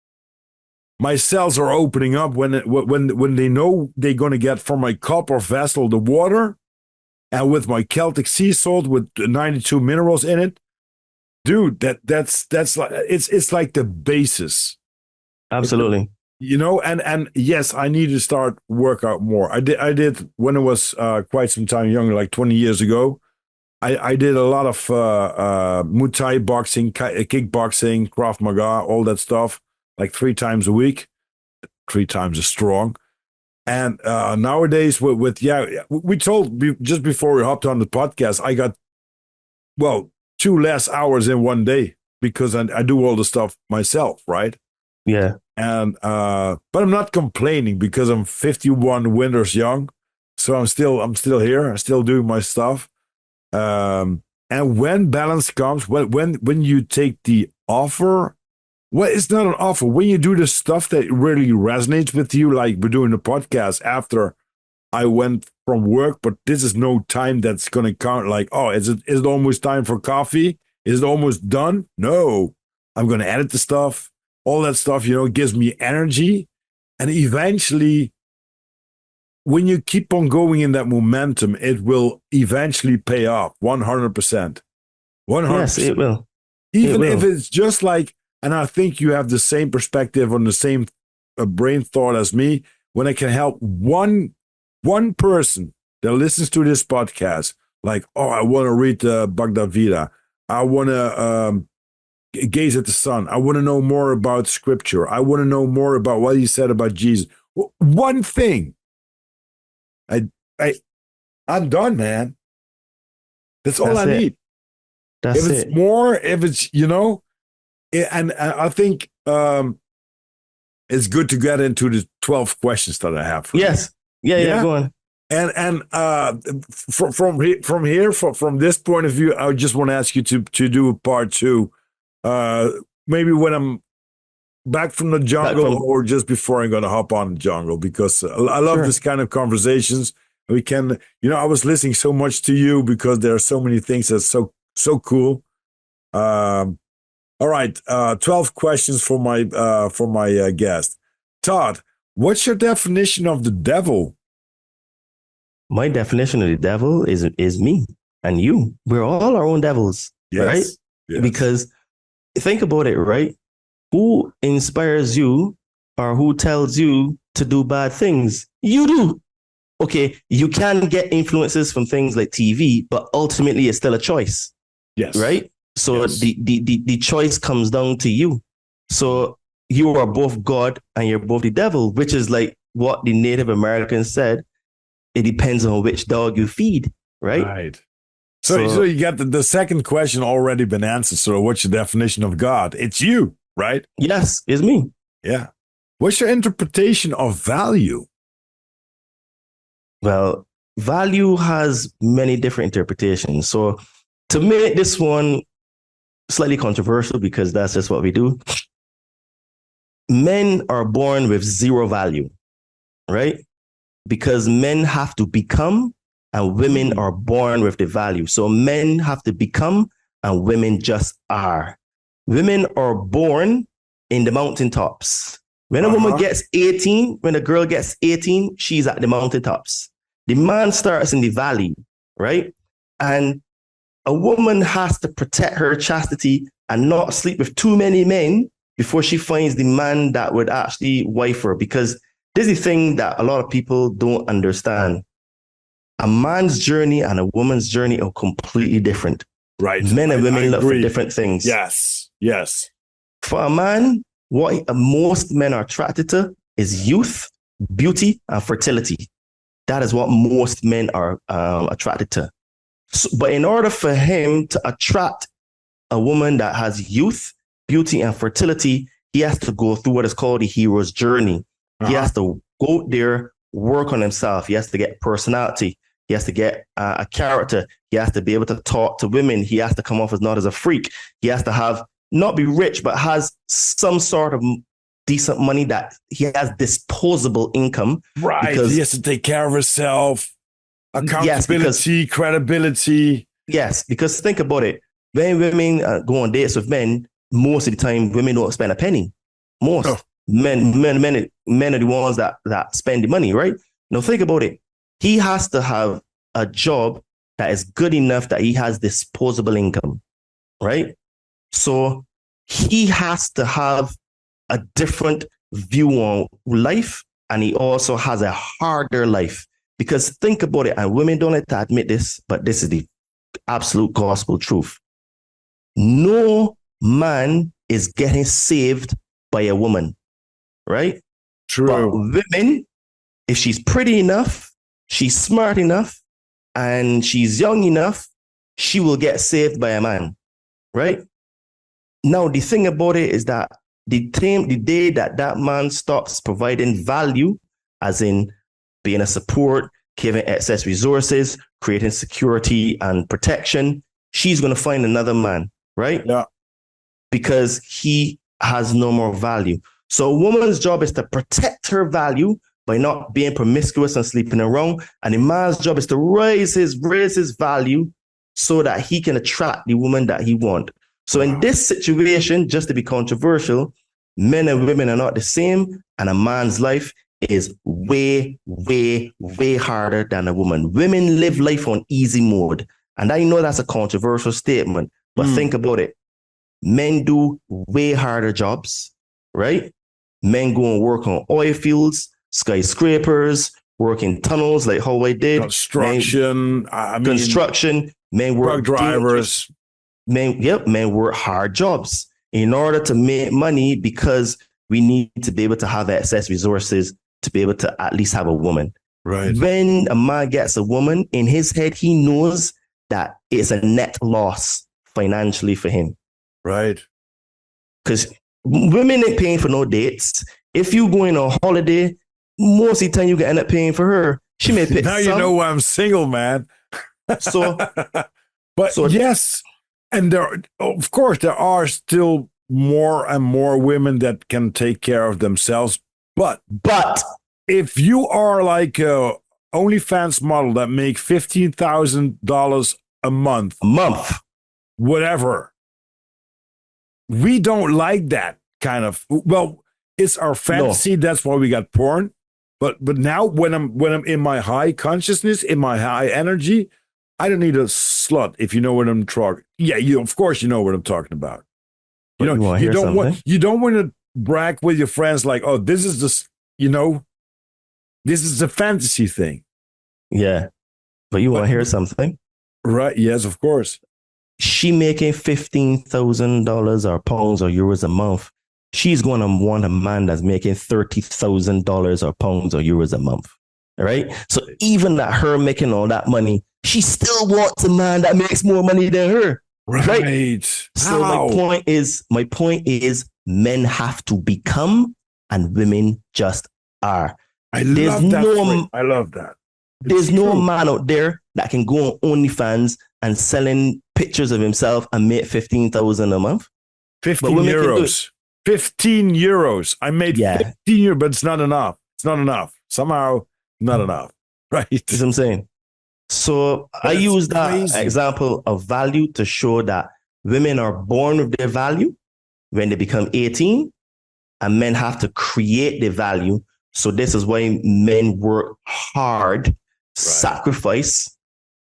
My cells are opening up when they know they're going to get from my cup or vessel the water, and with my Celtic sea salt with 92 minerals in it. Dude, that's like it's like the basis. Absolutely. And yes, I need to start workout more. I did when it was quite some time younger, like 20 years ago. I did a lot of Muay Thai boxing, kickboxing, Krav Maga, all that stuff, like 3 times a week. 3 times as strong. And nowadays, we told just before we hopped on the podcast, I got 2 less hours in one day because I do all the stuff myself, right? Yeah. And but I'm not complaining because I'm 51 winters young, so I'm still here. I'm still doing my stuff. And when balance comes, when you take the offer, it's not an offer. When you do the stuff that really resonates with you, like we're doing the podcast after I went from work, but this is no time that's going to count. Like, is it almost time for coffee? Is it almost done? No, I'm going to edit the stuff. All that stuff, gives me energy. And eventually, when you keep on going in that momentum, it will eventually pay off 100%. 100%. Yes, it will. Even if it's just like, and I think you have the same perspective on the same brain thought as me, when I can help one person that listens to this podcast, like, I want to read the Bhagavad Gita. I want to gaze at the sun. I want to know more about scripture. I want to know more about what he said about Jesus. One thing. I'm done, man. That's all I need. That's if it's more, if it's, and I think it's good to get into the 12 questions that I have for you. Yes. Yeah, go on. And from this point of view, I just want to ask you to do a part 2. Maybe when I'm back from the jungle or just before I'm going to hop on the jungle, because I love this kind of conversations. We can, I was listening so much to you because there are so many things that's so cool. All right, 12 questions for my guest. Todd, what's your definition of the devil? My definition of the devil is me and you. We're all our own devils, right? Yes. Because think about it, right? Who inspires you or who tells you to do bad things? You do. Okay, you can get influences from things like TV, but ultimately it's still a choice. Yes. Right? So Yes. the choice comes down to you. So you are both God and you're both the devil, which is like what the Native Americans said. It depends on which dog you feed, right? Right. So you got the second question already been answered. So what's your definition of God? It's you, right? Yes, it's me. Yeah. What's your interpretation of value? Well, value has many different interpretations. So to make this one slightly controversial, because that's just what we do, men are born with zero value, right? Because men have to become and women are born with the value. So men have to become and women just are. Women are born in the mountaintops. When a woman gets 18, when a girl gets 18, she's at the mountaintops. The man starts in the valley, right? And a woman has to protect her chastity and not sleep with too many men before she finds the man that would actually wife her. Because this is the thing that a lot of people don't understand. A man's journey and a woman's journey are completely different. Right. Men and women look for agree. different things. Yes. Yes. For a man, what most men are attracted to is youth, beauty, and fertility. That is what most men are attracted to. So, but in order for him to attract a woman that has youth, beauty, and fertility, he has to go through what is called the hero's journey. He has to go there, work on himself. He has to get personality. He has to get a character. He has to be able to talk to women. He has to come off as not as a freak. He has to have, not be rich, but has some sort of decent money that he has disposable income. Right. Because, he has to take care of himself. Accountability, credibility. Yes, because think about it. When women go on dates with men, most of the time women don't spend a penny. Most. Oh. Men are the ones that spend the money, right? Now think about it. He has to have a job that is good enough that he has disposable income, right? So he has to have a different view on life, and he also has a harder life. Because think about it, and women don't like to admit this, but this is the absolute gospel truth. No man is getting saved by a woman. Right? True. But women, if she's pretty enough, she's smart enough, and she's young enough, she will get saved by a man. Right? Now, the thing about it is that the day that man stops providing value, as in being a support, giving excess resources, creating security and protection, she's going to find another man. Right? Yeah. Because he has no more value. So a woman's job is to protect her value by not being promiscuous and sleeping around. And a man's job is to raise his value so that he can attract the woman that he wants. So in this situation, just to be controversial, men and women are not the same. And a man's life is way, way, way harder than a woman. Women live life on easy mode. And I know that's a controversial statement, but think about it. Men do way harder jobs, right? Men go and work on oil fields, skyscrapers, work in tunnels like how I did. Construction. Men work truck drivers. Men work hard jobs in order to make money, because we need to be able to have access resources to be able to at least have a woman. Right. When a man gets a woman, in his head, he knows that it's a net loss financially for him. Right. Because women ain't paying for no dates. If you go on a holiday, most of the time you can end up paying for her. She may pick now you know why I'm single, man. But yes, and of course there are still more and more women that can take care of themselves. But if you are like a OnlyFans model that make $15,000 a month, whatever, we don't like that kind of. Well, it's our fantasy. No. That's why we got porn. But now when I'm in my high consciousness, in my high energy, I don't need a slut. If you know what I'm talking. Yeah, of course you know what I'm talking about. You know, you don't want to brag with your friends like, oh, this is this is the fantasy thing. Yeah, but you want to hear something, right? Yes, of course. She making $15,000 or pounds or euros a month. She's going to want a man that's making $30,000 or pounds or euros a month. All right. So even at her making all that money, she still wants a man that makes more money than her. Right. So my point is men have to become and women just are. I love that. There's no man out there that can go on OnlyFans and selling pictures of himself and make 15,000 a month. 15 euros. 15 euros. I made 15 euros, but it's not enough. It's not enough. Somehow, not enough. Right. That's what I'm saying. So I use that example of value to show that women are born with their value when they become 18, and men have to create the value. So this is why men work hard, sacrifice,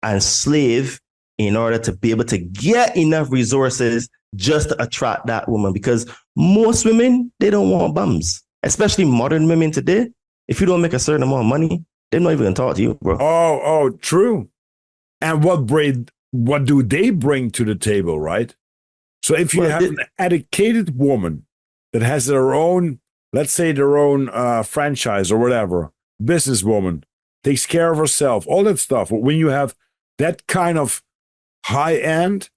and slave in order to be able to get enough resources just to attract that woman. Because most women, they don't want bums, especially modern women today. If you don't make a certain amount of money, they're not even going to talk to you, bro. Oh, true. And what do they bring to the table, right? So if you have an educated woman that has their own, let's say their own franchise or whatever, businesswoman, takes care of herself, all that stuff. When you have that kind of high end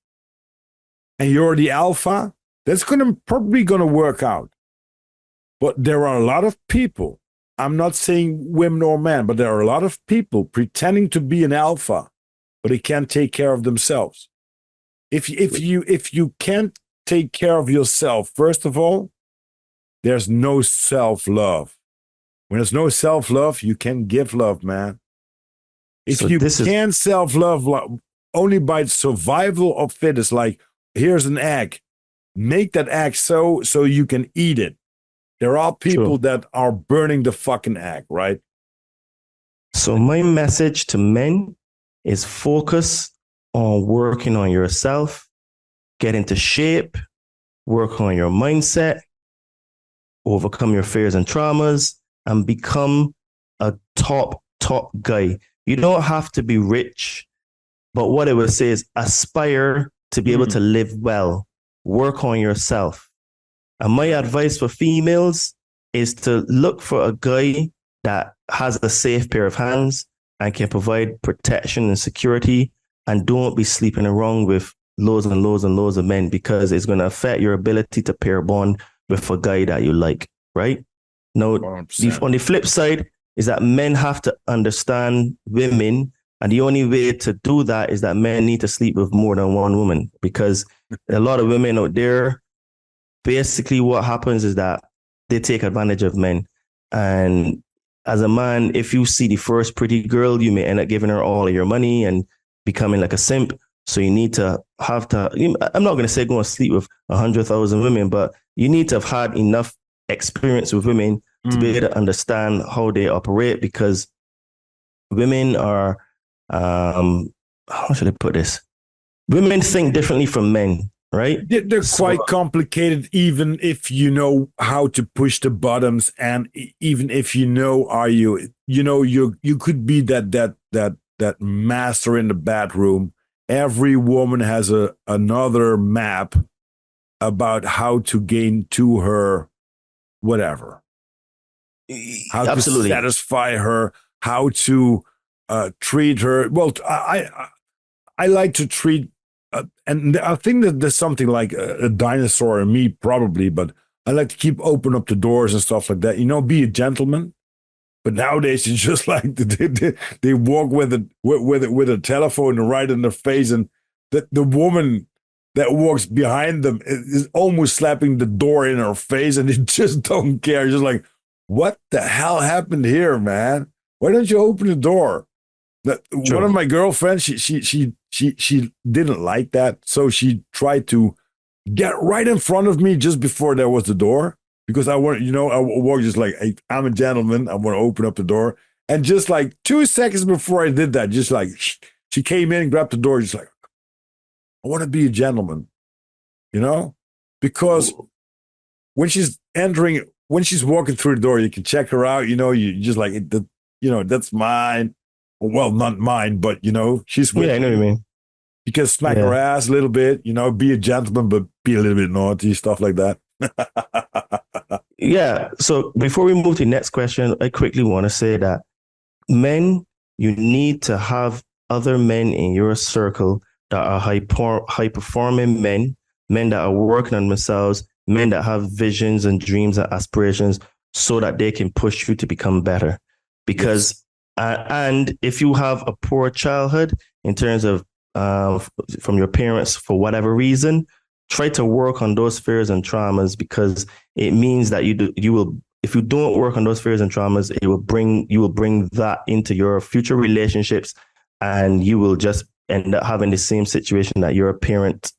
and you're the alpha, that's probably going to work out. But there are a lot of people, I'm not saying women or men, but there are a lot of people pretending to be an alpha, but they can't take care of themselves. If you can't take care of yourself, first of all, there's no self-love. When there's no self-love, you can give love, man. If you can't self-love only by survival of fittest, like here's an egg, make that egg so you can eat it. There are people that are burning the fucking egg, right? So my message to men is focus on working on yourself, get into shape, work on your mindset, overcome your fears and traumas, and become a top guy. You don't have to be rich, but what I would say is aspire to be able to live well, work on yourself. And my advice for females is to look for a guy that has a safe pair of hands and can provide protection and security, and don't be sleeping around with loads and loads and loads of men, because it's going to affect your ability to pair bond with a guy that you like, right? Now, on the flip side is that men have to understand women, and the only way to do that is that men need to sleep with more than one woman, because a lot of women out there, basically what happens is that they take advantage of men. And as a man, if you see the first pretty girl, you may end up giving her all of your money and becoming like a simp. So you need to I'm not going to say go and sleep with 100,000 women, but you need to have had enough experience with women to be able to understand how they operate, because women are, how should I put this? Women think differently from men, right? They're quite complicated, even if you know how to push the buttons, and even if you could be that master in the bathroom. Every woman has another map about how to gain to her whatever, how to satisfy her, how to treat her. Well, I like to treat, and I think that there's something like a dinosaur in me probably, but I like to keep open up the doors and stuff like that. Be a gentleman. But nowadays it's just like they walk with a telephone right in their face, and the woman that walks behind them is almost slapping the door in her face, and they just don't care. Just like, what the hell happened here, man? Why don't you open the door? One of my girlfriends, she didn't like that, so she tried to get right in front of me just before there was the door. Because I want, I walk just like, hey, I'm a gentleman. I want to open up the door. And just like 2 seconds before I did that, just like she came in, grabbed the door, just like, I want to be a gentleman, because when she's walking through the door, you can check her out, you just like, that's mine. Well, not mine, but, she's with I know what you mean. You can smack her ass a little bit, be a gentleman, but be a little bit naughty, stuff like that. Yeah. So before we move to the next question, I quickly want to say that men, you need to have other men in your circle that are high performing men that are working on themselves, men that have visions and dreams and aspirations so that they can push you to become better. Because, and if you have a poor childhood in terms of from your parents for whatever reason, try to work on those fears and traumas, because it means that you will, if you don't work on those fears and traumas, you will bring that into your future relationships, and you will just end up having the same situation that your parents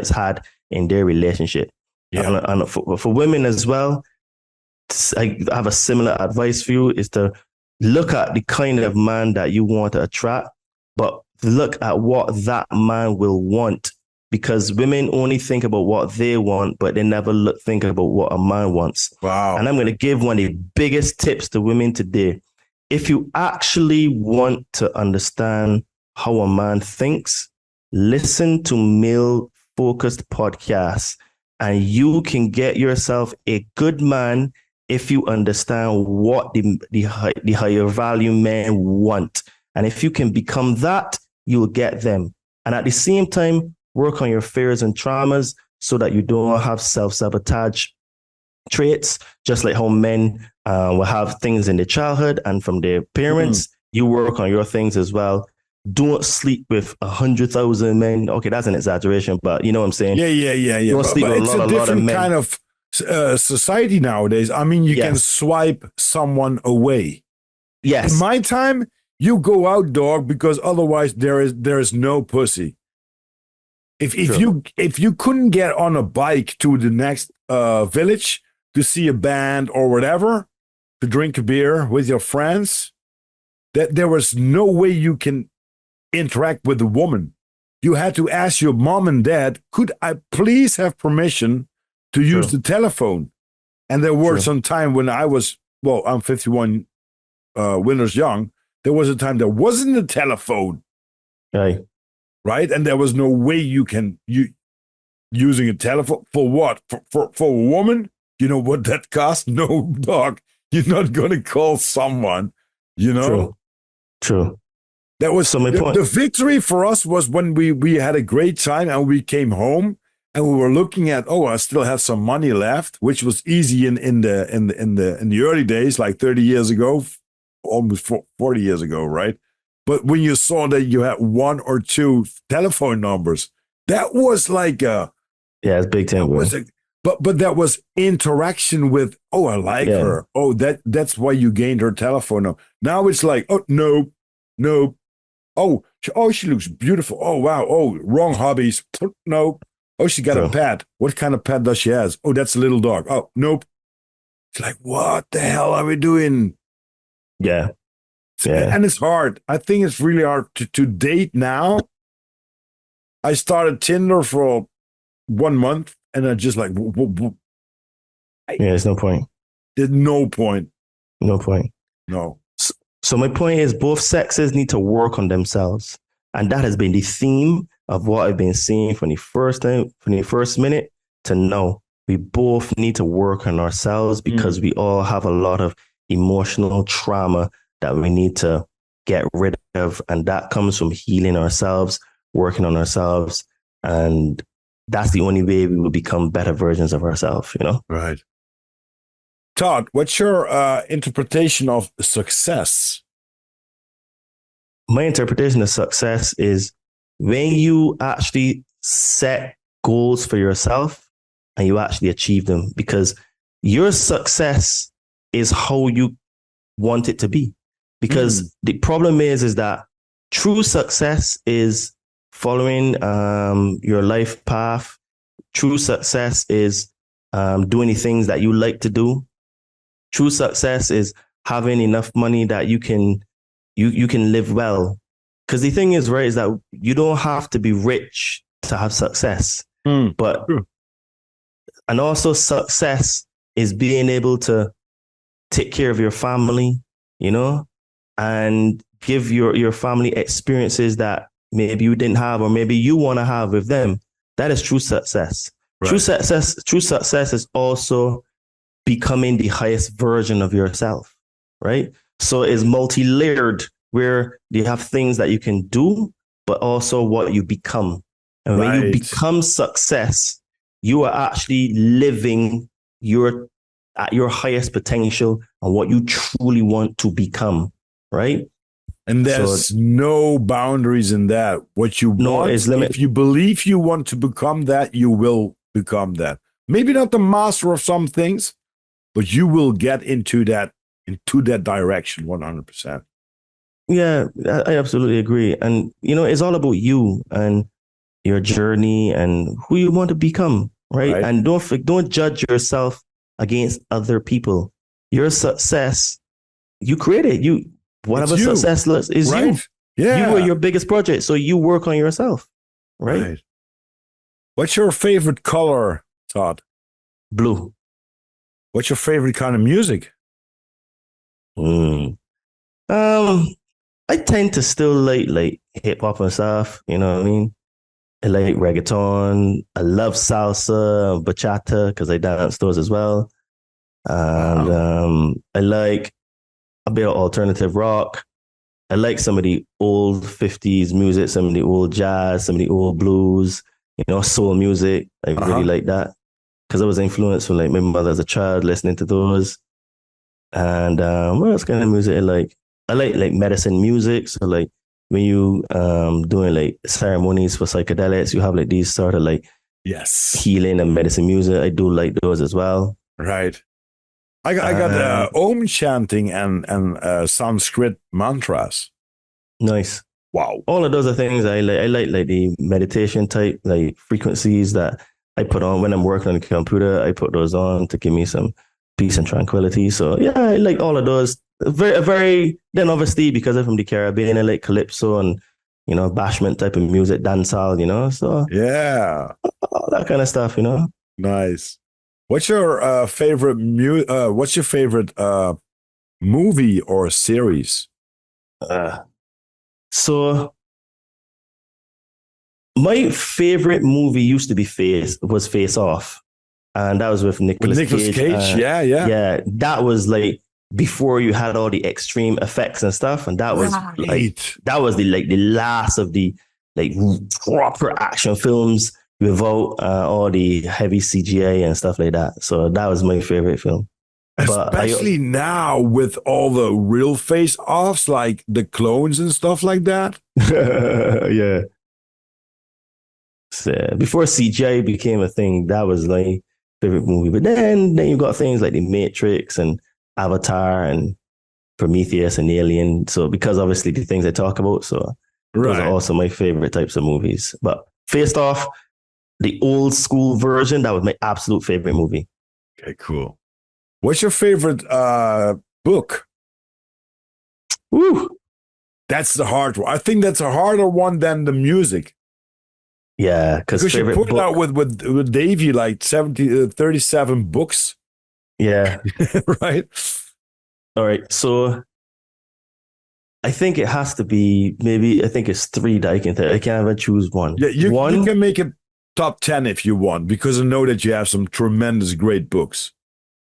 had in their relationship. Yeah. And for women as well, I have a similar advice for you, is to look at the kind of man that you want to attract, but look at what that man will want. Because women only think about what they want, but they never think about what a man wants. Wow. And I'm going to give one of the biggest tips to women today. If you actually want to understand how a man thinks, listen to male-focused podcasts, and you can get yourself a good man if you understand what the higher value men want. And if you can become that, you'll get them. And at the same time, work on your fears and traumas so that you don't have self-sabotage traits, just like how men will have things in their childhood and from their parents. You work on your things as well. Don't sleep with 100,000 men. Okay, that's an exaggeration, but you know what I'm saying? Yeah. Don't sleep with it's a different kind of society nowadays. I mean, you can swipe someone away. Yes. In my time, you go out, dog, because otherwise there is no pussy. If you couldn't get on a bike to the next village to see a band or whatever, to drink a beer with your friends, that there was no way you can interact with a woman. You had to ask your mom and dad, could I please have permission to use the telephone? And there were some time when I'm 51 winters young, there was a time there wasn't a telephone. Right? And there was no way using a telephone for what? For a woman? You know what that cost? No, dog. You're not going to call someone, True. That was my point. The victory for us was when we had a great time and we came home and we were looking at, I still have some money left, which was easy in the early days, like 30 years ago, almost 40 years ago, right? But when you saw that you had one or two telephone numbers, that was like it's big time. But that was interaction with, I like her. Oh, that's why you gained her telephone number. Now it's like, no. Oh, she looks beautiful. Oh, wow. Oh, wrong hobbies. No. Oh, she got a pet. What kind of pet does she have? Oh, that's a little dog. Oh, nope. It's like, what the hell are we doing? Yeah. And it's hard. I think it's really hard to date now. I started Tinder for 1 month and I just like, there's no point. There's no point. No point. No. So my point is both sexes need to work on themselves. And that has been the theme of what I've been seeing from the first minute to now. We both need to work on ourselves because we all have a lot of emotional trauma that we need to get rid of. And that comes from healing ourselves, working on ourselves. And that's the only way we will become better versions of ourselves, Right. Todd, what's your interpretation of success? My interpretation of success is when you actually set goals for yourself and you actually achieve them, because your success is how you want it to be. Because the problem is that true success is following your life path, true success is doing the things that you like to do. True success is having enough money that you can live well. Because the thing is, right, is that you don't have to be rich to have success. But and also success is being able to take care of your family, you know, and give your family experiences that maybe you didn't have or maybe you want to have with them. That is true success. Right. True success is also becoming the highest version of yourself, right? So it's multi-layered, where you have things that you can do, but also what you become. And when you become success, you are actually living at your highest potential and what you truly want to become, right? And there's no boundaries in that. What you want, if you believe you want to become that, you will become that. Maybe not the master of some things, but you will get into that direction 100%. Yeah, I absolutely agree. And, you know, it's all about you and your journey and who you want to become, right? And don't judge yourself against other people. Your success, you create it. Whatever success is you. Yeah. You are your biggest project. So you work on yourself, right? What's your favorite color, Todd? Blue. What's your favorite kind of music? I tend to still like hip hop and stuff. You know what I mean? I like reggaeton. I love salsa, bachata, because I dance those as well. And I like a bit of alternative rock. I like some of the old 50s music, some of the old jazz, some of the old blues, you know, soul music. I really like that because I was influenced from like my mother as a child listening to those. And what else kind of music I like? I like medicine music. So like when you doing like ceremonies for psychedelics, you have like these sort of like healing and medicine music. I do like those as well. Right. I got Om chanting and Sanskrit mantras. Nice. Wow. All of those are things I like. I like the meditation type like frequencies that I put on when I'm working on the computer. I put those on to give me some peace and tranquility. So yeah, I like all of those. Very. Then obviously because I'm from the Caribbean, I like calypso and, you know, bashment type of music, dancehall, you know. So yeah, all that kind of stuff, you know. Nice. What's your favorite movie or series? So my favorite movie used to be Face Off, and that was with Nicolas Cage. Yeah. That was like before you had all the extreme effects and stuff, and that was the last of the like proper action films without all the heavy CGI and stuff like that. So that was my favorite film. Especially now with all the real face-offs, like the clones and stuff like that. Yeah. So before CGI became a thing, that was like favorite movie. But then you got things like The Matrix and Avatar and Prometheus and Alien. So because obviously the things I talk about, so those are also my favorite types of movies. But Faced Off, the old school version, that was my absolute favorite movie. Okay, cool. What's your favorite book? Woo! That's the hard one. I think that's a harder one than the music. Yeah, because you put out with Davey like 37 books. Yeah. Right? All right. So I think it has to be I think it's 3 that I can think. I can't even choose one. Yeah, you can make it top 10 if you want, because I know that you have some tremendous great books.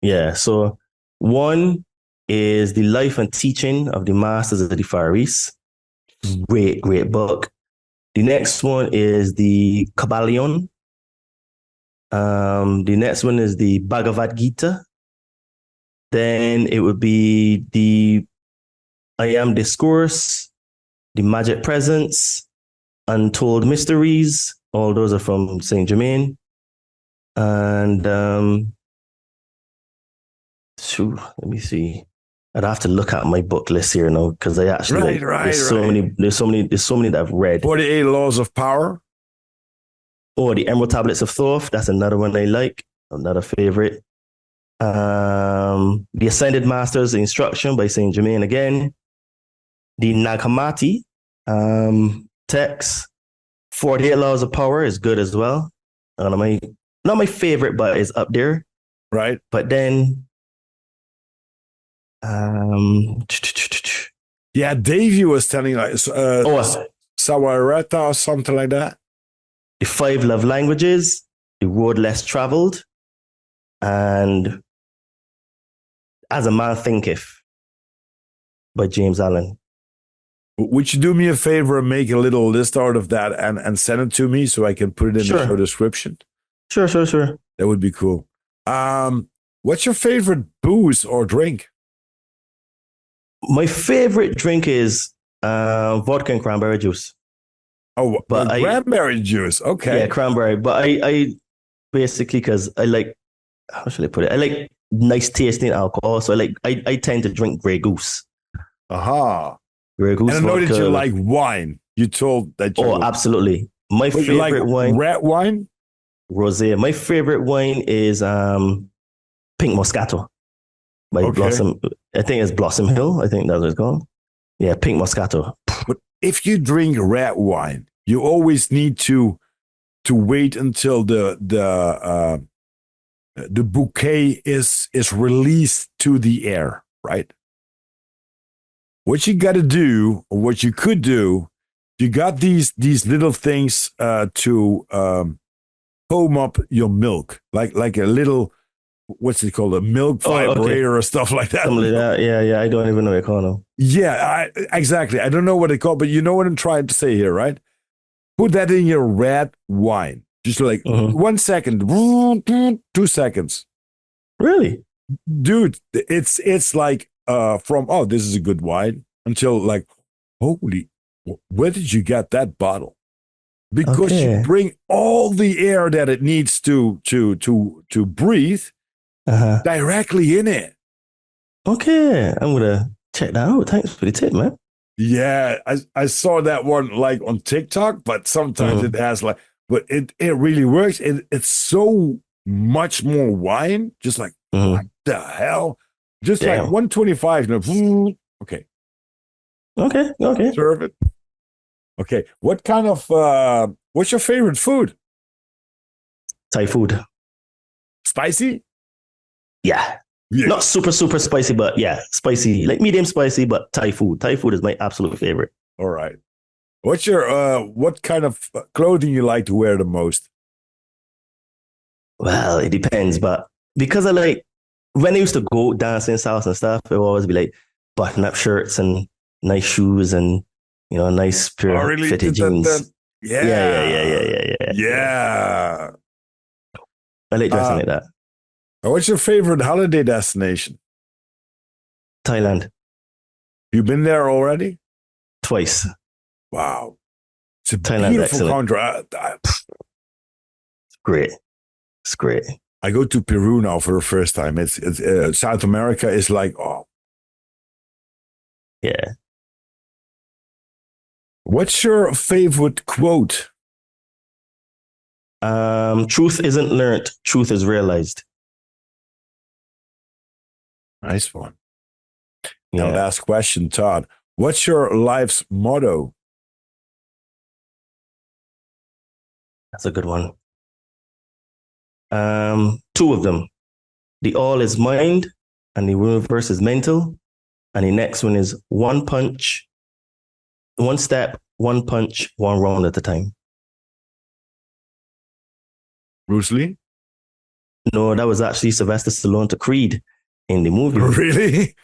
Yeah. So 1 is The Life and Teaching of the Masters of the Far East. Great book. The next one is the Kabbalion. The next one is the Bhagavad Gita. Then it would be the I Am Discourse, the Magic Presence, Untold Mysteries. All those are from Saint Germain. And let me see. I'd have to look at my book list here now because I actually there's so many that I've read. 48 Laws of Power. Oh, the Emerald Tablets of Thoth. That's another one I like. Another favorite. The Ascended Masters Instruction by Saint Germain again. The Nag Hammadi text. 48 Laws of Power is good as well. Not my favorite, but it's up there. Right. But then, yeah, Davey was telling like Sawareta or something like that. The 5 Love Languages, The Road Less Traveled, and As a Man Thinketh by James Allen. Would you do me a favor and make a little list out of that and send it to me so I can put it in the show description? Sure. That would be cool. What's your favorite booze or drink? My favorite drink is vodka and cranberry juice. Oh, but cranberry juice. Okay. Yeah, cranberry. But I basically, because I like, how should I put it? I like nice tasting alcohol. So I tend to drink Grey Goose. Aha. Grey Goose. And I know that you like wine. You told that you. Oh, absolutely. My favorite like wine. Red wine? Rosé. My favorite wine is Pink Moscato by Blossom. I think it's Blossom Hill. I think that's what it's called. Yeah, Pink Moscato. But if you drink red wine, you always need to wait until the bouquet is released to the air, right? What you got to do, or what you could do, you got these little things to foam up your milk, like a little, what's it called, a milk vibrator or stuff like that. Something like that. Yeah. I don't even know what they call them. Yeah, exactly. I don't know what they call, but you know what I'm trying to say here, right? Put that in your red wine. Just like 1 second, 2 seconds. Really? Dude, it's like from, oh, this is a good wine, until like, holy, where did you get that bottle? Because you bring all the air that it needs to breathe directly in it. Okay, I'm gonna check that out. Thanks for the tip, man. Yeah, I saw that one like on TikTok, but sometimes it has like, but it really works. It's so much more wine, just like what the hell? Just like 125. Okay. Serve it. Okay. What kind of what's your favorite food? Thai food. Spicy? Yeah. Not super spicy, but yeah, spicy, like medium spicy, but Thai food. Thai food is my absolute favorite. All right. What's your what kind of clothing you like to wear the most? Well, it depends, but because I like, when I used to go dancing house and stuff, it would always be like button-up shirts and nice shoes and, you know, nice pair of fitted jeans. Yeah. I like dressing like that. What's your favorite holiday destination? Thailand. You been there already? Twice. Wow. It's a Thailand's beautiful country. It's great. It's great. I go to Peru now for the first time. It's South America is like, oh. Yeah. What's your favorite quote? Truth isn't learnt. Truth is realized. Nice one. Now, last question, Todd. What's your life's motto? That's a good one. Two of them. The all is mind and the universe is mental. And the next one is one step, one punch, one round at a time. Bruce Lee? No, that was actually Sylvester Stallone to Creed in the movie. Really?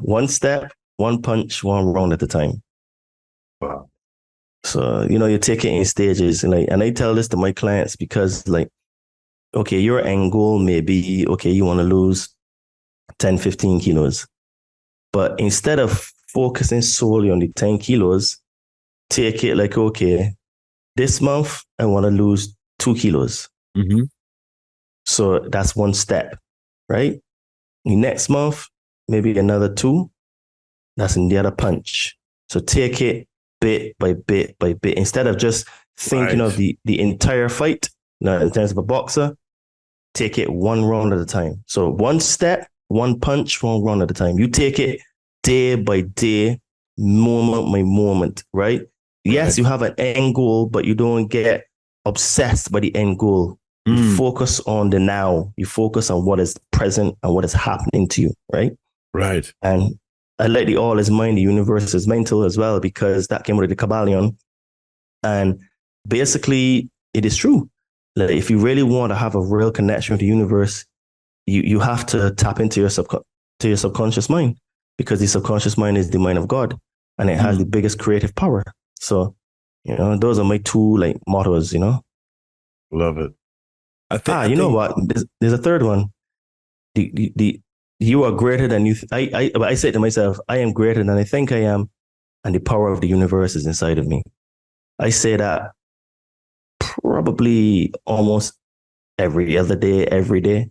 One step, one punch, one round at a time. Wow. So, you know, you take it in stages. And I tell this to my clients because, like, okay, your end goal may be, okay, you want to lose 10, 15 kilos. But instead of focusing solely on the 10 kilos, take it like, okay, this month I want to lose 2 kilos. Mm-hmm. So that's one step, right? The next month, maybe another 2. That's in the other punch. So take it bit by bit by bit. Instead of just thinking of the entire fight, in terms of a boxer, take it one round at a time. So one step, one punch, one round at a time. You take it day by day, moment by moment, right? Yes, you have an end goal, but you don't get obsessed by the end goal. You focus on the now. You focus on what is present and what is happening to you, right? Right. And I like the all is mind, the universe is mental as well, because that came with the Kabbalion. And basically, it is true. Like, if you really want to have a real connection with the universe, you have to tap into your subconscious mind, because the subconscious mind is the mind of God, and it has the biggest creative power. So, those are my two mottos. Love it. You know what? There's a third one. The you are greater than you. I say to myself, I am greater than I think I am, and the power of the universe is inside of me. I say that probably almost every other day, every day.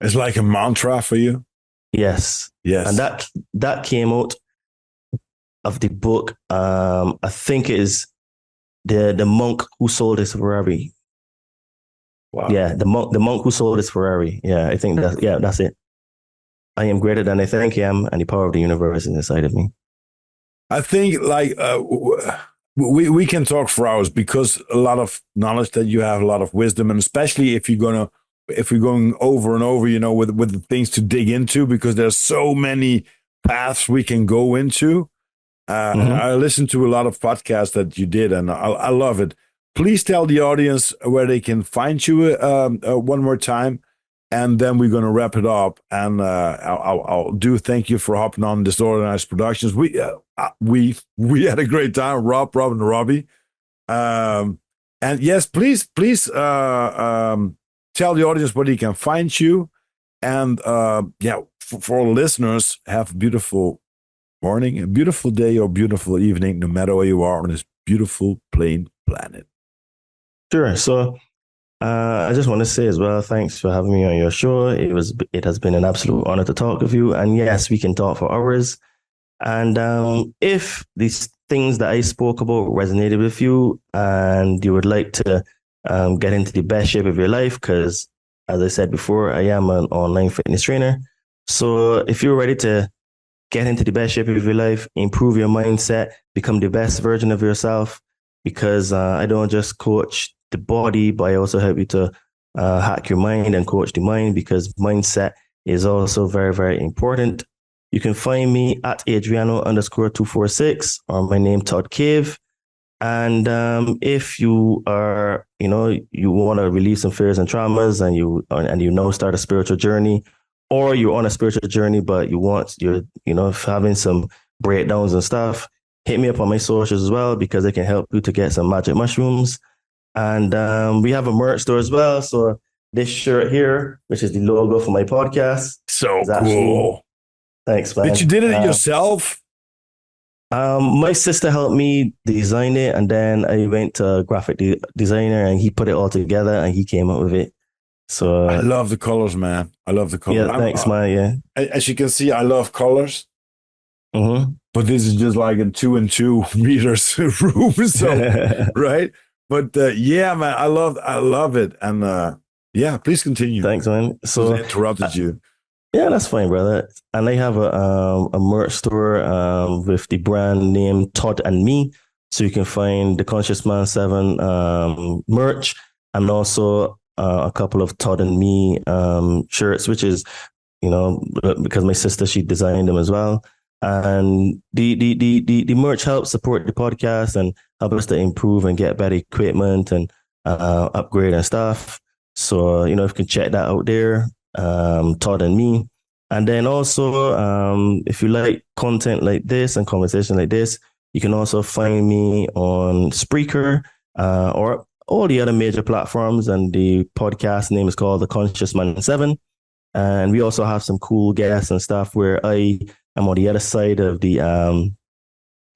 It's like a mantra for you. Yes. And that came out of the book. I think it is the monk who sold his Ferrari. Wow. Yeah, the monk who sold his Ferrari. Yeah, I think that's it. I am greater than I think I am, and the power of the universe is inside of me. I think we can talk for hours, because a lot of knowledge that you have, a lot of wisdom, and especially if we're going over and over, with the things to dig into, because there's so many paths we can go into. I listened to a lot of podcasts that you did, and I love it. Please tell the audience where they can find you one more time, and then we're going to wrap it up. And I'll do thank you for hopping on Disorganized Productions. We had a great time, Rob, and Robbie. And yes, please tell the audience where they can find you. And for all listeners, have a beautiful morning, a beautiful day, or beautiful evening, no matter where you are on this beautiful plain planet. Sure. So I just want to say as well, thanks for having me on your show. It has been an absolute honor to talk with you. And yes, we can talk for hours. And if these things that I spoke about resonated with you, and you would like to get into the best shape of your life, because as I said before, I am an online fitness trainer. So if you're ready to get into the best shape of your life, improve your mindset, become the best version of yourself, because I don't just coach the body, but I also help you to hack your mind and coach the mind, because mindset is also very, very important. You can find me at Adriano_246, or my name Todd Cave. And if you are, you want to relieve some fears and traumas, and you start a spiritual journey, or you're on a spiritual journey, but you're having some breakdowns and stuff, hit me up on my socials as well, because I can help you to get some magic mushrooms. And we have a merch store as well. So this shirt here, which is the logo for my podcast. So cool. Thanks, man. Did you did it yourself? My sister helped me design it, and then I went to a graphic designer, and he put it all together, and he came up with it. So I love the colors, man. I love the colors. Yeah, thanks, man. Yeah. As you can see, I love colors. Mm-hmm. But this is just like a 2 and 2 meters room, so right. But man, I love it, and please continue. Thanks, man. So I interrupted you. Yeah, that's fine, brother. And I have a merch store with the brand name Todd and Me, so you can find the Conscious Man 7 merch, and also a couple of Todd and Me shirts, which is because my sister, she designed them as well. And the merch helps support the podcast and help us to improve and get better equipment and upgrade and stuff. So, if you can check that out there, Todd and Me. And then also, if you like content like this and conversation like this, you can also find me on Spreaker or all the other major platforms. And the podcast name is called The Conscious Man 7. And we also have some cool guests and stuff where I am on the other side of the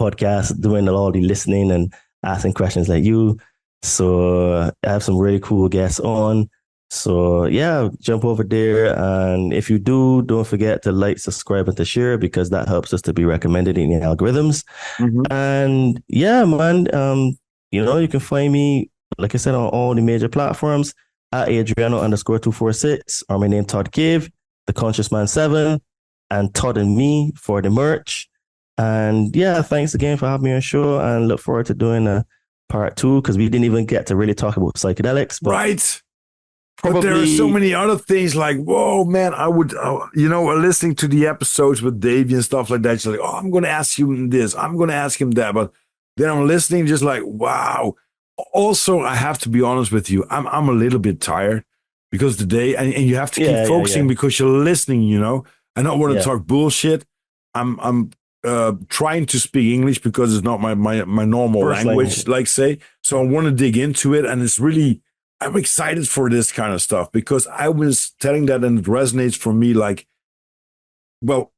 podcast doing all the listening and asking questions like you. So I have some really cool guests on. So yeah, jump over there. And if you do, don't forget to like, subscribe, and to share, because that helps us to be recommended in the algorithms. Mm-hmm. And yeah, man, you can find me, like I said, on all the major platforms at Adriano_246, or my name Todd Cave, the Conscious Man 7, and Todd and Me for the merch. And yeah, thanks again for having me on the show, and look forward to doing a part 2, because we didn't even get to really talk about psychedelics. But right. But there are so many other things like, whoa, man, I would, listening to the episodes with Davey and stuff like that, it's like, oh, I'm going to ask him this, I'm going to ask him that. But then I'm listening just like, wow. Also, I have to be honest with you, I'm a little bit tired because today, and you have to keep focusing because you're listening, I don't want to talk bullshit. I'm trying to speak English because it's not my normal language, like say. So I want to dig into it, and it's really, I'm excited for this kind of stuff because I was telling that, and it resonates for me like, well,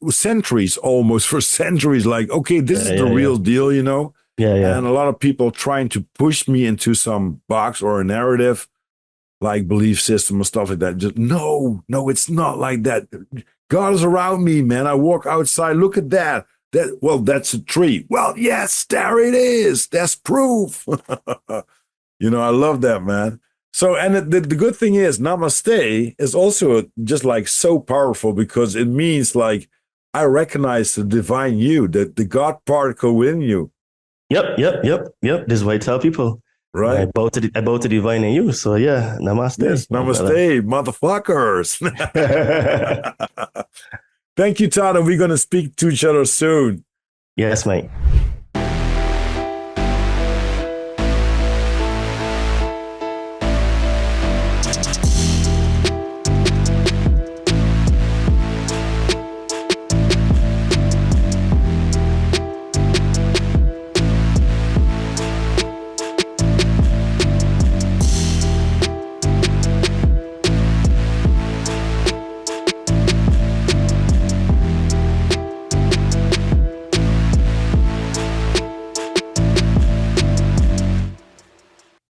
centuries almost, for centuries, like, okay, this is the real deal, And a lot of people trying to push me into some box or a narrative, like belief system and stuff like that. Just no, it's not like that. God is around me, man. I walk outside. Look at that. That's a tree. Well, yes, there it is. That's proof. I love that, man. So, and the good thing is, namaste is also just like so powerful because it means like I recognize the divine you, the God particle in you. Yep. This is what I tell people. Right. I bow to the divine in you. So yeah, namaste. Yes, namaste, motherfuckers. Thank you, Todd. And we're going to speak to each other soon. Yes, mate.